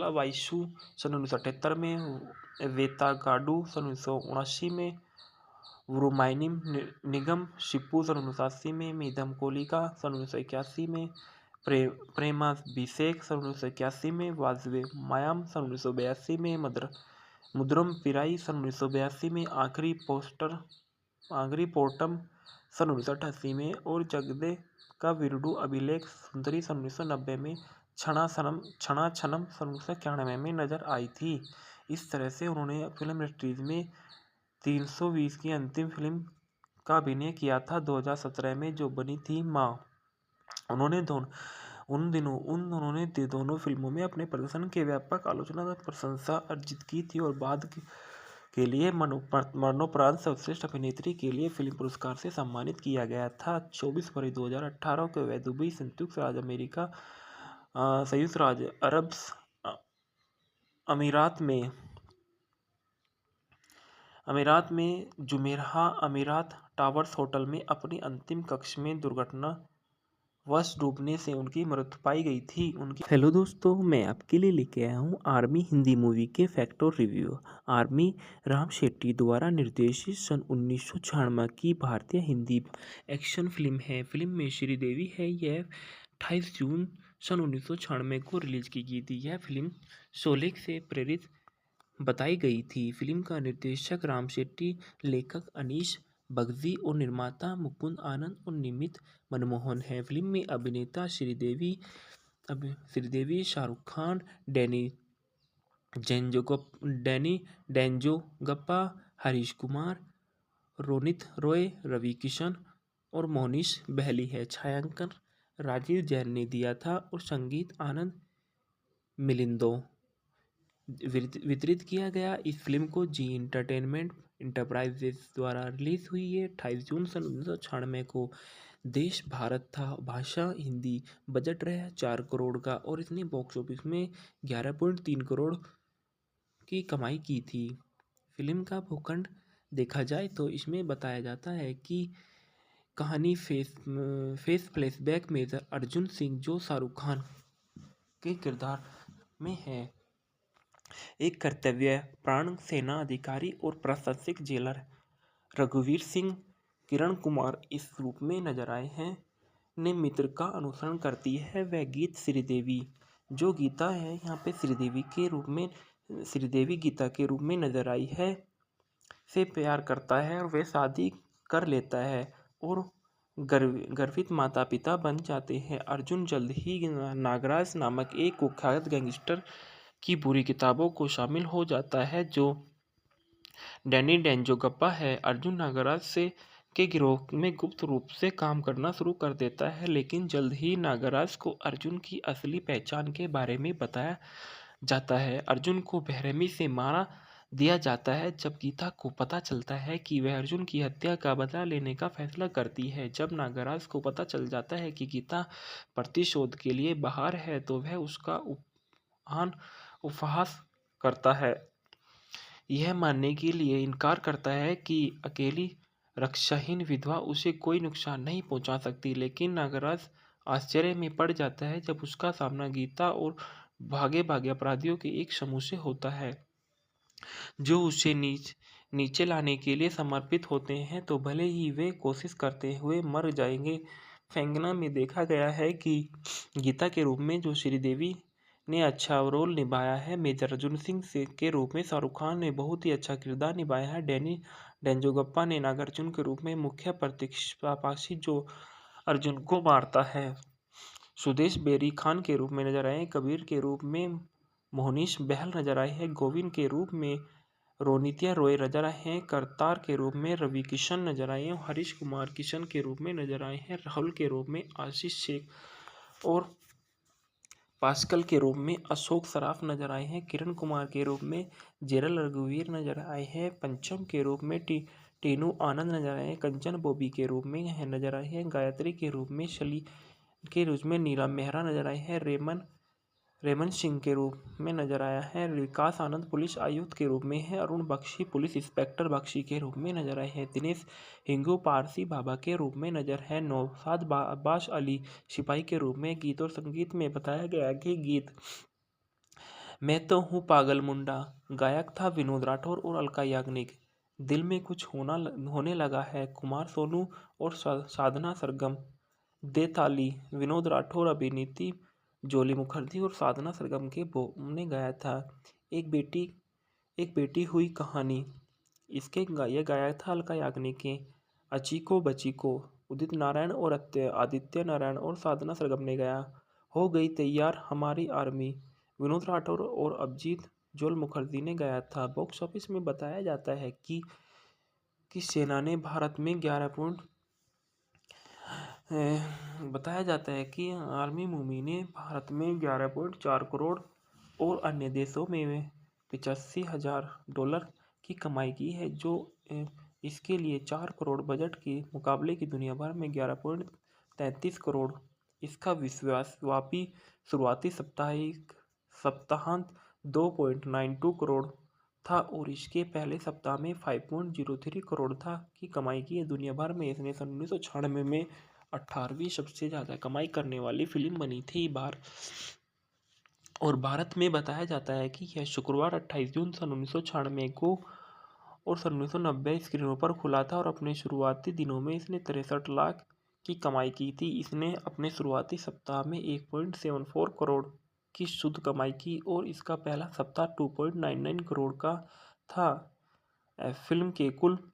वायसू सन 1978 में वेतागाडू सन 1979 में वुरुमाइनिम निगम शिप्पू सन 1980 में मीदम कोलिका सन 1981 में प्रेमाभिषेक सन 1981 में वाजवे मायाम सन 1982 में मुद्रम पिराई सन 1982 में आखिरी पोर्टम सन 1988 में और जगदे का वीरुडु अभिलेख सुंदरी सन 1990 में क्षणा छनम सन 1991 में नजर आई थी। इस तरह से उन्होंने फिल्म इंडस्ट्रीज में 320 की अंतिम फिल्म का अभिनय किया था 2017 में, जो बनी थी माँ। उन्होंने दोनों फिल्मों में अपने प्रदर्शन के व्यापक आलोचनात्मक प्रशंसा अर्जित की थी और बाद के लिए मरणोपरांत सर्वश्रेष्ठ अभिनेत्री के लिए फिल्म पुरस्कार से सम्मानित किया गया था। 24 फरवरी 2018 को वह दुबई संयुक्त राज्य अरब अमीरात में जुमेराह अमीरात टावर्स होटल में अपनी अंतिम कक्ष में दुर्घटनावश डूबने से उनकी मृत्यु पाई गई थी। हेलो दोस्तों, मैं आपके लिए लेके आया हूँ आर्मी हिंदी मूवी के फैक्ट और रिव्यू। आर्मी राम शेट्टी द्वारा निर्देशित सन 1996 की भारतीय हिंदी एक्शन फिल्म है। फिल्म में श्रीदेवी है। यह 28 जून सन 1996 को रिलीज की गई थी। यह फिल्म शोले से प्रेरित बताई गई थी। फिल्म का निर्देशक राम शेट्टी, लेखक अनीश बगजी और निर्माता मुकुंद आनंद और निमित मनमोहन है। फिल्म में अभिनेता श्रीदेवी, शाहरुख खान, डैनी डेंजोगप्पा, हरीश कुमार, रोनित रॉय, रवि किशन और मोनिश बहली है। छायांकन राजीव जैन ने दिया था और संगीत आनंद मिलिंदो वितरित किया गया। इस फिल्म को जी एंटरटेनमेंट इंटरप्राइजेज द्वारा रिलीज हुई है। 28 जून सन 1996 को देश भारत था, भाषा हिंदी, बजट रहा 4 करोड़ का और इसने बॉक्स ऑफिस में 11.3 करोड़ की कमाई की थी। फिल्म का भूखंड देखा जाए तो इसमें बताया जाता है कि कहानी फेस फ्लैशबैक में अर्जुन सिंह जो शाहरुख खान के किरदार में है, एक कर्तव्य प्राण सेना अधिकारी और प्रशासनिक जेलर रघुवीर सिंह किरण कुमार इस रूप में नजर आए हैं ने मित्र का अनुसरण करती है। वह गीत श्रीदेवी जो गीता है यहाँ पे श्रीदेवी गीता के रूप में नजर आई है से प्यार करता है और वह शादी कर लेता है और गर्वित माता पिता बन जाते हैं। अर्जुन जल्द ही नागराज नामक एक कुख्यात गैंगस्टर की बुरी किताबों को शामिल हो जाता है जो डैनी डेंजोगप्पा है। अर्जुन नागराज से के गिरोह में गुप्त रूप से काम करना शुरू कर देता है, लेकिन जल्द ही नागराज को अर्जुन की असली पहचान के बारे में बताया जाता है। अर्जुन को बेरहमी से मारा दिया जाता है जब गीता को पता चलता है कि वह अर्जुन की हत्या का बदला लेने का फैसला करती है। जब नागराज को पता चल जाता है कि गीता प्रतिशोध के लिए बाहर है तो वह उसका उपहास करता है, यह मानने के लिए इनकार करता है कि अकेली रक्षाहीन विधवा उसे कोई नुकसान नहीं पहुंचा सकती। लेकिन नागराज आश्चर्य में पड़ जाता है जब उसका सामना गीता और भागे भागे अपराधियों के एक समूह से होता है जो उसे नीचे लाने के लिए समर्पित होते हैं, तो भले ही वे कोशिश करते हुए मर जाएंगे। फैंगना में देखा गया है कि गीता के रूप में जो श्रीदेवी ने अच्छा रोल निभाया है, मेजर अर्जुन सिंह से के रूप में शाहरुख खान ने बहुत ही अच्छा किरदार निभाया है। डैनी डेंजोगप्पा ने नागार्जुन के रूप में मुख्य प्रतिपक्षी जो अर्जुन को मारता है। सुदेश बेरी खान के रूप में नजर आए, कबीर के रूप में मोहनीश बहल नजर आए हैं, गोविंद के रूप में रोनित्या रॉय नजर आए हैं, करतार के रूप में रवि किशन नजर आए हैं, हरीश कुमार किशन के रूप में नजर आए हैं, राहुल के रूप में आशीष शेख और पास्कल के रूप में अशोक सराफ नजर आए हैं, किरण कुमार के रूप में जेरल रघुवीर नजर आए हैं, पंचम के रूप में टीनू आनंद नजर आए हैं, कंचन बॉबी के रूप में नजर आए हैं, गायत्री के रूप में शली के रूप में नीलम मेहरा नजर आए हैं, रेमन सिंह के रूप में नजर आया है, विकास आनंद पुलिस आयुक्त के रूप में है, अरुण बख्शी पुलिस इंस्पेक्टर बख्शी के रूप में नजर आए हैं, दिनेश हिंगू पारसी बाबा के रूप में नजर है, नौशाद अब्बास अली सिपाही के रूप में। गीत और संगीत में बताया गया कि गीत मैं तो हूँ पागल मुंडा गायक था विनोद राठौर और अलका याग्निक, दिल में कुछ होने लगा है कुमार सोनू और साधना सरगम, दे ताली विनोद राठौर अभिनीति जोली मुखर्जी और साधना सरगम के ने गाया था। एक बेटी हुई कहानी इसके ये गाया था अलका याग्निक के। अचीको बचीको उदित नारायण और आदित्य नारायण और साधना सरगम ने गाया। हो गई तैयार हमारी आर्मी विनोद राठौर और अभिजीत जोल मुखर्जी ने गाया था। बॉक्स ऑफिस में बताया जाता है कि सेना ने भारत में 11 पॉइंट बताया जाता है कि आर्मी मूवी ने भारत में 11.4 करोड़ और अन्य देशों में 85,000 डॉलर की कमाई की है, जो इसके लिए 4 करोड़ बजट के मुकाबले की दुनिया भर में 11.33 करोड़। इसका विश्वव्यापी शुरुआती सप्ताहांत 2.92 करोड़ था और इसके पहले सप्ताह में 5.03 करोड़ था की कमाई की है। दुनिया भर में इसने सन 1996 में 18वीं सबसे ज़्यादा कमाई करने वाली फिल्म बनी थी और भारत में बताया जाता है कि यह शुक्रवार 28 जून सन 1996 को और सन 1990 स्क्रीनों पर खुला था और अपने शुरुआती दिनों में इसने 63 लाख की कमाई की थी। इसने अपने शुरुआती सप्ताह में 1.74 करोड़ की शुद्ध कमाई की और इसका पहला सप्ताह 2.99 करोड़ का था। फिल्म के कुल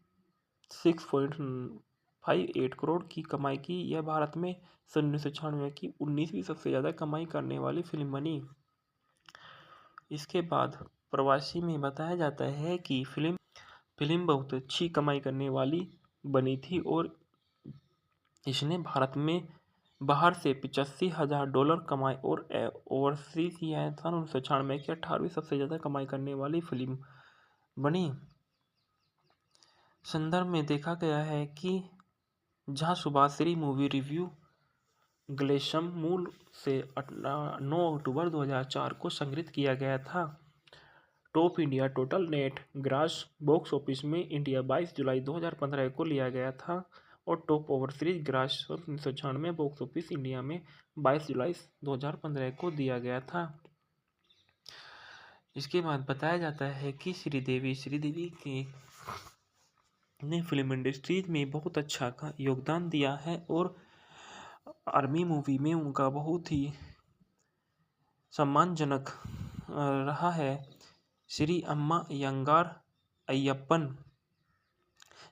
6.58 करोड़ की कमाई की यह भारत में सन 1996 की 19वीं सबसे ज़्यादा कमाई करने वाली फिल्म बनी। इसके बाद प्रवासी में बताया जाता है कि फिल्म बहुत अच्छी कमाई करने वाली बनी थी और इसने भारत में बाहर से 85,000 डॉलर कमाए और ओवरसीज यह सन 1996 की 18वीं सबसे ज़्यादा कमाई करने वाली फिल्म बनी। संदर्भ में देखा गया है कि जहां सुभाश्री मूवी रिव्यू ग्लेशम मूल से 9 अक्टूबर 2004 को संग्रहित किया गया था। Top India total net grass box office में इंडिया 22 जुलाई 2015 को लिया गया था और top overseas grass 1996 box office India में 22 जुलाई 2015 को दिया गया था। इसके बाद बताया जाता है कि श्रीदेवी के ने फिल्म इंडस्ट्रीज में बहुत अच्छा का योगदान दिया है और आर्मी मूवी में उनका बहुत ही सम्मानजनक रहा है। श्री अम्मा यंगार अय्यप्पन,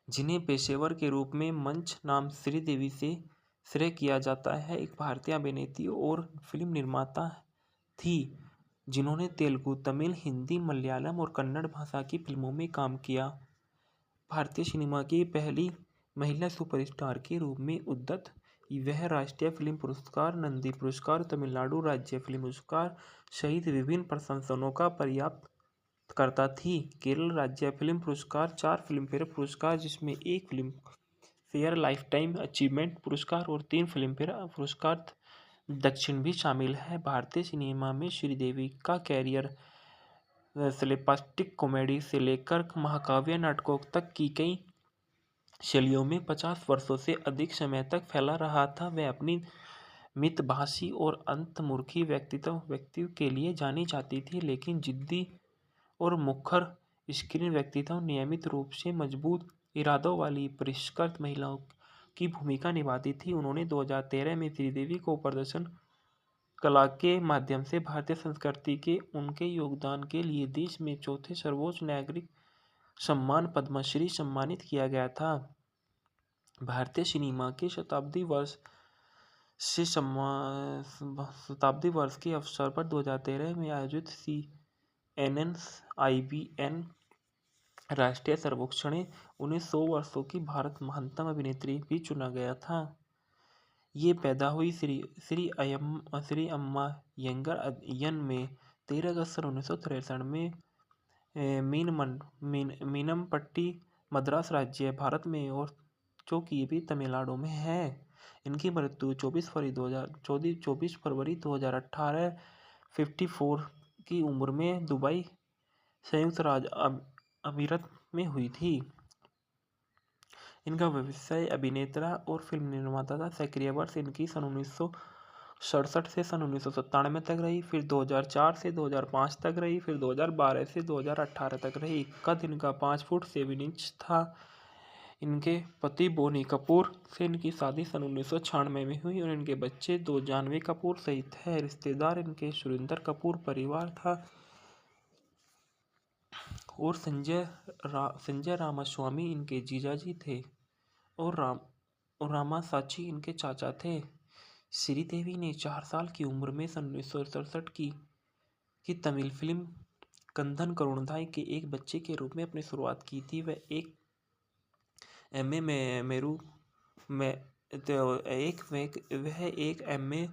जिन्हें पेशेवर के रूप में मंच नाम श्रीदेवी से श्रेय किया जाता है, एक भारतीय अभिनेत्री और फिल्म निर्माता थी जिन्होंने तेलुगु, तमिल, हिंदी, मलयालम और कन्नड़ भाषा की फिल्मों में काम किया। भारतीय सिनेमा की पहली महिला सुपरस्टार के रूप में उद्यत वह राष्ट्रीय फिल्म पुरस्कार, नंदी पुरस्कार, तमिलनाडु राज्य फिल्म पुरस्कार सहित विभिन्न प्रशंसनों का प्राप्त करता थी। केरल राज्य फिल्म पुरस्कार, 4 फिल्मफेयर पुरस्कार जिसमें 1 film fair life time achievement पुरस्कार और 3 फिल्मफेयर पुरस्कार दक्षिण भी शामिल है। भारतीय सिनेमा में श्रीदेवी का कैरियर स्लेपस्टिक कॉमेडी से लेकर महाकाव्य नाटकों तक की कई शैलियों में 50 वर्षों से अधिक समय तक फैला रहा था। वह अपनी मितभाषी और अंतर्मुखी व्यक्तित्व के लिए जानी जाती थी, लेकिन जिद्दी और मुखर स्क्रीन व्यक्तित्व नियमित रूप से मजबूत इरादों वाली परिष्कृत महिलाओं की भूमिका निभाती थी। उन्होंने 2013 में श्रीदेवी को प्रदर्शन कला के माध्यम से भारतीय संस्कृति के उनके योगदान के लिए देश में चौथे सर्वोच्च नागरिक सम्मान पद्मश्री सम्मानित किया गया था। भारतीय सिनेमा के शताब्दी वर्ष के अवसर पर 2013 में आयोजित CNN-IBN राष्ट्रीय सर्वेक्षण में उन्हें 100 वर्षों की भारत महानतम अभिनेत्री भी चुना गया था। ये पैदा हुई श्री अम्मा यंगर अय्यन में 13 अगस्त सन 1963 में मीनमपट्टी, मद्रास राज्य, भारत में और जो कि भी तमिलनाडु में है। इनकी मृत्यु 24 फरवरी 2018 54 की उम्र में दुबई, संयुक्त राज्य अमीरात में हुई थी। इनका व्यवसाय अभिनेता और फिल्म निर्माता था। सक्रिय वर्ष इनकी सन 1967 से सन 1997 तक रही, फिर 2004 से 2005 तक रही, फिर 2012 से 2018 तक रही। कद इनका 5 फुट 7 इंच था। इनके पति बोनी कपूर से इनकी शादी सन 1996 में हुई और इनके बच्चे 2 जानवी कपूर सहित है। रिश्तेदार इनके सुरेंद्र कपूर परिवार था और संजय रामास्वामी इनके जीजाजी थे और रामासाची इनके चाचा थे। श्रीदेवी ने 4 साल की उम्र में सन 1967 की तमिल फिल्म कंधन करुणाई के एक बच्चे के रूप में अपनी शुरुआत की थी। वह एक एम.ए.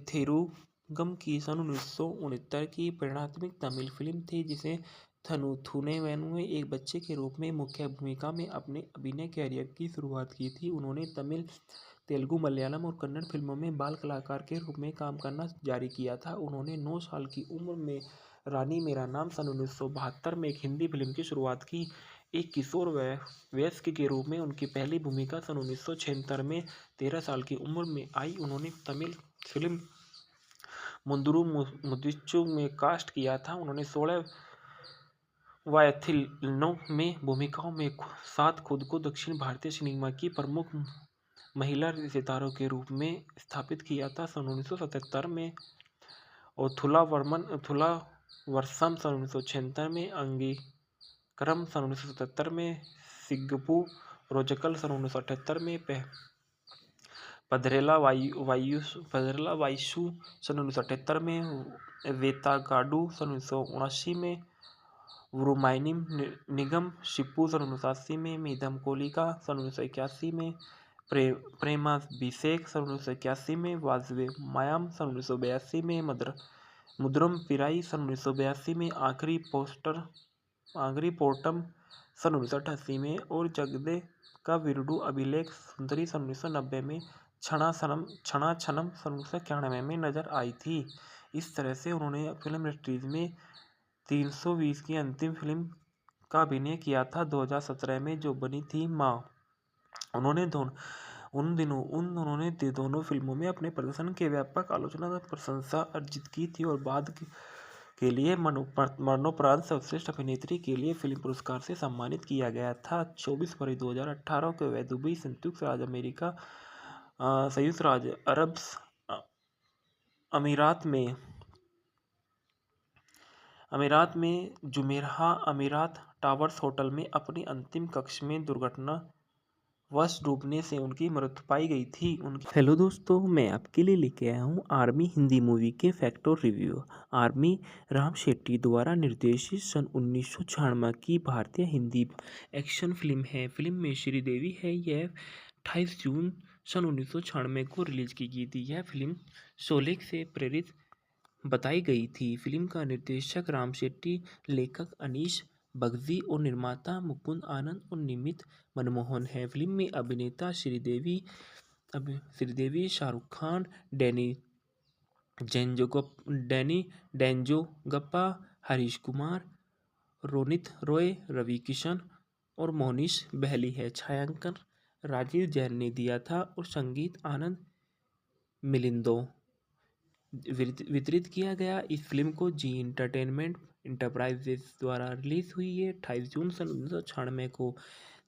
थेरुगम की सन 1969 की प्रेरणात्मक तमिल फिल्म थी जिसे थुने वेनु एक बच्चे के रूप में मुख्य भूमिका में अपने अभिनय कैरियर की शुरुआत की थी। उन्होंने तमिल, तेलुगु, मलयालम और कन्नड़ फिल्मों में बाल कलाकार के रूप में काम करना जारी किया था। उन्होंने 9 साल की उम्र में रानी मेरा नाम सन 1972 में एक हिंदी फिल्म की शुरुआत की। एक किशोर वयस्क के रूप में उनकी पहली भूमिका सन 1976 में 13 साल की उम्र में आई। उन्होंने तमिल फिल्म मुंदुरु मुदिच्चु में कास्ट किया था। उन्होंने 16 वायथिलनो में भूमिकाओं में साथ खुद को दक्षिण भारतीय सिनेमा की प्रमुख महिला सितारों के रूप में स्थापित किया था। सन 1977 में और थुला वर्षम सन 1976 में, अंगीकरम सन 1977 में, सिग्गप्पू रोजकल सन 1978 में, पधरेला वायसू सन 1978 में, वेतागाडू सन 1979 में, वुरुमाइनिम निगम शिप्पू सन 1980 में, मीदम कोलिका सन 1981 में, प्रेमाभिषेक सन 1981 में, वाजवे मायाम सन 1982 में, मुद्रम पिराई सन 1982 में, आखिरी पोर्टम सन 1988 में और जगदे का वीरुडु अभिलेख सुंदरी सन 1990 में, क्षणा छनम सन 1991 में नजर आई थी। इस तरह से उन्होंने फिल्म इंडस्ट्रीज में 320 की अंतिम फिल्म का अभिनय किया था 2017 में, जो बनी थी माँ। उन्होंने दोनों फिल्मों में अपने प्रदर्शन के व्यापक आलोचना और प्रशंसा अर्जित की थी और बाद के लिए मरणोपरांत सर्वश्रेष्ठ अभिनेत्री के लिए फिल्म पुरस्कार से सम्मानित किया गया था। 24 फरवरी 2018 को वह दुबई, संयुक्त राज्य अमेरिका, संयुक्त राज्य अरब अमीरात में जुमेराह अमीरात टावर्स होटल में अपनी अंतिम कक्षा में दुर्घटनावश डूबने से उनकी मृत्यु पाई गई थी। हेलो दोस्तों, मैं आपके लिए लेके आया हूँ आर्मी हिंदी मूवी के फैक्ट और रिव्यू। आर्मी राम शेट्टी द्वारा निर्देशित सन 1996 की भारतीय हिंदी एक्शन फिल्म है। फिल्म में श्रीदेवी है। यह 28 जून सन 1996 को रिलीज की गई थी। यह फिल्म शोले से प्रेरित बताई गई थी। फिल्म का निर्देशक राम शेट्टी, लेखक अनीश बगजी और निर्माता मुकुंद आनंद और निमित मनमोहन है। फिल्म में अभिनेता श्रीदेवी, शाहरुख खान, डैनी डेंजोगप्पा, हरीश कुमार, रोनित रॉय, रवि किशन और मोनिश बहली है। छायांकन राजीव जैन ने दिया था और संगीत आनंद मिलिंदो वितरित किया गया। इस फिल्म को जी एंटरटेनमेंट इंटरप्राइजेस द्वारा रिलीज हुई है 28 जून सन 1996 को।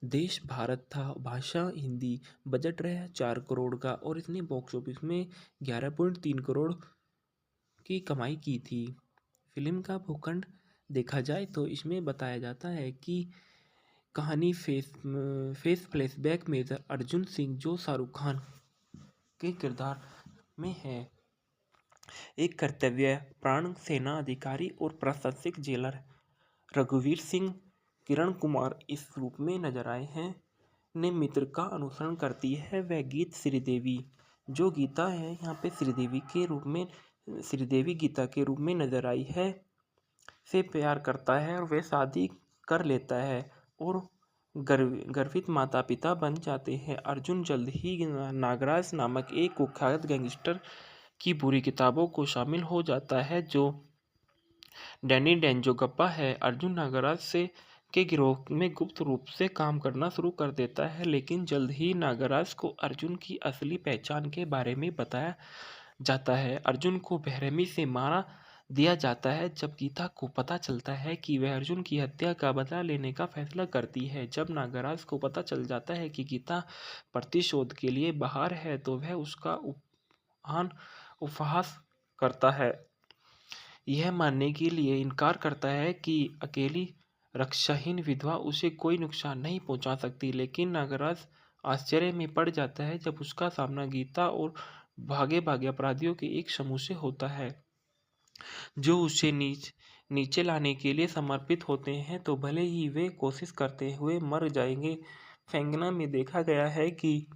देश भारत था, भाषा हिंदी, बजट रहा 4 करोड़ का और इसने बॉक्स ऑफिस में 11.3 करोड़ की कमाई की थी। फिल्म का भूखंड देखा जाए तो इसमें बताया जाता है कि कहानी face flashback major Arjun Singh, जो शाहरुख खान के किरदार में है, एक कर्तव्यपरायण सेना अधिकारी और प्रशासनिक जेलर रघुवीर सिंह, किरण कुमार इस रूप में नजर आए हैं, ने मित्र का अनुसरण करती है। वह गीत श्रीदेवी, जो गीता है यहाँ पे श्रीदेवी गीता के रूप में नजर आई है, से प्यार करता है और वह शादी कर लेता है और गर्वित माता पिता बन जाते हैं। अर्जुन जल्द ही नागराज नामक एक कुख्यात गैंगस्टर की बुरी किताबों को शामिल हो जाता है, जो डैनी डेंजोगप्पा है। अर्जुन नागराज के गिरोह में गुप्त रूप से काम करना शुरू कर देता है, लेकिन जल्द ही नागराज को अर्जुन की असली पहचान के बारे में बताया जाता है। अर्जुन को बेरहमी से मारा दिया जाता है जब गीता को पता चलता है कि वह अर्जुन की हत्या का बदला लेने का फैसला करती है। जब नागराज को पता चल जाता है कि गीता प्रतिशोध के लिए बाहर है, तो वह उसका उपहास करता है, यह मानने के लिए इनकार करता है कि अकेली रक्षाहीन विधवा उसे कोई नुकसान नहीं पहुंचा सकती। लेकिन नागराज आश्चर्य में पड़ जाता है जब उसका सामना गीता और भागे भागे अपराधियों के एक समूह से होता है, जो उसे नीचे लाने के लिए समर्पित होते हैं, तो भले ही वे कोशिश करते हुए मर जाएंगे। फैंगना में देखा गया है कि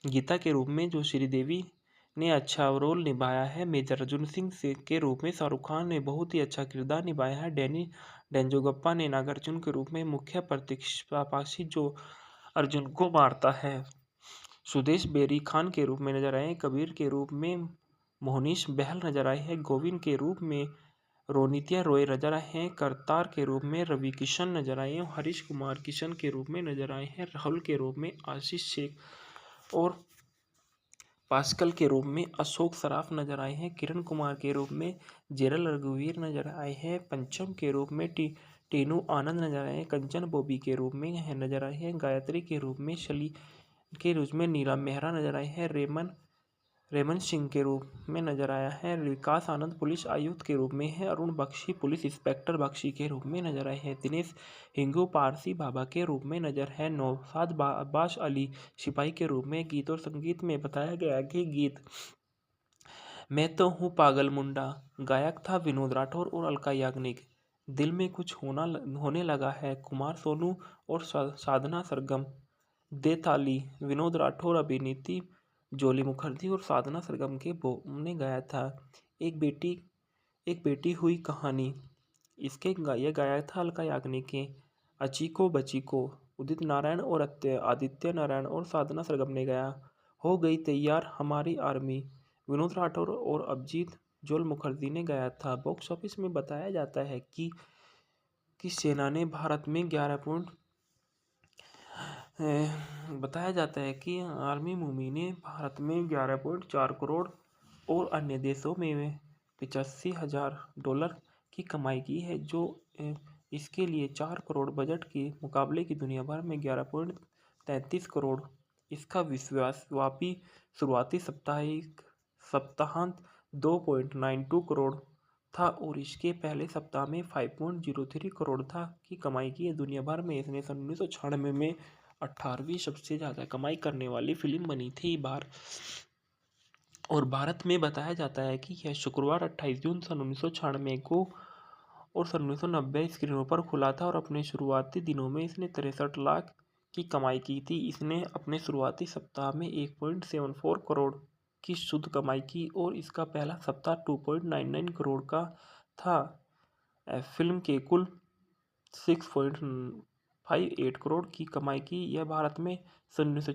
गीता के रूप में जो श्रीदेवी ने अच्छा रोल निभाया है। मेजर अर्जुन सिंह के रूप में शाहरुख खान ने बहुत ही अच्छा किरदार निभाया है। डैनी डेंजोगप्पा ने नागार्जुन के रूप में मुख्य प्रतिपक्षी जो अर्जुन को मारता है। सुदेश बेरी खान के रूप में नजर आए। कबीर के रूप में मोहनीश बहल नजर आए हैं। गोविंद के रूप में रोनित्या रॉय नजर आए हैं। करतार के रूप में रवि किशन नजर आए हैं। हरीश कुमार किशन के रूप में नजर आए हैं। राहुल के रूप में आशीष शेख और पास्कल के रूप में अशोक सराफ नजर आए हैं। किरण कुमार के रूप में जेरल रघुवीर नजर आए हैं। पंचम के रूप में टीनू आनंद नजर आए हैं। कंचन बॉबी के रूप में नजर आए हैं। गायत्री के रूप में नीला मेहरा नजर आए हैं। रेमन सिंह के रूप में नजर आया है। विकास आनंद पुलिस आयुक्त के रूप में है। अरुण बख्शी पुलिस इंस्पेक्टर बख्शी के रूप में नजर आए हैं। दिनेश हिंगू पारसी बाबा के रूप में नजर है। नौशाद अब्बास अली सिपाही के रूप में। गीत और संगीत में बताया गया कि गीत मैं तो हूँ पागल मुंडा, गायक था विनोद राठौर और अलका याग्निक। दिल में कुछ होने लगा है, कुमार सोनू और साधना सरगम। दे ताली विनोद राठौर, अभिनीति जोली मुखर्जी और साधना सरगम के ने गाया था। एक बेटी हुई कहानी, इसके गाया था अलका याग्निक के। अचीको बचीको उदित नारायण और आदित्य नारायण और साधना सरगम ने गाया। हो गई तैयार हमारी आर्मी, विनोद राठौर और अभिजीत जोल मुखर्जी ने गाया था। बॉक्स ऑफिस में बताया जाता है कि सेना ने भारत में 11 पॉइंट बताया जाता है कि आर्मी मूवी ने भारत में 11.4 करोड़ और अन्य देशों में 85,000 डॉलर की कमाई की है, जो इसके लिए 4 करोड़ बजट के मुकाबले की दुनिया भर में 11.33 करोड़। इसका विश्वव्यापी शुरुआती सप्ताहांत 2.92 करोड़ था और इसके पहले सप्ताह में 5.03 करोड़ था की कमाई की है। दुनिया भर में इसने सन 1996 में 18वीं सबसे ज़्यादा कमाई करने वाली फिल्म बनी थी। भारत में बताया जाता है कि यह शुक्रवार 28 जून सन 1996 को और सन 1990 स्क्रीनों पर खुला था और अपने शुरुआती दिनों में इसने 63 लाख की कमाई की थी। इसने अपने शुरुआती सप्ताह में 1.74 करोड़ की शुद्ध कमाई की और इसका पहला सप्ताह 2.99 करोड़ का था। फिल्म के कुल 6.58 करोड़ की कमाई की। यह भारत में सन 1996